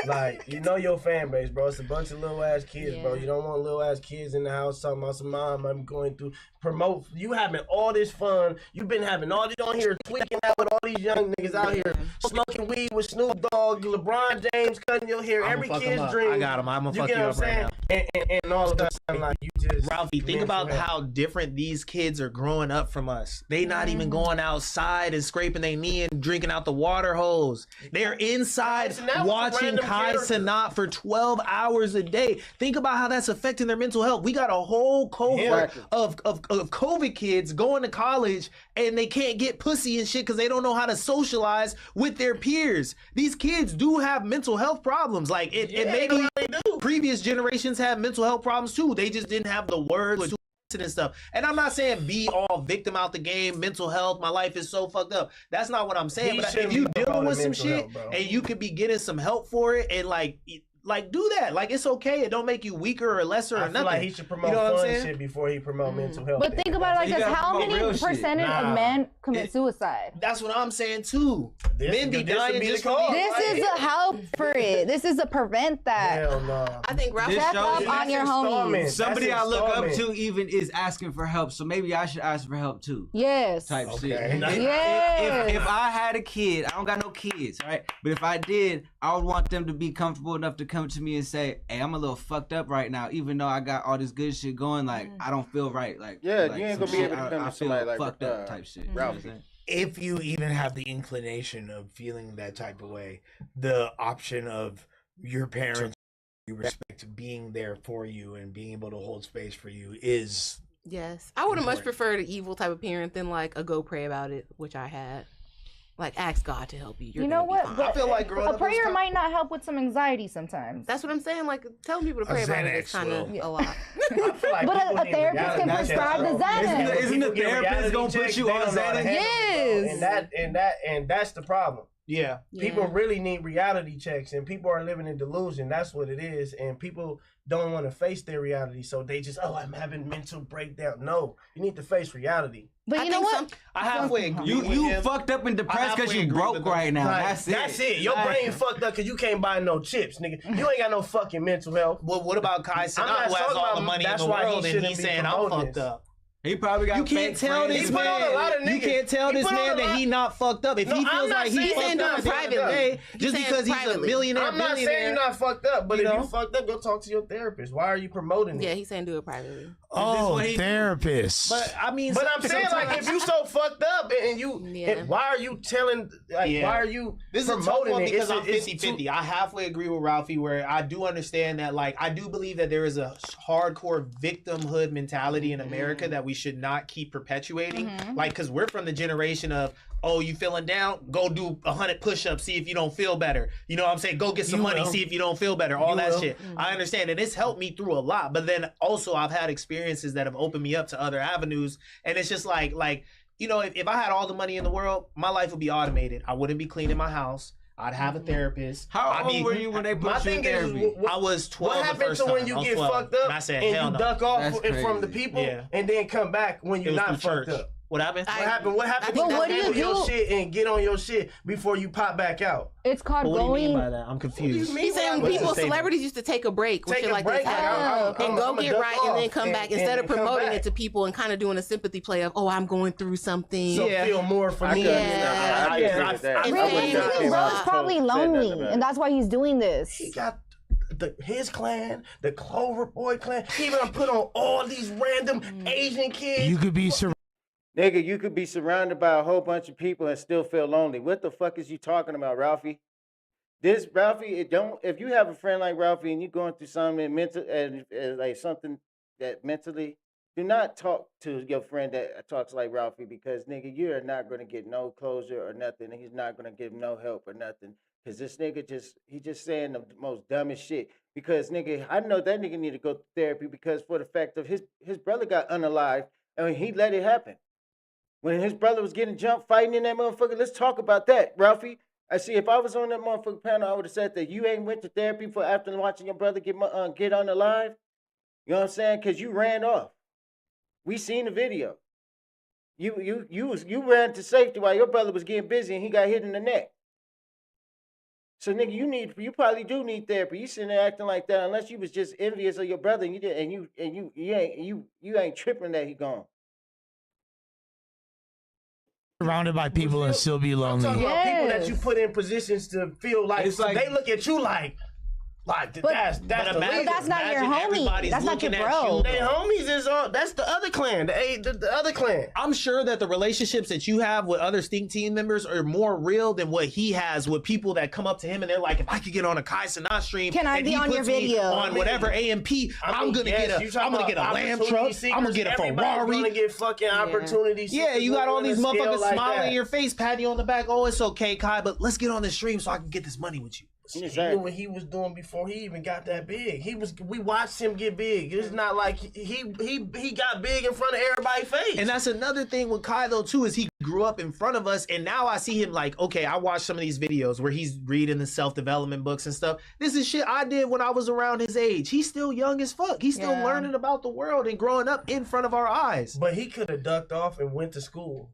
Like, you know your fan base, bro. It's a bunch of little ass kids, bro. You don't want little ass kids in the house talking about some mom I'm going through. Promote. You having all this fun. You've been having all you on here tweaking out with all these young niggas out here smoking weed with Snoop Dogg, LeBron James cutting your hair. Every kid's dream. I got him. I'm gonna You fuck get you what up I'm right saying? now. And all of a sudden, like, you just... Ralphie, think about mental how different these kids are growing up from us. They not even going outside and scraping their knee and drinking out the water hose. They're inside watching Kai Cenat for 12 hours a day. Think about how that's affecting their mental health. We got a whole cohort of COVID kids going to college and they can't get pussy and shit because they don't know how to socialize with their peers. These kids do have mental health problems. Like it maybe previous generations had mental health problems too. They just didn't have the words to and stuff. And I'm not saying be all victim out the game, mental health, my life is so fucked up. That's not what I'm saying. But if you dealing with some shit and you could be getting some help for it and like do that. Like it's okay. It don't make you weaker or lesser or nothing. I feel like he should promote fun shit before he promote mental health. But think about it like this: how many percentage of men commit suicide? That's what I'm saying too. Men be dying just for This is a help for it. This is a prevent that. Hell no. I think Ralph This check shows up on your homies. Somebody I look up to even is asking for help, so maybe I should ask for help too. Yes. Type shit. Yes. If I had a kid, I don't got no kids, right? But if I did, I would want them to be comfortable enough to come to me and say, "Hey, I'm a little fucked up right now, even though I got all this good shit going. Like, I don't feel right. Like, Yeah, like you ain't some gonna be able to shit, come I to feel somebody like fucked up type shit. You know what I'm saying? if you even have the inclination of feeling that type of way, the option of your parents, you respect, being there for you and being able to hold space for you is. Yes, I would have much preferred an evil type of parent than like a go pray about it, which I had. Like, ask God to help you. You know what? I feel like a prayer might not help with some anxiety sometimes. That's what I'm saying. Like, telling people to pray about it is kind of a lot. But a therapist can prescribe the Xanax. Isn't the therapist gonna put you on Xanax? Yes. And that's the problem. Yeah. People really need reality checks, and people are living in delusion. That's what it is. And people don't want to face their reality, so they just, I'm having mental breakdown. No, you need to face reality. But you know what? I halfway agree. You fucked up and depressed because you broke right now. That's it. That's it. Your brain fucked up because you can't buy no chips, nigga. You ain't got no fucking mental health. Well, what about Kai Cenat, who has all the money in the world, and he's saying I'm fucked up? He probably got. You can't tell this man. You can't tell this man that he not fucked up. If he feels like he fucked up privately, just because he's a millionaire. I'm not saying you're not fucked up, but if you fucked up, go talk to your therapist. Why are you promoting it? Yeah, he's saying do it privately. Oh, therapist. But I mean, but I'm saying like if you so fucked up and you, why are you telling? Like, why are you? This is a tough promoting one it? because I'm It's 50-50. I halfway agree with Ralphie where I do understand that, like, I do believe that there is a hardcore victimhood mentality in America that we should not keep perpetuating. Like, because we're from the generation of, oh, you feeling down? Go do 100 push-ups, see if you don't feel better. You know what I'm saying? Go get some money, see if you don't feel better. All that shit. I understand. And it's helped me through a lot. But then also I've had experiences that have opened me up to other avenues. And it's just like, you know, if I had all the money in the world, my life would be automated. I wouldn't be cleaning my house. I'd have a therapist. How old were you when they put you in therapy? I was 12. What happened to when you get fucked up and you duck off from the people and then come back when you're not fucked up? What happened? What happened to handle your shit and get on your shit before you pop back out? It's called What do you mean going. by that? I'm confused. He's saying celebrities used to take a break when shit like this happened and go get right and then come back instead of promoting it to people and kind of doing a sympathy play of, oh, I'm going through something. So feel more for me. Bro's probably lonely, and that's why he's doing this. He got his clan, the Clover Boy clan. He even put on all these random Asian kids. You could be Nigga, you could be surrounded by a whole bunch of people and still feel lonely. What the fuck is you talking about, Ralphie? If you have a friend like Ralphie and you're going through something mental, like something that mentally, do not talk to your friend that talks like Ralphie because, nigga, you're not going to get no closure or nothing. And he's not going to give no help or nothing. Because this nigga he just saying the most dumbest shit. Because, nigga, I know that nigga need to go to therapy because for the fact of his brother got unalived and he let it happen. When his brother was getting jumped, fighting in that motherfucker, let's talk about that, Ralphie. I see. If I was on that motherfucker panel, I would have said that you ain't went to therapy for after watching your brother get unalive. You know what I'm saying? Because you ran off. We seen the video. You ran to safety while your brother was getting busy and he got hit in the neck. So nigga, you probably do need therapy. You sitting there acting like that unless you was just envious of your brother and you ain't tripping that he gone. Surrounded by people and still be lonely. I'm talking about people that you put in positions to feel like, It's like- they look at you like that's the But leader. that's not your homie. everybody's That's not your looking at bro. you. They homies is all. That's the other clan. The other clan. I'm sure that the relationships that you have with other Stink team members are more real than what he has with people that come up to him and they're like, if I could get on a Kai Cenat stream, Can I and be he on your puts me video? on whatever AMP, I'm gonna get a lamb truck. I'm gonna get a Everybody's Ferrari. gonna get fucking opportunities. Yeah, you got all these motherfuckers like smiling that. in your face, patting you on the back. Oh, it's okay, Kai, but let's get on the stream so I can get this money with you. He knew what he was doing before he even got that big. We watched him get big. It's not like he got big in front of everybody's face. And that's another thing with Kai though too, is he grew up in front of us, and now I see him like, okay, I watched some of these videos where he's reading the self-development books and stuff. This is shit I did when I was around his age. He's still young as fuck. He's still learning about the world and growing up in front of our eyes. But he could have ducked off and went to school.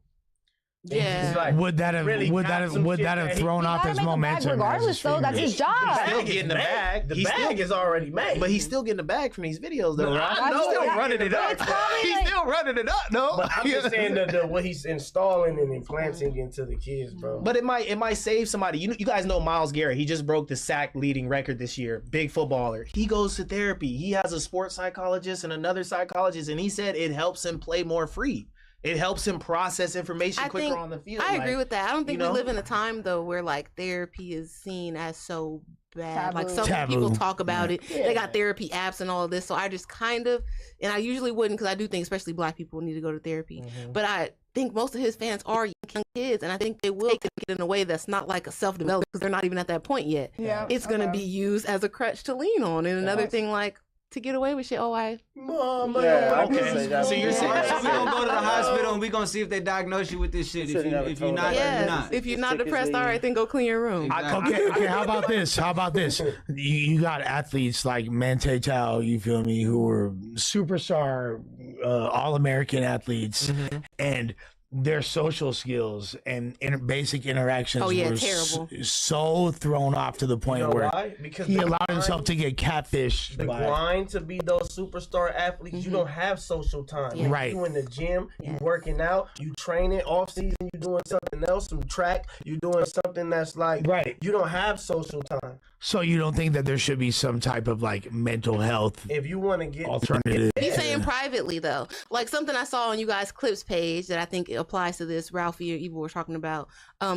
Yeah. Would that have thrown off his momentum? Regardless, though, that's his job. He's still getting the bag. The bag is already made. But he's still getting the bag from these videos, though, right? I know He's still he's running getting it the up. bag. He's still running it up, no? But I'm just saying that what he's installing and implanting into the kids, bro. But it might save somebody. You guys know Myles Garrett. He just broke the sack leading record this year. Big footballer. He goes to therapy. He has a sports psychologist and another psychologist, and he said it helps him play more free. It helps him process information quicker on the field. I agree with that. I don't think you know? we live in a time though where like therapy is seen as so bad. Like so Taboo. many people talk about it. Yeah. They got therapy apps and all of this. So I just kind of, and I usually wouldn't because I do think especially Black people need to go to therapy. But I think most of his fans are young kids, and I think they will take it in a way that's not like a self-development because they're not even at that point yet. Yeah. It's gonna be used as a crutch to lean on. And another thing like to get away with shit. Oh, Mama, Yeah, I can Okay. say that. So you're saying So we gonna go to the hospital and we gonna see if they diagnose you with this shit. If you're not, you're yes. not. If you're not depressed, all right, then go clean your room. Okay, how about this? You got athletes like Manti Te'o, you feel me, who are superstar, all-American athletes, and their social skills and basic interactions were terrible. so thrown off to the point You know where why? Because he the allowed grind- himself to get catfished. The by, grind to be those superstar athletes, you don't have social time. Yeah. Right. You in the gym, you working out, you training off season, you doing something else, some track, you doing something that's like you don't have social time. So you don't think that there should be some type of like mental health If you want to get alternative? He's saying privately though, like something I saw on you guys' clips page that I think applies to this. Ralphie or Evil were talking about.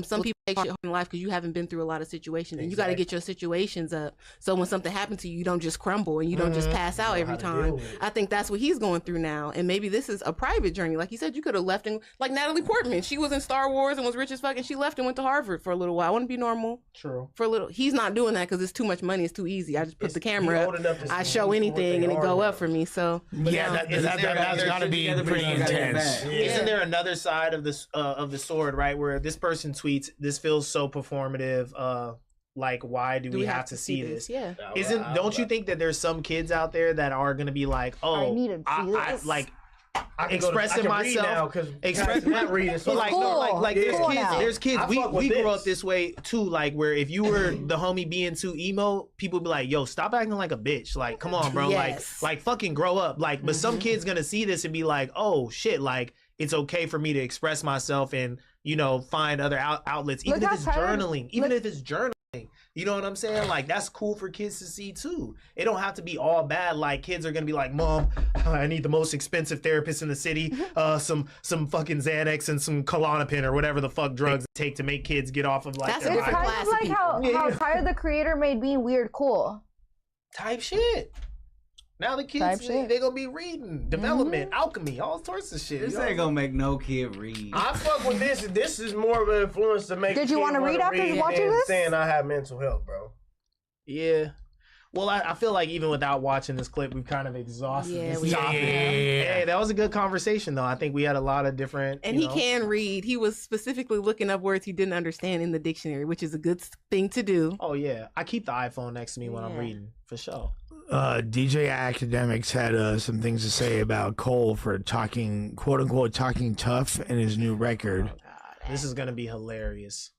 Some people take shit hard in life because you haven't been through a lot of situations, and you got to get your situations up. So when something happens to you, you don't just crumble and you don't just pass out every time. I think that's what he's going through now, and maybe this is a private journey. Like you said, you could have left and like Natalie Portman, she was in Star Wars and was rich as fuck, and she left and went to Harvard for a little while. I want to be normal. True. For a little, he's not doing that because it's too much money. It's too easy. I just put the camera old up. enough to I see show what anything they and it are go now. up for me. So Yeah, that's got to be pretty intense. Isn't there another side of this of the sword, right? Where this person tweets, "This feels so performative. Like, why do we have to see this?" Yeah. Don't you think that there's some kids out there that are gonna be like, "Oh, expressing myself, not reading. So like, cool. There's kids. I We fuck with grew this. up this way too. Like, where if you were the homie being too emo, people be like, "Yo, stop acting like a bitch. Like, come on, bro. Yes. Like fucking grow up." Like, but some kids gonna see this and be like, "Oh shit, like it's okay for me to express myself and find other outlets, even if it's journaling, if it's journaling." You know what I'm saying? Like, that's cool for kids to see too. It don't have to be all bad. Like, kids are gonna be like, "Mom, I need the most expensive therapist in the city. Some fucking Xanax and some Klonopin or whatever the fuck drugs it take to make kids get off of like That's their It's kind of like how Tyler the Creator made being weird cool. type shit." Now the Type kids, shit. they're gonna be reading development, alchemy, all sorts of shit. This you know? ain't gonna make no kid read. I fuck with this. This is more of an influence to make. Did you want to read after watching this? Saying I have mental health, bro. Yeah. Well, I feel like even without watching this clip, we've kind of exhausted this we topic. have. Hey, that was a good conversation, though. I think we had a lot of different. And he can read. He was specifically looking up words he didn't understand in the dictionary, which is a good thing to do. Oh yeah, I keep the iPhone next to me when I'm reading for sure. DJ Academics had some things to say about Cole for talking, quote unquote, talking tough in his new record. This is gonna be hilarious.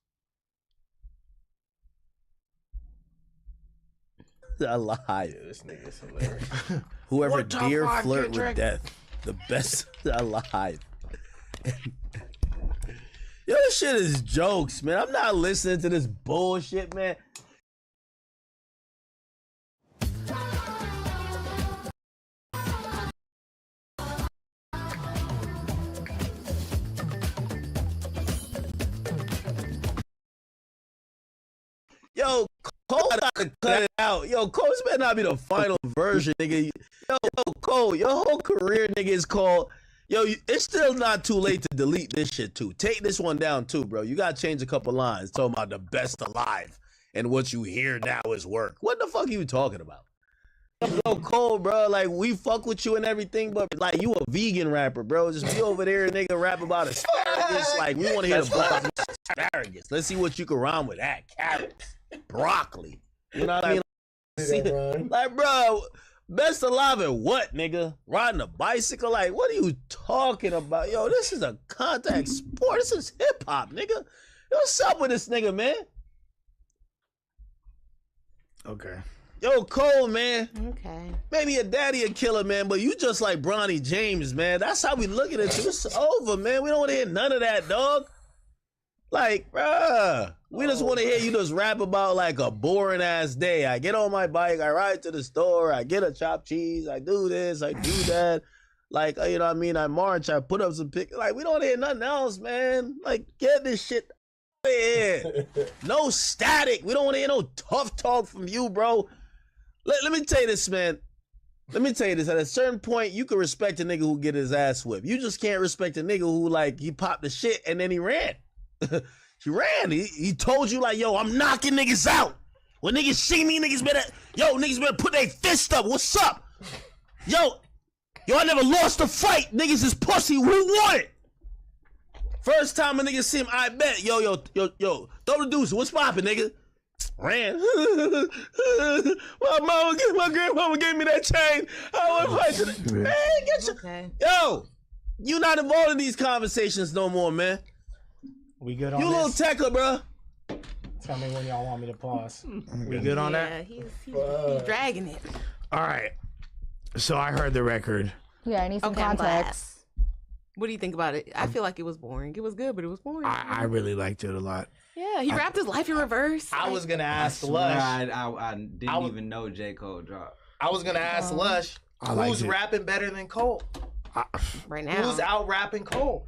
Alive. This nigga's hilarious. Whoever What top dare five flirt Kendrick? with death, the best alive. Yo, this shit is jokes, man. I'm not listening to this bullshit, man. Yo, Cole gotta cut it out. Yo, Cole, this better not be the final version, nigga. Yo, Cole, your whole career, nigga, is called. Yo, it's still not too late to delete this shit too. Take this one down too, bro. You gotta change a couple lines talking about the best alive and what you hear now is work. What the fuck are you talking about? Yo, Cole, bro, like we fuck with you and everything, but like you a vegan rapper, bro. Just be over there, nigga, rap about asparagus. Like we want to hear the bars about asparagus. Let's see what you can rhyme with that. Carrots, broccoli. You know what I mean? Like, bro, best alive at what, nigga? Riding a bicycle? Like, what are you talking about? Yo, this is a contact sport. This is hip hop, nigga. Yo, what's up with this nigga, man? Okay. Yo, Cole, man. Okay. Maybe your daddy a killer, man, but you just like Bronny James, man. That's how we looking at you. It's over, man. We don't want to hear none of that, dog. Like, bruh, we just want to hear you just rap about like a boring ass day. I get on my bike, I ride to the store, I get a chopped cheese, I do this, I do that. Like, you know what I mean? I march, I put up some pic. Like, we don't want to hear nothing else, man. Like, get this shit out of here. No static. We don't want to hear no tough talk from you, bro. Let me tell you this, man. Let me tell you this. At a certain point, you can respect a nigga who get his ass whipped. You just can't respect a nigga who, like, he popped the shit and then he ran. He ran. He told you, like, yo, I'm knocking niggas out. When niggas see me, niggas better put their fist up. What's up? Yo, I never lost a fight. Niggas is pussy. Who won it? First time a nigga see him, I bet. Yo, throw the deuce. What's poppin', nigga? Ran. My grandmama gave me that chain. I went fight to the man. Get your Yo, you not involved in these conversations no more, man. We good on you this? little tackler, bro. Tell me when y'all want me to pause. We good on that? He's dragging it. All right. So I heard the record. Yeah, I need some Okay, I'm glad. context. What do you think about it? I feel like it was boring. It was good, but it was boring. I really liked it a lot. Yeah, he rapped his life in reverse. I was gonna ask swear Lush. I didn't even know J. Cole dropped. I was gonna ask Lush, I liked who's it. rapping better than Cole? Right now. Who's out rapping Cole?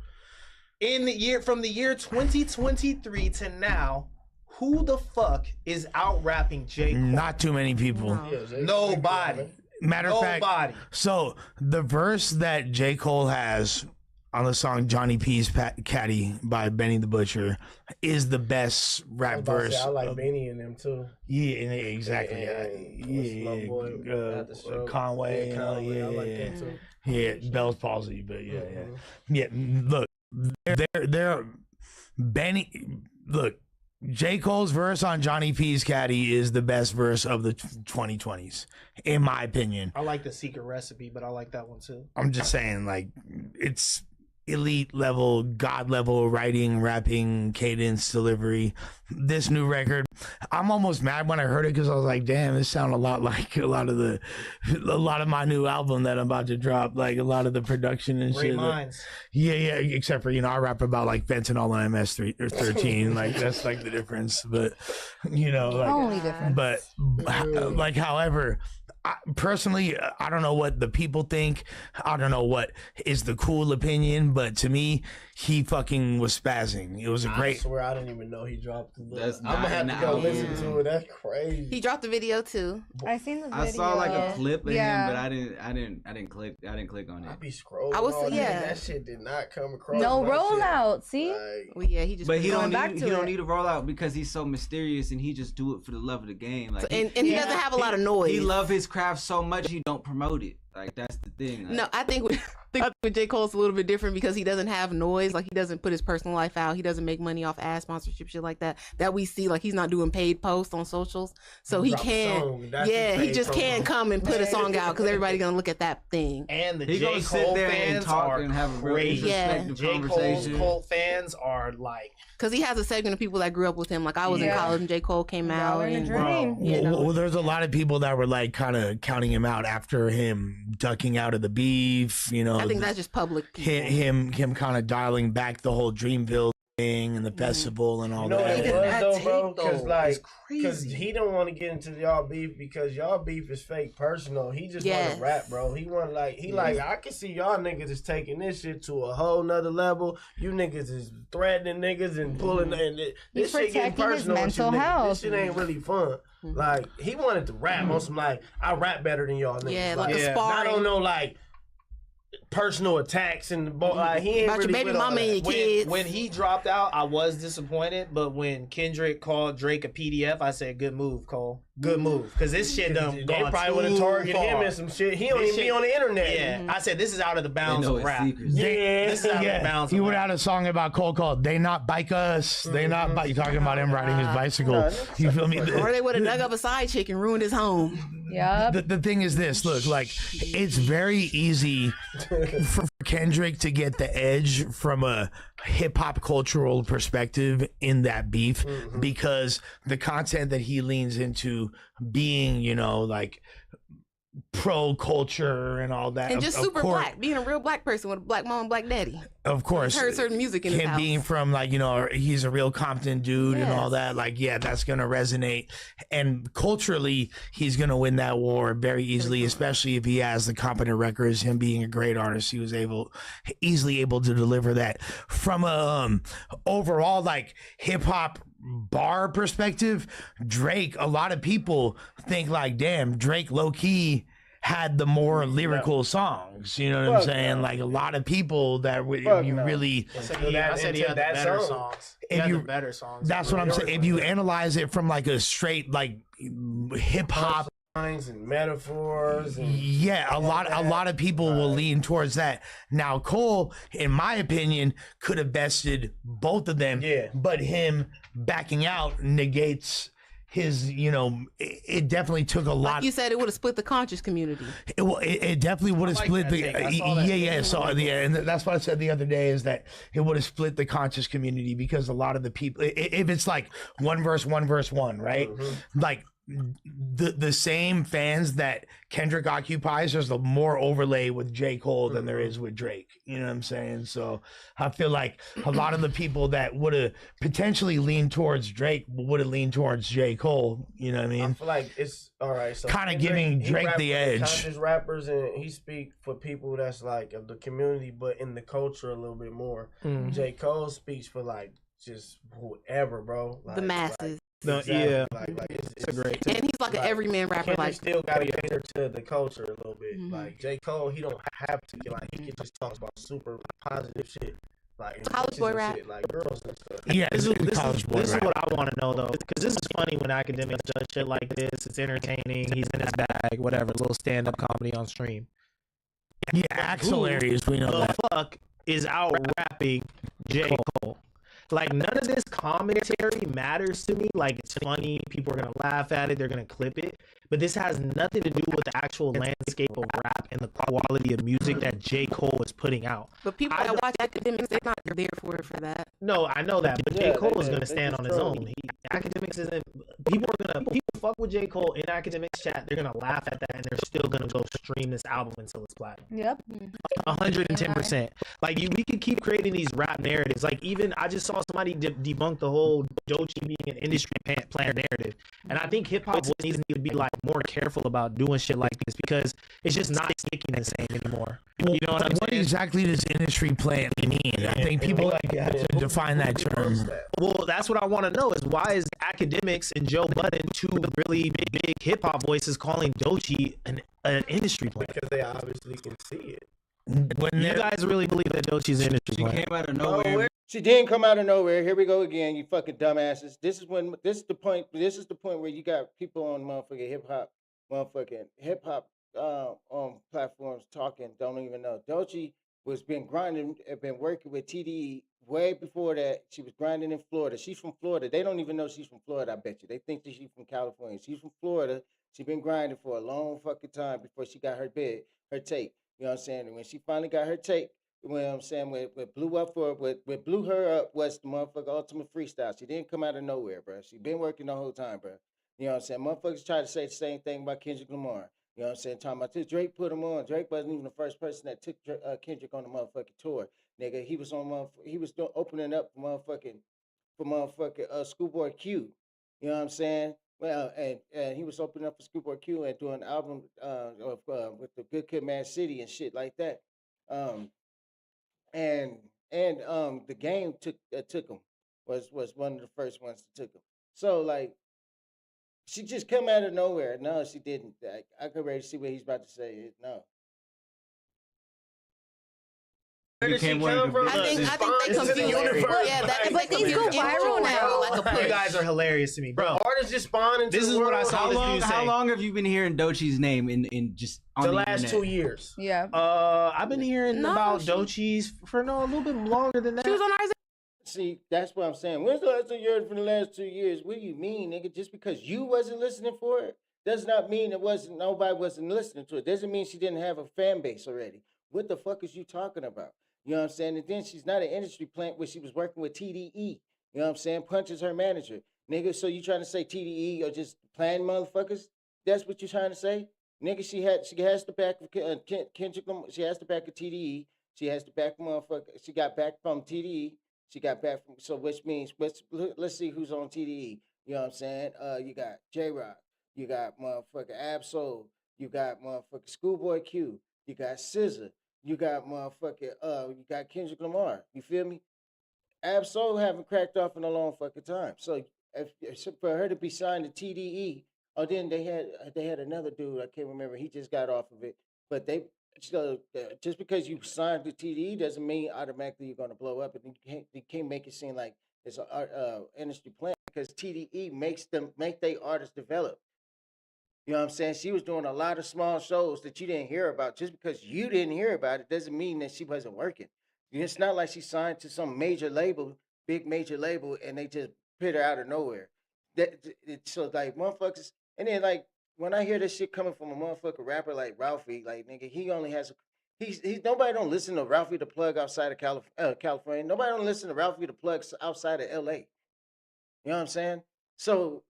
In the year from the year 2023 to now, who the fuck is out rapping J. Cole? Not too many people. Nobody. Matter of fact, Nobody. so the verse that J. Cole has on the song Johnny P's Caddy by Benny the Butcher is the best rap verse. I like Benny and them too. Yeah, exactly. My boy, Conway. I like them too. Yeah, Bell's palsy, but yeah. Look, they're Benny. Look, J. Cole's verse on Johnny P's Caddy is the best verse of the 2020s, in my opinion. I like The Secret Recipe, but I like that one too. I'm just saying, like, it's elite level, god level writing, rapping, cadence, delivery. This new record, I'm almost mad when I heard it because I was like, damn, this sounded a lot like a lot of my new album that I'm about to drop. Like a lot of the production and Great shit. minds. Yeah, except for, I rap about like fentanyl and MS-13. Like that's like the difference. But like, Only difference. but like, however, personally, I don't know what the people think. I don't know what is the cool opinion, but to me, he fucking was spazzing. It was a great. I swear I didn't even know he dropped the. That's I'm gonna have to go listen to it. That's crazy. He dropped the video too. I seen the video. I saw like a clip of Yeah. him, but I didn't click on it. I be scrolling. I was- all day, yeah. That shit did not come across. No my shit. rollout. See? Well, yeah, he just. But he Going don't back need to he don't it. need a rollout because he's so mysterious and he just do it for the love of the game. Like and he doesn't have a lot of noise. He love his craft so much he don't promote it. Like that's the thing. Like, No, I think with J. Cole's a little bit different because he doesn't have noise. Like he doesn't put his personal life out. He doesn't make money off ad sponsorship, shit like that. That we see. Like he's not doing paid posts on socials, so he Drop a can't. song, that's Yeah, his he paid just promo. can't come and put a song out because everybody's gonna look at that thing. And the He J. gonna sit Cole there and fans talk are and have a real crazy. introspective J. conversation. Cole fans are like, Because he has a segment of people that grew up with him. Like I was in Yeah. college and J. Cole came out. in a And, dream. you know. Well, there's a lot of people that were like kind of counting him out after him ducking out of the beef. You know, I think that's just public. people. him kind of dialing back the whole Dreamville thing and the festival and all You know what that. it was That though, tape, bro? Because though, like, is because crazy. he don't want to get into y'all beef because y'all beef is fake personal. He just want Yes. to rap, bro. He want like I can see y'all niggas is taking this shit to a whole nother level. You niggas is threatening niggas and pulling and this shit getting protecting his personal. with you mental niggas. health. This shit ain't really fun. Like he wanted to rap on some like I rap better than y'all niggas. Yeah, like a I sparring. don't know like personal attacks and like he ain't About your really baby with all mama and that. your when, kids. when he dropped out, I was disappointed. But when Kendrick called Drake a PDF, I said, "Good move, Cole. Good move." Because this shit done They gone probably would have too targeted him far. and some shit. He don't This even be shit- on the internet. Yeah, I said this is out of the bounds know of it's rap. secrets. Yeah, This is out of the bounds. He of would rap. have had a song about Cole called "They Not Bike Us." They not bike. You talking about him riding his bicycle? Nah, You feel me? Or they would have dug up a side chick and ruined his home. Yep. The thing is this, look, like it's very easy for Kendrick to get the edge from a hip hop cultural perspective in that beef because the content that he leans into being, you know, like pro culture and all that. And just of super course, black. Being a real black person with a black mom and black daddy. of course, Heard certain music in his him house. being from like, you know, he's a real Compton dude and all Yes. that, like, yeah, that's gonna resonate, and culturally he's gonna win that war very easily, especially if he has the competent records. Him being a great artist, he was easily able to deliver that. From a overall like hip hop bar perspective, Drake, a lot of people think like, damn, Drake low key had the more lyrical songs. You know what I'm Fuck saying? no. Like a lot of people that if Fuck you no. really, I said he had the better songs. He If had you- the better songs. that's what I'm saying. If you analyze it from like a straight like hip hop, Lines and metaphors and yeah, a lot of people will lean towards that. Now Cole, in my opinion, could have bested both of them. Yeah. But him backing out negates his, you know, it definitely took a lot. Like you said, it would have split the conscious community. It definitely would have like split that the take. I saw that. yeah. So yeah, and that's what I said the other day is that it would have split the conscious community because a lot of the people, if it's like one verse one, right? Like the same fans that Kendrick occupies, there's a more overlay with J. Cole than there is with Drake. You know what I'm saying? So I feel like a lot of the people that would have potentially leaned towards Drake would have leaned towards J. Cole. You know what I mean? I feel like it's all right. So Kinda Kendrick, giving he Drake rap the for edge. conscious rappers, and he speak for people that's like of the community, but in the culture a little bit more. J. Cole speaks for like just whoever, bro. Like, The masses. No, exactly. yeah. Like It's a great And he's like an everyman rapper. Kendrick Like still got to cater to the culture a little bit. Mhm. Like J. Cole, he don't have to get like he can just talk about super positive shit, like College boy and rap. shit, like girls and stuff. Yeah, This it's college boy is rap. what I want to know though, because this is funny when academics does shit like this. It's entertaining. He's in his bag, whatever. Little stand-up comedy on stream. Yeah, Axillary, we know the that. fuck is out rapping J. Cole? Like, none of this commentary matters to me. Like, it's funny. People are going to laugh at it. They're going to clip it. But this has nothing to do with the actual landscape of rap and the quality of music that J. Cole is putting out. But people that watch academics, they're not there for that. No, I know that, but J. Yeah, Cole is they going to stand just on his troll own. Academics isn't. People fuck with J. Cole in academics chat. They're going to laugh at that, and they're still going to go stream this album until it's platinum. Yep. 110%. Like, we could keep creating these rap narratives. Like, even I just saw somebody debunk the whole Doechii being an industry planner narrative, and I think hip hop needs to be like more careful about doing shit like this because it's just not sticking the same anymore. You know what I'm What saying? exactly does industry plant mean? I think people like have to define that term. Well, that's what I want to know is why is academics and Joe Budden, two really big hip hop voices, calling Doechii an industry plant? Because they obviously can see it. When You guys really believe that Doechii's an industry She plant? came out of nowhere. She didn't come out of nowhere. Here we go again, you fucking dumbasses. This is the point where you got people on motherfucking hip hop platforms talking don't even know. Doechii was been grinding, been working with TDE way before that. She was grinding in Florida. She's from Florida. They don't even know she's from Florida. I bet you. They think that she's from California. She's from Florida. She been grinding for a long fucking time before she got her tape. You know what I'm saying? And when she finally got her tape, you know what I'm saying? What blew up for what blew her up was the motherfucker Ultimate Freestyle. She didn't come out of nowhere, bro. She been working the whole time, bro. You know what I'm saying? Motherfuckers try to say the same thing about Kendrick Lamar. You know what I'm saying? Talking about this, Drake put him on. Drake wasn't even the first person that took Kendrick on the motherfucking tour, nigga. He was on opening up for motherfucking Schoolboy Q. You know what I'm saying? Well, and he was opening up for Schoolboy Q and doing an album with the Good Kid, Mad City and shit like that. And the game took him was one of the first ones that took him. So like. She just come out of nowhere. No, she didn't. I could already see what he's about to say. No. Where did she come from? I think they confused. But things go viral now. Like a You guys are hilarious to me, bro. Artists just spawn into This the is what I world. saw this dude say. How long have you been hearing Doechii's name in just on The the last internet? 2 years. Yeah. I've been hearing about Doechii's for a little bit longer than that. She was on Isaac. See, that's what I'm saying. When's the last time you heard from the last 2 years? What do you mean, nigga? Just because you wasn't listening for it does not mean nobody wasn't listening to it. Doesn't mean she didn't have a fan base already. What the fuck is you talking about? You know what I'm saying? And then she's not an industry plant where she was working with TDE. You know what I'm saying? Punch is her manager. Nigga, so you trying to say TDE or just playing motherfuckers? That's what you're trying to say? Nigga, she has the back of Kendrick Lamar. She has the back of TDE. She has the back of motherfucker. She got back from TDE. She got back from, so which means, let's see who's on TDE. You know what I'm saying? You got J-Rock. You got motherfucker Ab-Soul. You got motherfucker Schoolboy Q. You got SZA. You got motherfucker, you got Kendrick Lamar. You feel me? Ab-Soul haven't cracked off in a long fucking time. So if for her to be signed to TDE, then they had another dude, I can't remember, he just got off of it. But just because you signed to TDE doesn't mean automatically you're going to blow up, and you can't make it seem like it's an industry plant, because TDE make their artists develop. You know what I'm saying? She was doing a lot of small shows that you didn't hear about. Just because you didn't hear about it doesn't mean that she wasn't working. It's not like she signed to some major label, big major label, and they just put her out of nowhere. So like motherfuckers, and then like, when I hear this shit coming from a motherfucker rapper like Ralphie, like nigga, he only has nobody don't listen to Ralphie the Plug outside of California. Nobody don't listen to Ralphie the Plug outside of LA. You know what I'm saying? So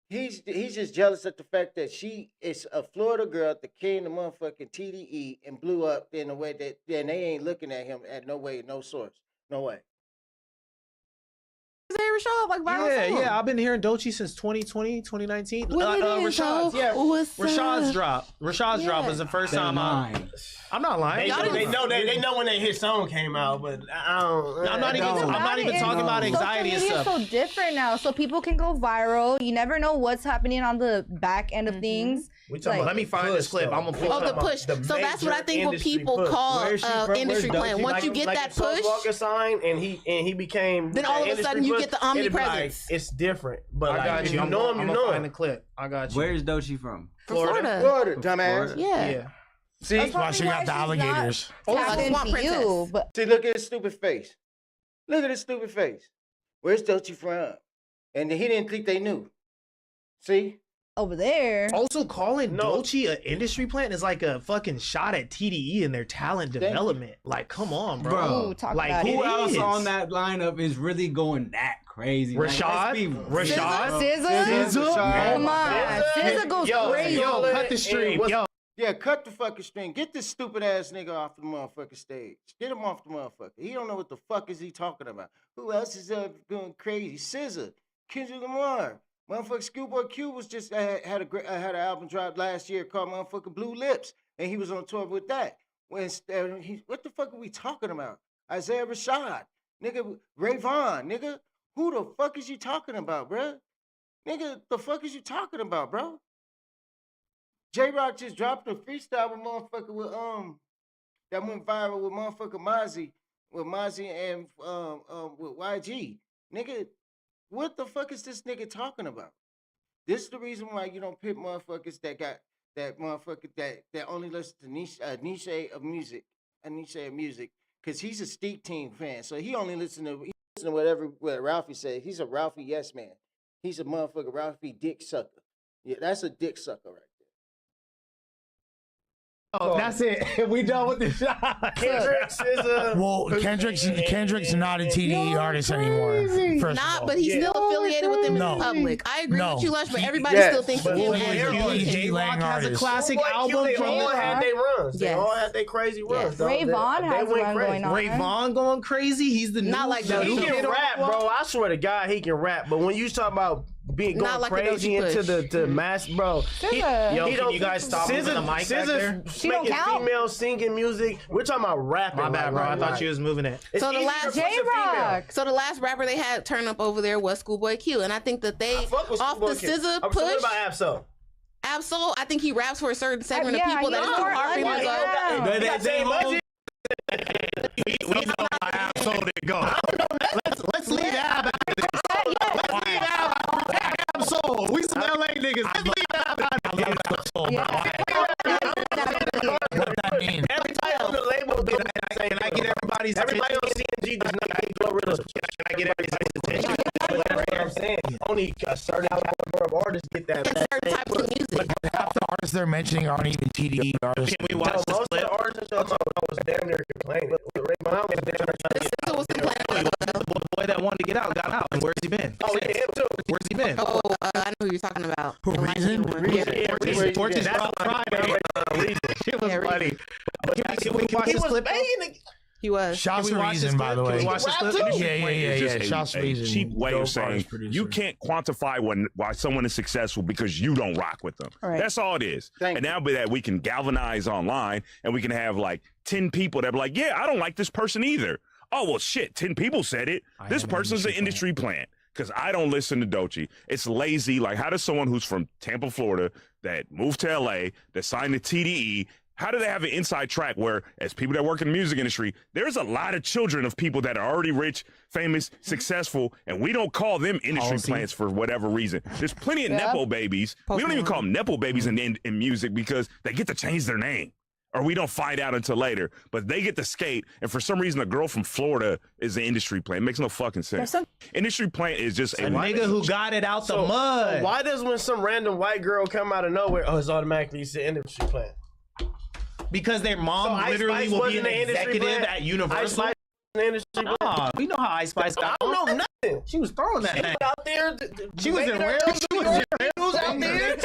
he's just jealous at the fact that she is a Florida girl that came to motherfucking TDE and blew up in a way that they ain't looking at him at no way, no source, no way. Rashad, like viral song. Yeah, I've been hearing Doechii since 2020, 2019. Rashad's drop. Rashad's drop was the first time I'm not lying. They know when their hit song came out, but I'm not even talking about anxiety and stuff. Social media is so different now, so people can go viral. You never know what's happening on the back end of things. Let me find this clip. I'm gonna pull the push. So that's what I think what people call industry plan. Once you get that push, Walker signed and he became. Then all of a sudden you get the omnipresence. It's different, but I got you. You know him. You know find the clip. I got you. Where's Doechii from? Florida, dumbass. Yeah. See, that's why she got the alligators. See, look at his stupid face. Look at his stupid face. Where's Doechii from? And he didn't think they knew. See? Over there. Also, calling Doechii an industry plant is like a fucking shot at TDE and their talent development. Like, come on, bro. Ooh, like, who else on that lineup is really going that crazy? Rashad? SZA? Come on. SZA goes crazy. Yo, cut the stream. Yeah, cut the fucking stream. Get this stupid ass nigga off the motherfucking stage. Get him off the motherfucker. He don't know what the fuck is he talking about. Who else is going crazy? SZA, Kendrick Lamar. Motherfucker, Schoolboy Q was just had an album drop last year called motherfucker Blue Lips, and he was on tour with that. What the fuck are we talking about? Isaiah Rashad, nigga, Ray Vaughn, nigga. Who the fuck is you talking about, bro? Nigga, the fuck is you talking about, bro? J-Rock just dropped a freestyle with motherfucker with that went viral with motherfucker Mozzie and with YG. Nigga, what the fuck is this nigga talking about? This is the reason why you don't pit motherfuckers that got that motherfucker that only listens to niche of music, because he's a Steak Team fan, so he only listen to whatever what Ralphie said. He's a Ralphie yes man. He's a motherfucker Ralphie dick sucker. Yeah, that's a dick sucker right there. Oh, that's it. We done with the shot. Kendrick's is a Well, Kendrick's not a TDE artist anymore. First of all. But he's still affiliated with them in the public. I agree with you, Lush, but everybody still thinks but him J-Rock has a classic album. They all had their runs. They Yes. all had their crazy runs. dog. Ray Vaughn has went one crazy. going on. Ray Vaughn going crazy. He's the Not new like the that. He new can kid on rap, the block. bro. I swear to God, he can rap. But when you talk about being Not going like a crazy Doechii into Push. the mass, bro. SZA. Yo, he can you guys stop moving the mic back there? She don't making count. females singing music. We're talking about rapping. My bad, bro. I like, thought you was moving it. it's So the easier last to push a female. J-Rock. So the last rapper they had turn up over there was Schoolboy Q, and I think that they I fuck with off the Schoolboy Q. SZA What push. about Absol? Absol, I think he raps for a certain segment Yeah, of people he that is does. too hard for him to go. Yeah. They budget. We know how Absol it go. Let's leave that out of this. Let's leave that out of Absol. We some LA niggas. Let's leave that out of this. What that mean? Everybody on the label do Can I get everybody's Everybody on attention? CNG does not get Glorilla. Can I get everybody's attention? That's what I'm saying. Only a certain caliber of artists get that. It's certain types of music. Half the artists they're mentioning aren't even TDE artists. Can we watch this Most of clip? the artists I'm talking about was damn near complaining. Ray Vaughn was damn near trying to get SZA was complaining. The boy that wanted to get out got out. And where's he been? Oh, yeah, him too. Where's he been? Oh, I know who you're talking about. Who, The light Reason? skinned one. Yeah. Fortune's Friday. It was Yeah, funny. Can we watch He this was clip? banging. He was. Shouts Can to we watch Reason, this by the clip? Can way. we watch this clip? Rap too. Yeah. It's Shouts to a Reason. cheap way dope of saying artist producer. you can't quantify why someone is successful because you don't rock with them. Right. That's all it is. Thank and now that we can galvanize online and we can have like 10 people that be like, yeah, I don't like this person either. Oh, well, shit, 10 people said it. This person's an industry plant because I don't listen to Doechii. It's lazy. Like, how does someone who's from Tampa, Florida, that moved to LA, that signed to TDE, how do they have an inside track where, as people that work in the music industry, there's a lot of children of people that are already rich, famous, successful, and we don't call them industry plants for whatever reason. There's plenty of Nepo babies. We don't even call them Nepo babies in music because they get to change their name. Or we don't find out until later, but they get to skate, and for some reason, a girl from Florida is an industry plant. It makes no fucking sense. Industry plant is just A nigga who got it out the mud. So why does when some random white girl come out of nowhere, it's automatically it's the industry plant? Because their mom So Ice literally Spice will be wasn't an the industry executive plant? at Ice Universal. Spice in the industry plant? Nah, we know how Ice Spice got. I don't know nothing. She was throwing that She thing. was out there. She was in real. She was out there.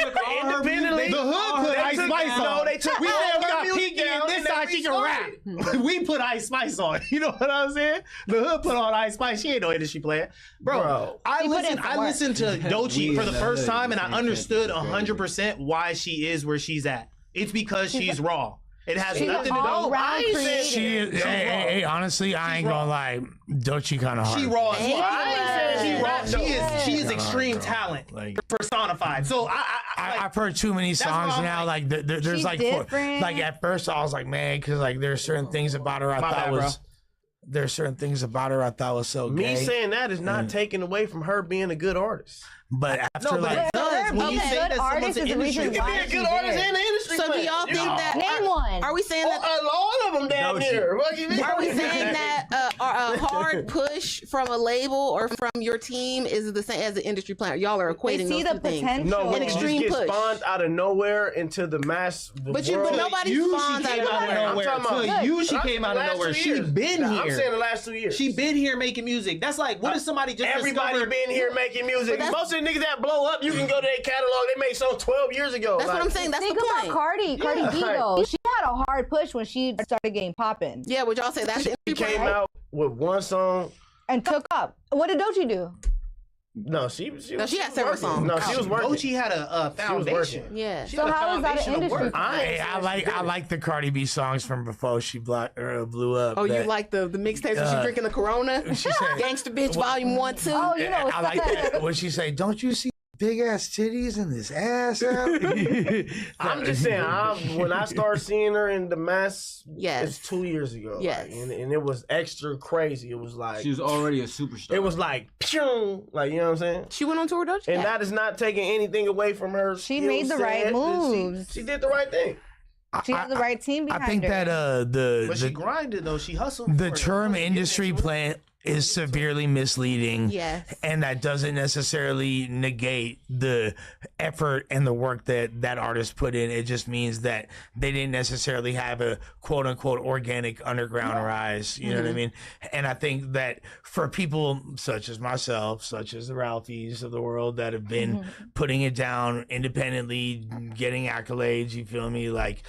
Independently. The hood put Ice Spice on. No, they took We all said we her got music Pinky down and this and side then she can rap. We put Ice Spice on. You know what I'm saying? The hood put on Ice Spice. She ain't no industry player. Bro, I listened to Doechii for the first time and I understood 100% why she is where she's at. It's because she's raw. It has nothing to do. She is, hey, honestly, I ain't gonna lie. Doechii kind of hard. She raw as fuck. She is extreme talent personified. So I've heard too many songs now. Like there's She's like different. like at first I was like, man, because like there's certain things about her I My thought bad, was. There's certain things about her I thought was so Me gay. saying that is not taking away from her being a good artist. But after it does. When you say that someone's an industry, You can be a good artist and an industry So do plant. y'all think that? Name one. Are we saying that? All of them down here. What you mean? Are we saying that a hard push from a label or from your team is the same as an industry plant? Y'all are equating see those the two things. potential. No, An when you just extreme get push. spawned out of nowhere into the mass But world. nobody you, spawns she out came of out of nowhere. nowhere. I'm talking about- To you, she I'm came saying out the of last nowhere. 2 She years. been Nah, here. I'm saying the last 2 years. She been here making music. That's like, what if somebody just Everybody discovered? been here making music. But Most of the niggas that blow up, you can go to their catalog. They made songs 12 years ago. That's what I'm saying. That's Think the about point. Cardi B like- though. She had a hard push when she started getting popping Yeah, would y'all say that's the She industry came plant? out with one song. and took up. What did Doechii do? No, she No, she had several working. songs. No, she was working. Doechii had a foundation. Yeah. She So had a how is that an foundation of industry work. plant? I like the Cardi B songs from before she blew up. Oh, you that- like the mixtapes when she drinking the Corona? She said, Gangsta Bitch Volume 1, 2. Oh, you know, I like that. What she say? Don't you see big ass titties and this ass out. I'm just saying, when I started seeing her in the mass, Yes. it's 2 years ago. Yes. Like, and it was extra crazy. It was like She was already a superstar. It was like, pew, like, you know what I'm saying? She went on tour with Doja Cat. And that is not taking anything away from her. She made the right moves. She did the right thing. She had the right team behind I think her. that But she the grinded though. She hustled. the term industry plant is severely misleading. Yes. And that doesn't necessarily negate the effort and the work that that artist put in. It just means that they didn't necessarily have a quote unquote organic underground rise. You know what I mean? And I think that for people such as myself, such as the Ralphies of the world that have been putting it down independently, getting accolades, you feel me? Like,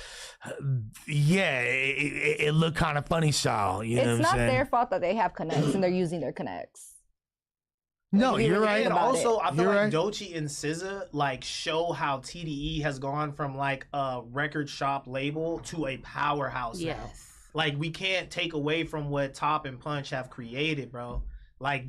yeah, it looked kind of funny style. You know what I'm It's not saying? their fault that they have connects and they're using their connects. No, you're right. And also, I feel You're like right. Doechii and SZA like show how TDE has gone from like a record shop label to a powerhouse now. Yes. Like we can't take away from what Top and Punch have created, bro. Like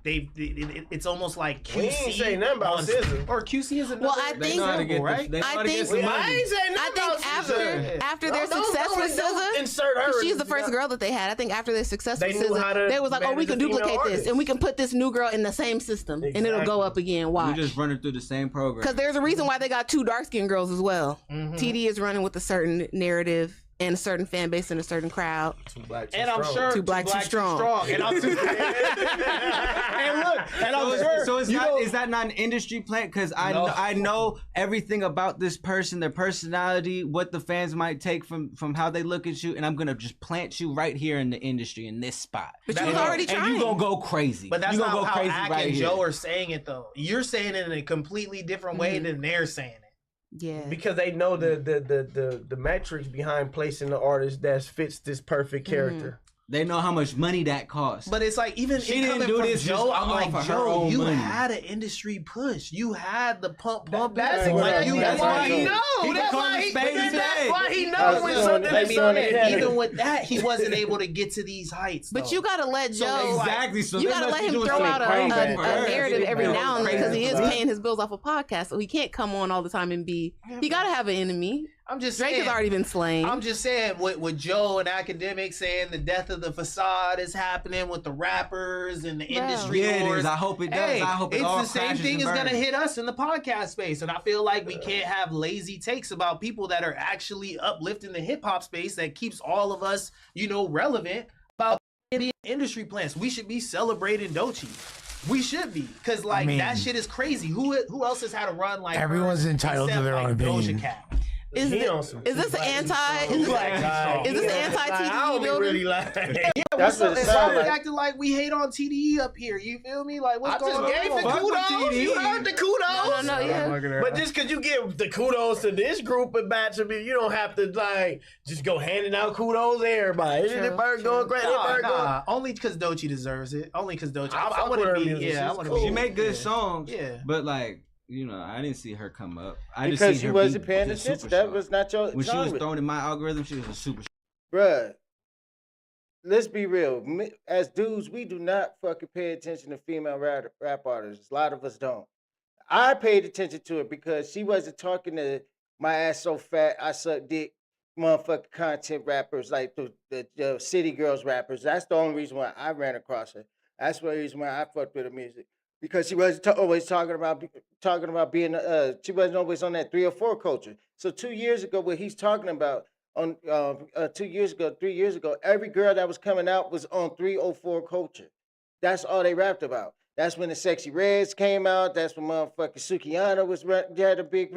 it's almost like QC. We ain't say nothing about on- SZA. Or QC is another Well, I think, example, right? I ain't saying nothing about after their success with SZA, insert her. 'cause she's the first girl that they had. I think after their success They with knew how to SZA, they was like, oh, we manage can the female duplicate this artists. and we can put this new girl in the same system and it'll go up again. We Watch. just running through the same program. Because there's a reason why they got 2 dark-skinned girls as well. Mm-hmm. TD is running with a certain narrative and a certain fan base and a certain crowd. And I'm sure Too black, too strong. And I'm too, and look, and I'm So it's- sure. so it's you not, know- is that not an industry plant? Because No. I know everything about this person, their personality, what the fans might take from how they look at you, and I'm gonna just plant you right here in the industry in this spot. But you was already and trying. you gonna go crazy. But that's you not gonna go how crazy Ak right and here. Joe are saying it though. You're saying it in a completely different way than they're saying it. Yeah. Because they know the metrics behind placing the artist that fits this perfect character. They know how much money that costs. But it's like even She it didn't coming do from this Joe, just I'm like, off of her Joe, own you money. had an industry push. You had the pump. That's like, why you. that's why he know. He That's can call why a he spade a that's spade. why he knows when something let is me on the something. head. Even with that, he wasn't able to get to these heights. But though. you gotta let Joe. Exactly. So you they gotta must let be him doing throw something out a crazy for her. narrative every Yeah. now and then because he is Crazy. paying his bills off a podcast, so he can't come on all the time and be. He gotta have an enemy. I'm just Drake saying, has already been slain. I'm just saying, with Joe and Academic saying the death of the facade is happening with the rappers and the industry Yeah, it wars. is. I hope it does. Hey, I hope it it's all the same crashes thing and is gonna burns. hit us in the podcast space, and I feel like we can't have lazy takes about people that are actually uplifting the hip hop space that keeps all of us, relevant about the industry plants. We should be celebrating Doechii. We should be, because like mean- that shit is crazy. Who else has had a run like her Everyone's entitled to except, their like, own opinion. Doja Cat? Is this anti? Is this anti TDE building? Yeah, That's what it sound like. Acting like we hate on TDE up here. You feel me? Like what's I just going gave on? the kudos. You heard the kudos. No, yeah. But just because you give the kudos to this group of batch of people, you don't have to like just go handing out kudos to everybody. Isn't it bird going crazy? Nah, only because Doechii deserves it. Only because Doechii. I I fuck with wouldn't her be. music. Yeah, I She's wouldn't cool. be. She make good yeah. songs. Yeah. But like, I didn't see her come up. I just Because seen you her wasn't be paying just attention. superstar. That was not your When she was genre. thrown in my algorithm, she was a super. Bruh, let's be real. As dudes, we do not fucking pay attention to female rap artists. A lot of us don't. I paid attention to it because she wasn't talking to my ass so fat, I suck dick, motherfucking content rappers like the City Girls rappers. That's the only reason why I ran across her. That's the reason why I fucked with her music. Because she wasn't always talking about being she wasn't always on that 3 or 4 culture. So 2 years ago, what he's talking about on 2 years ago, 3 years ago, every girl that was coming out was on 304 culture. That's all they rapped about. That's when the Sexy Reds came out. That's when motherfucking Sukihana had a big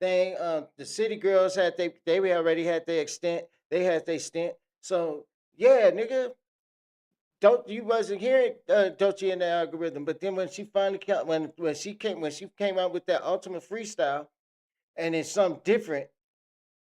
thing. The City Girls they already had their extent. They had their stint. So yeah, nigga. You wasn't hearing Doechii in the algorithm, but then when she finally when she came out with that ultimate freestyle, and it's something different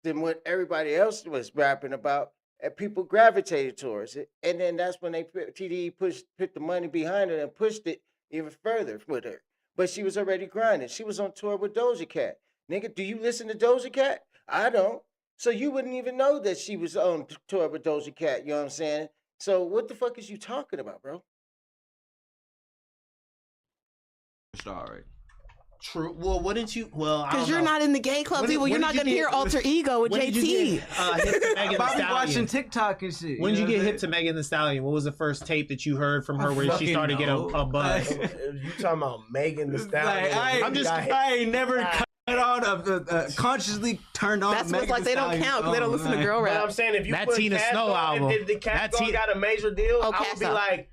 than what everybody else was rapping about, and people gravitated towards it, and then that's when TDE put the money behind it and pushed it even further with her. But she was already grinding. She was on tour with Doja Cat. Nigga, do you listen to Doja Cat? I don't. So you wouldn't even know that she was on tour with Doja Cat. You know what I'm saying? So what the fuck is you talking about, bro? Sorry. True. Well, wouldn't you? Well, because you're not in the gay club, people. You're not gonna hear Alter Ego with JT. Hip to Megan Thee Stallion? Watching TikTok and shit. When did you get hip to Megan Thee Stallion? What was the first tape that you heard from her where she started to get a buzz? You talking about Megan Thee Stallion? I ain't never cut on consciously turned on. That's what's like they don't count because they don't listen to girl rap. But I'm saying if you that put Tina Cass Snow on, album, if the Cass song got a major deal, I would be like,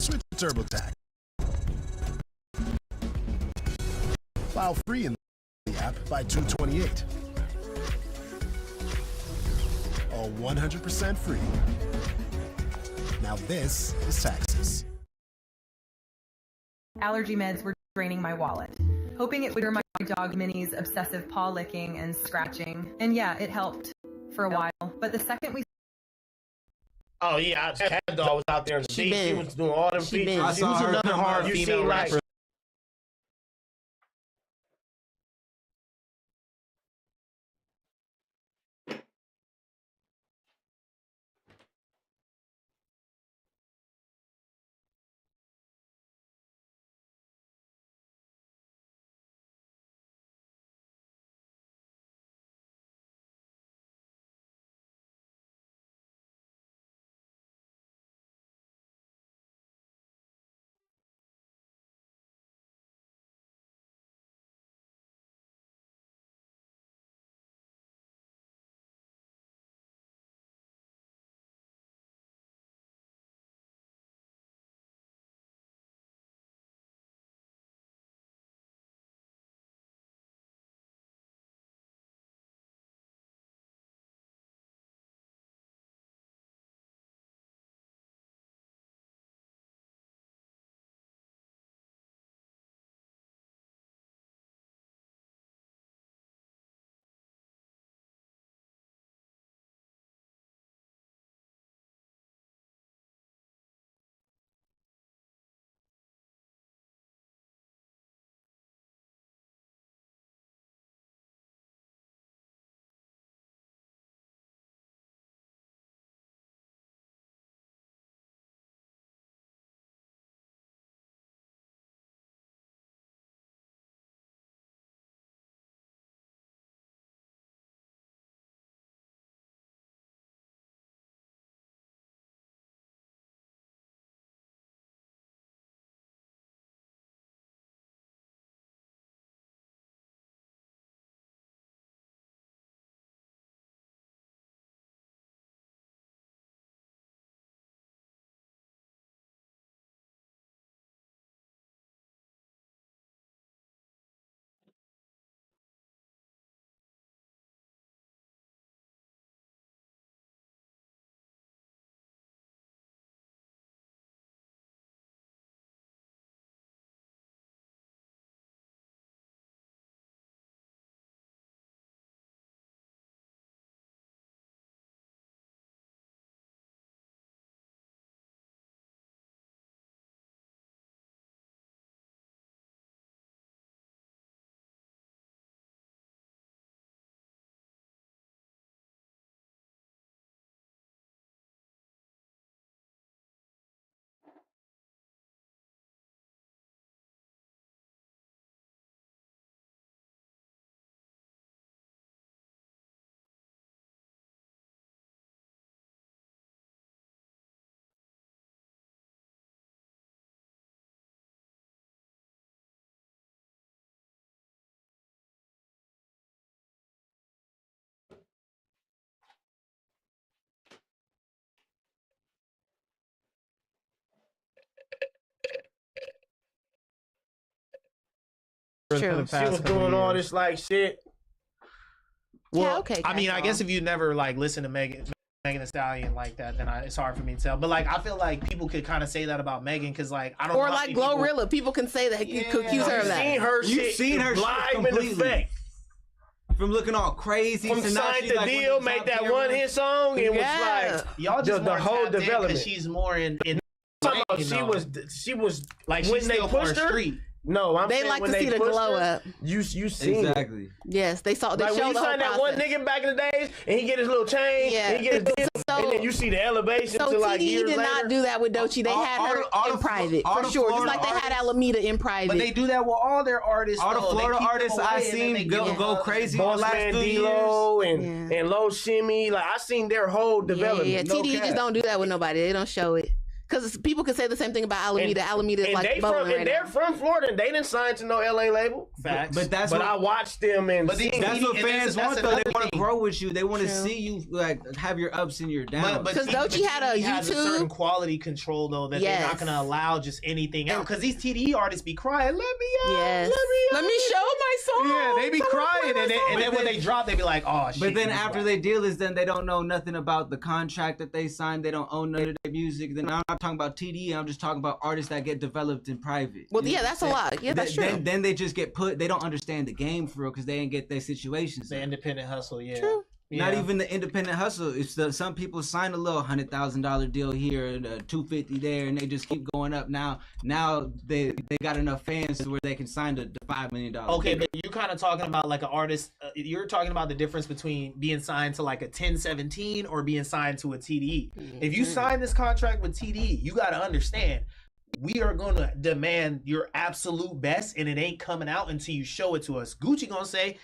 switch to TurboTax. File free in the app by 2/28. All 100% free. Now this is taxes. Allergy meds were draining my wallet. Hoping it would cure my dog Minnie's obsessive paw licking and scratching. And yeah, it helped for a while. But the second we oh yeah, Cat Dog was out there in the beat. She was doing all them features. She was another hard female rapper. True. She was doing all this like shit. Well, Yeah, okay, I mean, I Cat guess Dog. if you never like listen to Megan Thee Stallion like that, then it's hard for me to tell. But like, I feel like people could kind of say that about Megan because like I don't. Or know how like many people- Glorilla, people can say that. You could accuse her of that. Seen her You've shit. seen her shit live in completely. effect. From looking all crazy From to now Signed she's to like Deal, one of the make top that tier one ones. hit song. It was like y'all just the more whole tapped in 'cause development. she's more in Talking about you she know. was Like when she's they still more pushed her. street. No, I'm they saying like when to they see the pushed glow her, up. You seen Exactly. it. Yes, they saw. They Like when showed you the whole sign that one process. nigga back in the days, and he get his little chain, Yeah. and he get his deal, and then you see the elevation So to like TDE years did later. not do that with Doechii. They had her in private all for the sure, just Florida like they had artists- Alameda in private. But they do that with all their artists. All the though. They Florida keep them artists I away and then they seen give them go up. crazy in the Boss last Man 2 years. D-Lo and Low Shimmy, like I seen their whole development. Yeah, no TDE cap. just don't do that with nobody. They don't show it. Because people could say the same thing about Alameda. Alameda is and like they bubbling from, right and they're now. from Florida, and they didn't sign to no LA label. Facts. But that's But what I watched them and But seen that's it. what and fans that's want though. They another want to thing. grow with you. They want to True. see you like have your ups and your downs. But 'Cause Doechii had a has YouTube- certain quality control though that they're Yes. not gonna allow just anything out. Because these TDE artists be crying, let me out, Yes. let me show my song. Yeah, they be crying, and then when they drop, they be like, oh shit. But then this is after whack. they deal is done, they don't know nothing about the contract that they signed. They don't own none of their music. Then I'm not talking about TDE. I'm just talking about artists that get developed in private. Well, You know yeah, what that's a I'm lot. saying? Yeah, that's true. Then they just get put. They don't understand the game for real because they ain't get their situations. the independent hustle, yeah. True. Not Yeah. even the independent hustle. It's some people sign a little $100,000 deal here and $250 there, and they just keep going up. Now they got enough fans to where they can sign the $5 million. Okay, but you're kind of talking about like an artist. You're talking about the difference between being signed to like a 1017 or being signed to a TDE. If you sign this contract with TDE, you got to understand. We are going to demand your absolute best, and it ain't coming out until you show it to us. Gucci gonna say,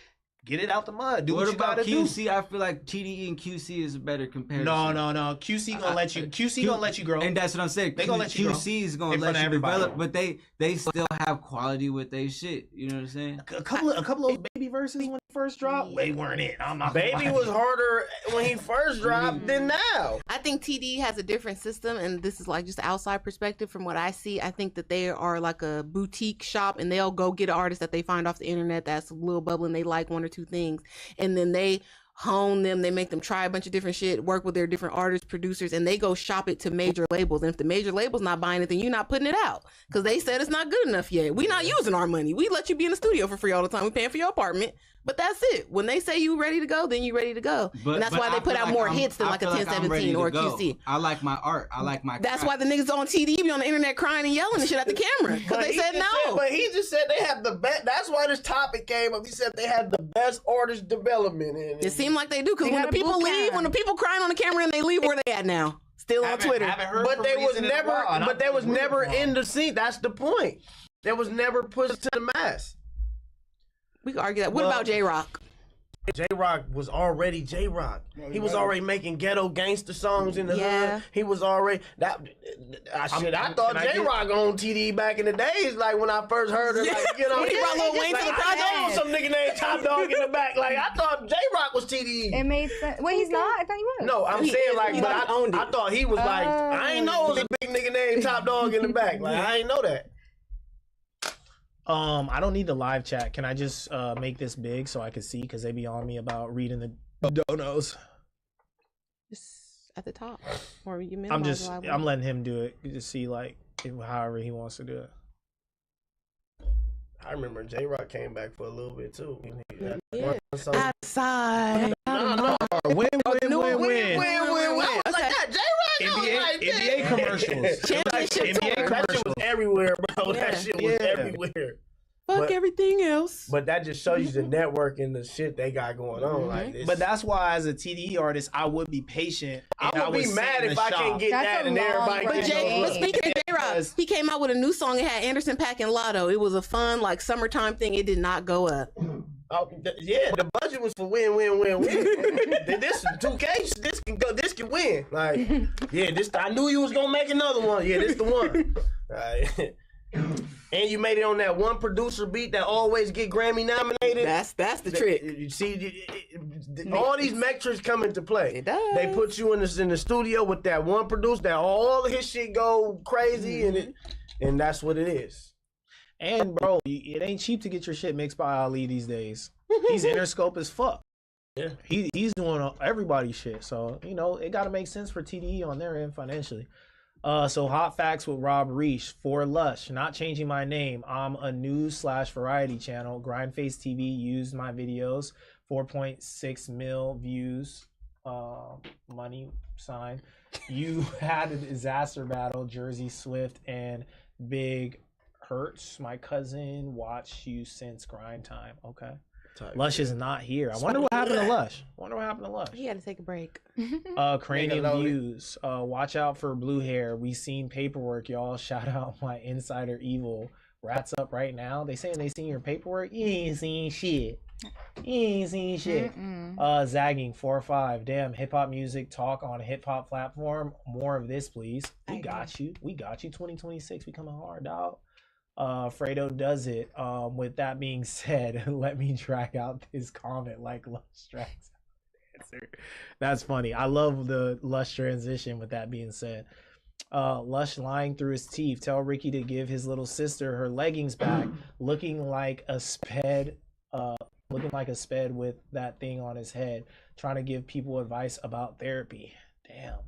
get it out the mud. Do what, you about gotta do. QC? I feel like TDE and QC is a better comparison. No. QC gonna let you. QC gonna let you grow. And that's what I'm saying. They gonna let you grow QC is gonna in let front you of everybody. develop, but they still have quality with their shit. You know what I'm saying? A couple of those Baby verses when it first dropped, they weren't it. I'm not. gonna Baby lie. was harder when he first dropped than now. I think TDE has a different system, and this is like just outside perspective from what I see. I think that they are like a boutique shop, and they'll go get an artist that they find off the internet that's a little bubbling. They like one or two things, and then they hone them. They make them try a bunch of different shit, work with their different artists, producers, and they go shop it to major labels. And if the major label's not buying it, then you're not putting it out because they said it's not good enough yet. We're not using our money. We let you be in the studio for free all the time. We're paying for your apartment. But that's it. When they say you ready to go, then you ready to go. And that's why they put out more hits than like a 1017 or a QC. I like my art. I like my That's craft. why the niggas on TDE be on the internet crying and yelling and shit at the camera because But they he said just no. but he just said they have the best. That's why this topic came up. He said they had the best artist development in it. It seemed like they do because They when got the a people boot leave, camp. when the people crying on the camera and they leave, where they at now? Still on Twitter. But they was never. But they was never in the scene. That's the point. They was never pushed to the mass. We can argue that. What about J Rock? J Rock was already J Rock. He was already making ghetto gangster songs in the Yeah. hood. He was already that. I thought J Rock on TD back in the days, like when I first heard it. Like, you know, When he brought Lil Wayne to the project. I know some nigga named Top Dog in the back. Like I thought J Rock was TD. It made sense. Wait, he's not? I thought he was. No, I'm He saying is. like, He but owned it. I thought he was like, I ain't know it was a big nigga named Top Dog in the back. Like I ain't know that. I don't need the live chat. Can I just make this big so I can see? Because they be on me about reading the donos. Just at the top. Or you I'm minimize just the live I'm one. letting him do it to see like however he wants to do it. I remember J Rock came back for a little bit too. Yeah. Outside. No. Win. Win. I was like that. J Rock. NBA commercials. Championship NBA tour. That shit was everywhere, bro. Yeah. That shit was everywhere. Fuck But- everything else. But that just shows you the network and the shit they got going on. Like this. But that's why, as a TDE artist, I would be patient. I and would be sit mad in if the I can't shop. get That's that a and everybody long get But those. speaking of J Rock, Because- he came out with a new song. It had Anderson .Paak and Lotto. It was a fun like summertime thing. It did not go up. Oh, yeah, the budget was for win. This 2K, this can go, this can win. Like, yeah, this. I knew you was gonna make another one. Yeah, this the one. Right. And you made it on that one producer beat that always get Grammy nominated. That's the trick. You see, all these metrics come into play. It does. They put you in the studio with that one producer that all his shit go crazy and that's what it is. And bro, it ain't cheap to get your shit mixed by Ali these days. He's Interscope as fuck. Yeah, he's doing everybody's shit. So it got to make sense for TDE on their end financially. So hot facts with Rob Reich for Lush. Not changing my name. I'm a news/variety channel. Grindface TV used my videos. 4.6 mil views. Money sign. You had a disaster battle. Jersey Swift and Big hurts. My cousin watched you since grind time. Okay. Lush is not here. I wonder what happened to Lush. He had to take a break. Cranium News. Watch out for blue hair. We seen paperwork, y'all. Shout out my insider evil. Rats up right now. They saying they seen your paperwork. You ain't seen shit. Zagging 4-5. Damn, hip hop music talk on a hip hop platform. More of this, please. We got you. 2026. We coming hard, dog. Fredo does it. With that being said, let me drag out this comment like Lush drags answer. That's funny. I love the Lush transition. With that being said, Lush lying through his teeth. Tell Ricky to give his little sister her leggings back. looking like a sped with that thing on his head. Trying to give people advice about therapy. Damn.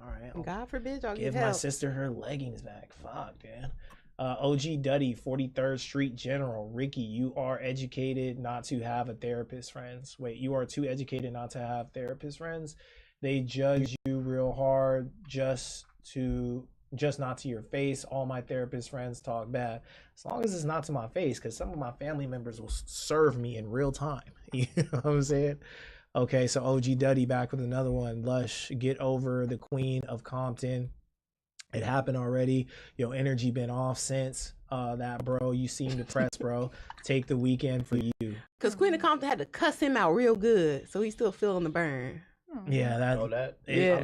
All right. God forbid y'all give get my help. sister her leggings back. Fuck, man. OG Duddy, 43rd Street General. Ricky, you are educated not to have a therapist, friends. Wait, you are too educated not to have therapist friends. They judge you real hard just not to your face. All my therapist friends talk bad. As long as it's not to my face, because some of my family members will serve me in real time. You know what I'm saying? Okay, so OG Duddy back with another one. Lush, get over the Queen of Compton. It happened already. Your energy been off since that, bro. You seem depressed, bro. Take the weekend for you. Because Queen of Compton had to cuss him out real good, so he's still feeling the burn. Yeah, I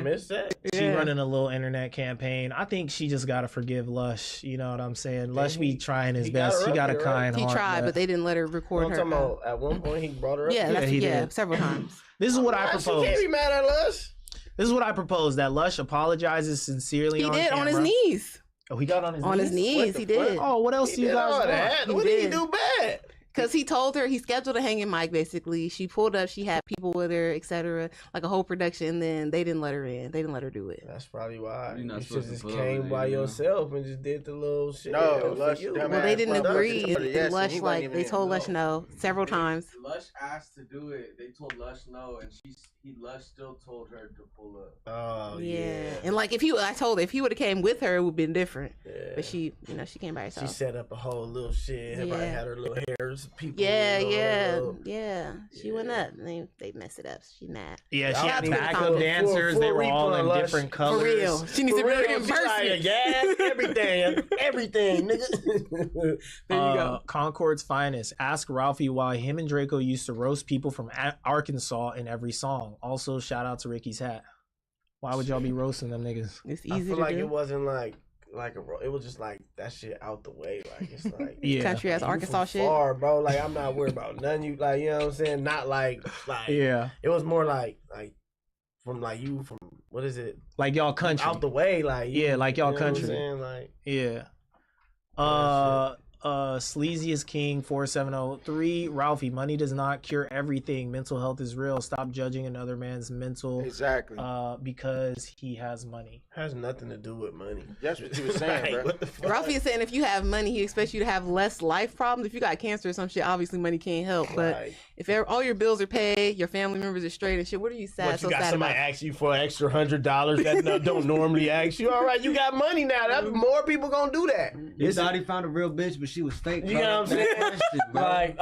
missed that. She running a little internet campaign. I think she just gotta forgive Lush. You know what I'm saying? Lush be trying his best. He got a kind heart. He tried, but they didn't let her record her. At one point, he brought her up. Yeah, several times. This is what I propose. She can't be mad at Lush. This is what I propose, that Lush apologizes sincerely on camera. He did on his knees. Oh, he got on his knees? On his knees, he did. Oh, what else do you guys want? What did he do bad? Because he told her, he scheduled a hanging mic, basically. She pulled up, she had people with her, etc. Like a whole production, and then they didn't let her in. They didn't let her do it. That's probably why. You should just came by yourself and just did the little shit. No, Lush. Well, they didn't agree. And Lush, like, they told Lush no several times. Lush asked to do it. They told Lush no, and Lush still told her to pull up. Oh, yeah. And like, I told her, if he would have came with her, it would have been different. Yeah. But she came by herself. She set up a whole little shit. Everybody had her little hairs. People. Yeah. She went up. And they messed it up. She mad. Yeah, she had backup dancers. They were all in different colors. For real. She needs to be reimbursed. Yeah, everything, nigga. There you go. Concord's finest. Ask Ralphie why him and Draco used to roast people from Arkansas in every song. Also, shout out to Ricky's hat. Why would y'all be roasting them niggas? It's easy I feel to like do. It wasn't like it was just like that shit out the way. Like it's like country ass Arkansas shit. Far, bro. Like I'm not worried about none. You like, you know what I'm saying? Not like yeah. It was more like from what is it? Like y'all country out the way. Like like y'all country. Saying? Like Sleaziest King 4703. Ralphie, money does not cure everything. Mental health is real. Stop judging another man's mental because he has money. Has nothing to do with money. That's what you were saying, bro. Ralphie is saying if you have money, he expects you to have less life problems. If you got cancer or some shit, obviously money can't help. But if all your bills are paid, your family members are straight and shit, what are you sad? What, you got somebody ask you for an extra $100 that don't normally ask you? All right, you got money now. That more people gonna do that. You thought he found a real bitch, but she was fake. You know what I'm saying? Like,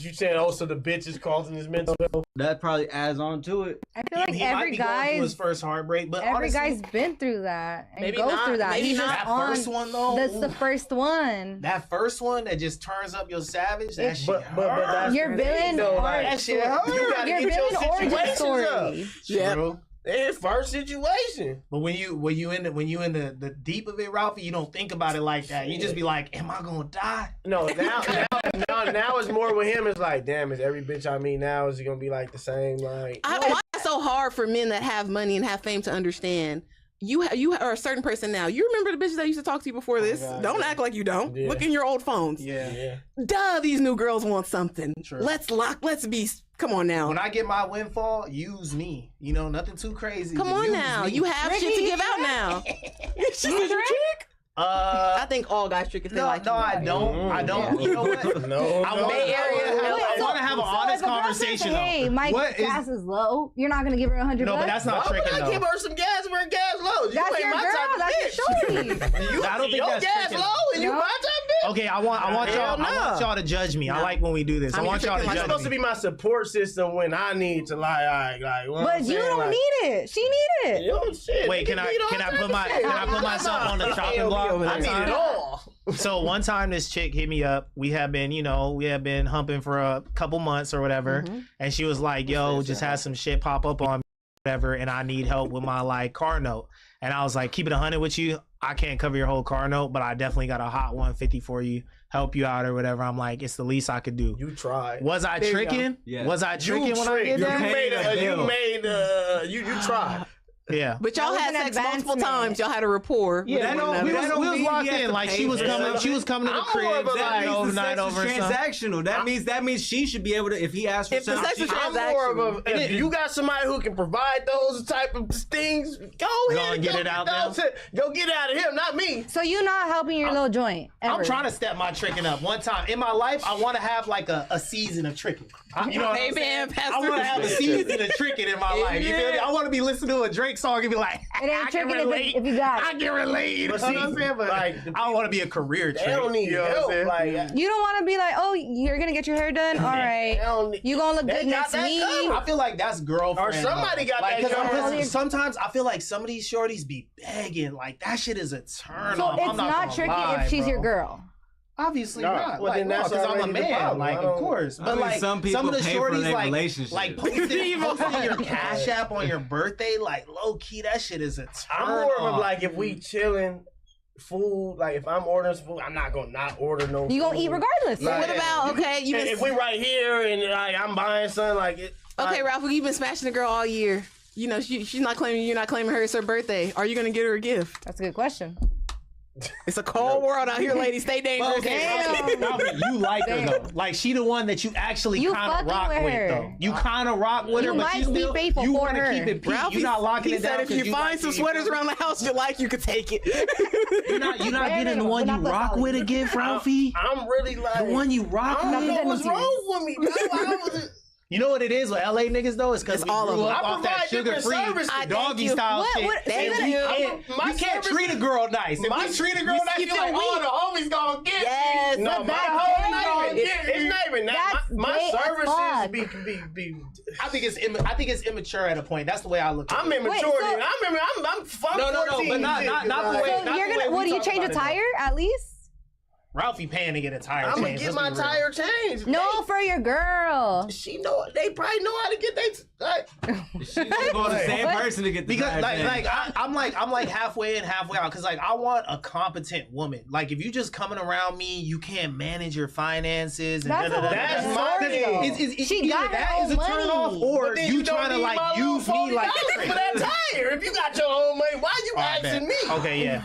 you said also the bitch is causing his mental health. That probably adds on to it. I feel like every guy his first heartbreak, but every honestly, guy's been through that and maybe goes not, through that. maybe He's not. just That on. first one though. That's the first one. That first one that just turns up your savage. That shit. But that's You're billing that shit hurt. You gotta You're get your billing origin situations up. story. Yeah. It's first situation. But when you in the deep of it, Ralphie, you don't think about it like that. You just be like, am I gonna die? No, now it's more with him. It's like, damn, is every bitch I meet now, is it gonna be like the same? Like, why it's so hard for men that have money and have fame to understand? You are a certain person now. You remember the bitches that used to talk to you before this? Don't act like you don't. Yeah. Look in your old phones. Yeah. Duh, these new girls want something. True. Let's be. Come on now. When I get my windfall, use me. You know, nothing too crazy. Come on now. You have shit to give out now. She's a trick. I think all guys trick if they like you. I don't. You know what? No. I want to have an honest conversation. Hey, my gas is low. You're not gonna give her $100. No, but that's not tricking. I give her some gas when her gas low. That's your girl. That's your shorty. I don't think your gas low and you my type bitch. Okay, I want y'all to judge me. I like when we do this. I want y'all to You're judge supposed me. to be my support system when I need to like. But you don't need it. She need it. Yo, shit. Wait, can I put myself on the chopping block? I need it all. So one time this chick hit me up. We have been humping for a couple months or whatever, and she was like, "Yo, just had some shit pop up on me, whatever, and I need help with my like car note." And I was like, "Keep it 100 with you. I can't cover your whole car note, but I definitely got a hot 150 for you, help you out or whatever." I'm like, it's the least I could do. You tried. Was I tricking? Yeah. Was I tricking when I did You that? you tried. Yeah. But y'all had sex multiple times. Y'all had a rapport. Yeah, we was locked in. Like she was coming to the crib overnight over transactional. That means she should be able to, if he asks for something. If the sex is I'm more of a, if you got somebody who can provide those type of things, go ahead and get it out now. Go get it out of him, not me. So you not helping your little joint. Ever. I'm trying to step my tricking up. One time in my life, I want to have like a season of tricking. You know what I'm saying? I want to have a season of tricking in my life. You feel me? I want to be listening to a Drake song and be like, It ain't I can tricking relate. if you got it. I can relate. But You know what I'm see, saying? But like, I don't want to be a career trick. They don't need you know help. what I'm saying? Like, You don't want to be like, oh, you're gonna get your hair done. All right, you gonna look good next to me. I feel like that's girlfriend. Or somebody got like, that because sometimes I feel like some of these shorties be begging. Like that shit is a turn So off. it's I'm not gonna tricky lie, if she's bro. your girl. Obviously No. not. Well, Like, then no, that's because I'm a already the man. problem. Like, I of don't- course. I But mean, like some some people of the pay for shorties their like relationship. posting your Cash App on your birthday, like low key, that shit is a turn I'm more of off. a, like, if we chilling, food, like if I'm ordering some food, I'm not gonna not order no food. You gonna eat regardless. Like, What about, okay, you if we right here and like I'm buying something like it. Okay, like, Ralph, you've been smashing the girl all year. You know, she's not claiming, you're not claiming her, it's her birthday. Are you gonna get her a gift? That's a good question. It's a cold world out here, ladies. Stay dangerous. Okay, you like her though. Like she the one that you actually You kind of fucking rock with with her. though. You kind of rock with You her, but might you be still faithful you for want to her. keep it peak. Ralph, You're not locking he it down. said if 'cause you find like some it. sweaters around the house you like, you could take it. You're not Fair getting the enough, one but you not rock the with a gift, Ralphie. I'm really like The one you rock I don't know with. what's wrong with me, bro. I was You know what it is with LA niggas though? It's because we all of grew them. up I off that provide different sugar-free services. doggy Thank style you. shit. What- And say you that. can't, you can't treat a girl nice. If you treat a girl nice, you you're like, feel oh, weak. the homies gonna get Yes, me. No, but my that's whole gay. name it's not even that. That's My gay as services fuck. be I think it's immature at a point. That's the way I look at I'm it. immature. so- then. I'm No, 14. but not shit, the like- way. So not you're the way gonna, we what do you talk change a about it, tire at least? Ralphie paying to get a tire I'm gonna change. get let's my be real. tire changed. No, for your girl. She know. They probably know how to get they. Like, She's gonna go to the same person to get the Because tire changed. I'm like halfway in, halfway out. Because like I want a competent woman. Like if you just coming around me, you can't manage your finances. And That's a whole That's different my story, thing. though. She either got that her is own a turn off, money. or but then you don't trying to need like my use little me like a $40 for that tire. If you got your own money, why you asking me? Okay, yeah.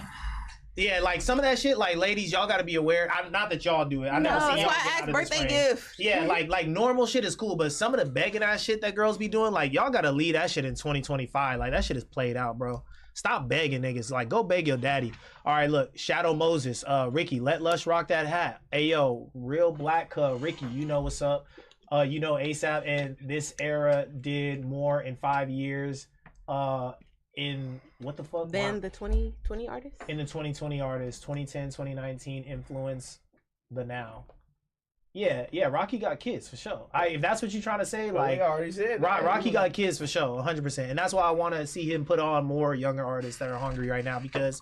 Yeah, like some of that shit, like ladies, y'all gotta be aware. Not that y'all do it. I never No, seen that's y'all why get I out asked of this birthday frame. gift. Yeah, like normal shit is cool, but some of the begging ass shit that girls be doing, like y'all gotta leave that shit in 2025. Like that shit is played out, bro. Stop begging niggas. Like go beg your daddy. All right, look, Shadow Moses, Ricky, let Lush rock that hat. Hey yo, real black Ricky, you know what's up. You know ASAP and this era did more in 5 years. In what the fuck? Then the 2020 artist? In the 2020 artists, 2010, 2019 influence the now. Yeah, Rocky got kids for sure. If that's what you're trying to say, Well, like they already said that. Rocky got kids for sure, 100%. And that's why I want to see him put on more younger artists that are hungry right now because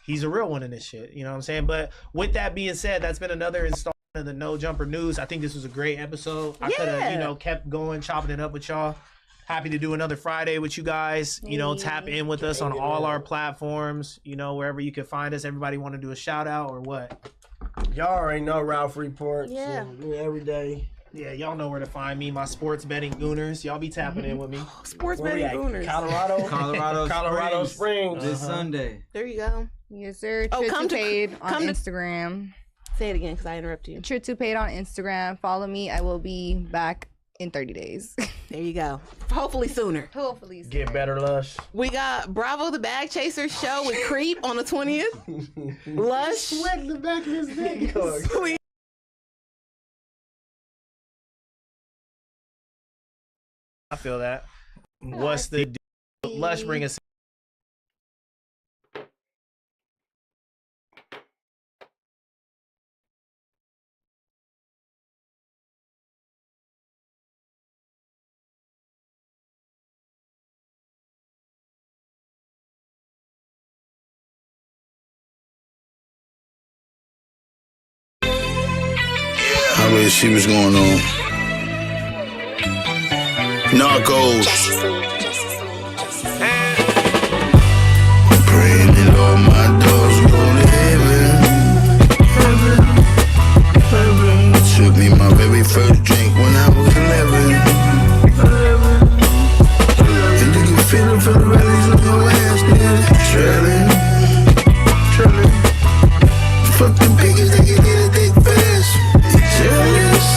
he's a real one in this shit. You know what I'm saying? But with that being said, that's been another installment of the No Jumper News. I think this was a great episode. I could have, kept going, chopping it up with y'all. Happy to do another Friday with you guys. Tap in with us on all our platforms. Wherever you can find us. Everybody want to do a shout out or what? Y'all already know Ralph Report. Yeah. So, every day. Yeah, y'all know where to find me. My sports betting gooners. Y'all be tapping in with me. Sports Where we betting at? owners. Colorado Springs. This Sunday. There you go. Yes, sir. Oh, Come to Paid on come to- Instagram. Say it again because I interrupted you. True to Paid on Instagram. Follow me. I will be back in 30 days. There you go. Hopefully sooner. Hopefully sooner. Get better, Lush. We got Bravo the Bag Chaser show with Creep on the 20th. Lush. Sweat the back of his neck. Sweet. I feel that. What's the deal? Lush bring us see what's going on. Narcos. Praying that all my dogs go to heaven. Took me my very first drink when I was 11. And you can feel it from the rallies on your ass, nigga. Trailing. Fuck them biggest, they can get a dick fast. You jealous?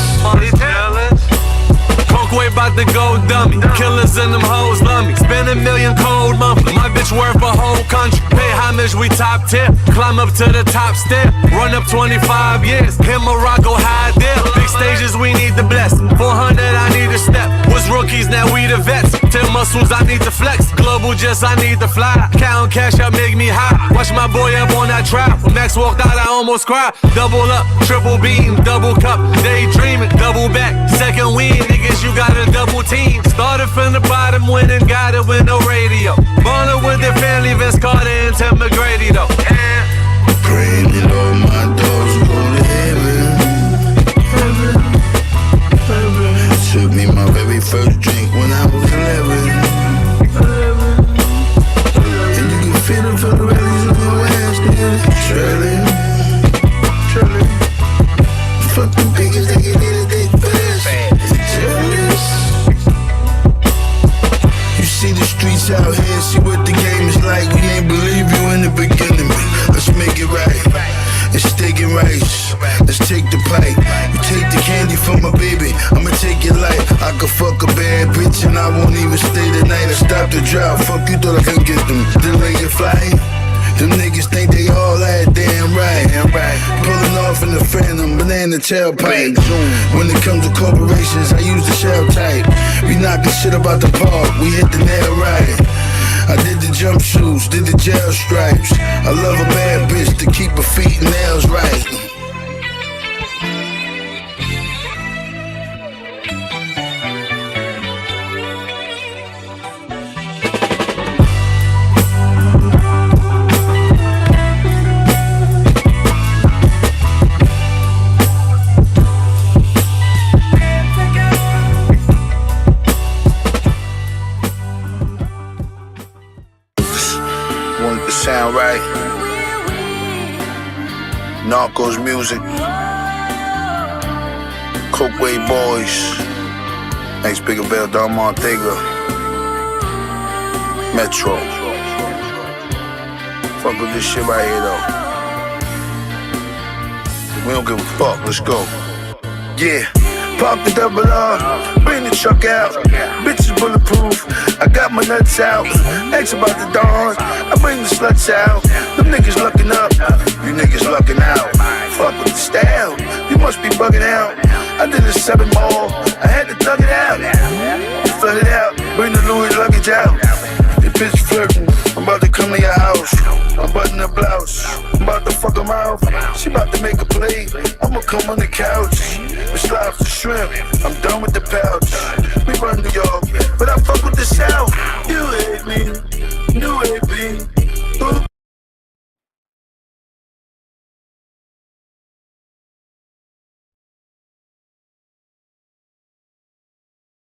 Coke way about to go dummy. Killers and them hoes love me. Spend $1 million cold monthly. My bitch worth a whole country. Pay homage, we top tier. Climb up to the top step. Run up 25 years. Hit Morocco high there. Big stages, we need the bless. 400, I need a step. Was rookies, now we the vets. 10 muscles, I need to flex. Global just, I need to fly. Count cash up, make me high. Watch my boy up on that trap. When Max walked out, I almost cried. Double up, triple beam, double cup. Daydreaming, double back. Second win, niggas, you got a double team. Started from the bottom, winning, got it with no radio. Born up with their family, Vince Carter and Tim McGrady, though. Praying that all my dogs go to heaven. Took me my very first drink when I was 11. And you can feel it from the rallies on your ass, nigga. Trailing. Fuck them biggest, they can hit a dick fast. Jealous. You see the streets out here, see what the game is like. We ain't believe you in the beginning, but let's make it right. It's steak and rice. Let's take the pipe. You take the candy from my baby, I'ma take your life. I could fuck a bad bitch and I won't even stay the night. I stop the drought, fuck you, thought I could get them. Delay your flight. Them niggas think they all that damn right. Pulling off in the Phantom, banana tailpipe. When it comes to corporations, I use the shell type. We knocking shit about the park, we hit the nail right. I did the jump shoes, did the jail stripes. I love a bad bitch to keep her feet and nails right. Want it to sound right. Narcos music. Cokeway Boys. Thanks, Bigger Bell, Don Montega. Metro. Fuck with this shit right here, though. We don't give a fuck. Let's go. Yeah. Pop the double R, bring the truck out. Bitches bulletproof, I got my nuts out. Ask about the dawns, I bring the sluts out. Them niggas lucking up, you niggas lucking out. Fuck with the style, you must be bugging out. I did a 7 ball, I had to thug it out. You flood it out, bring the Louis luggage out. Your bitch flirting, I'm about to come to your house. I'm button her blouse, I'm about to fuck her mouth. She about to make a play, I'ma come on the couch. It's lobster shrimp, I'm done with the pouch. We run New York, but I fuck with the South. You hate me,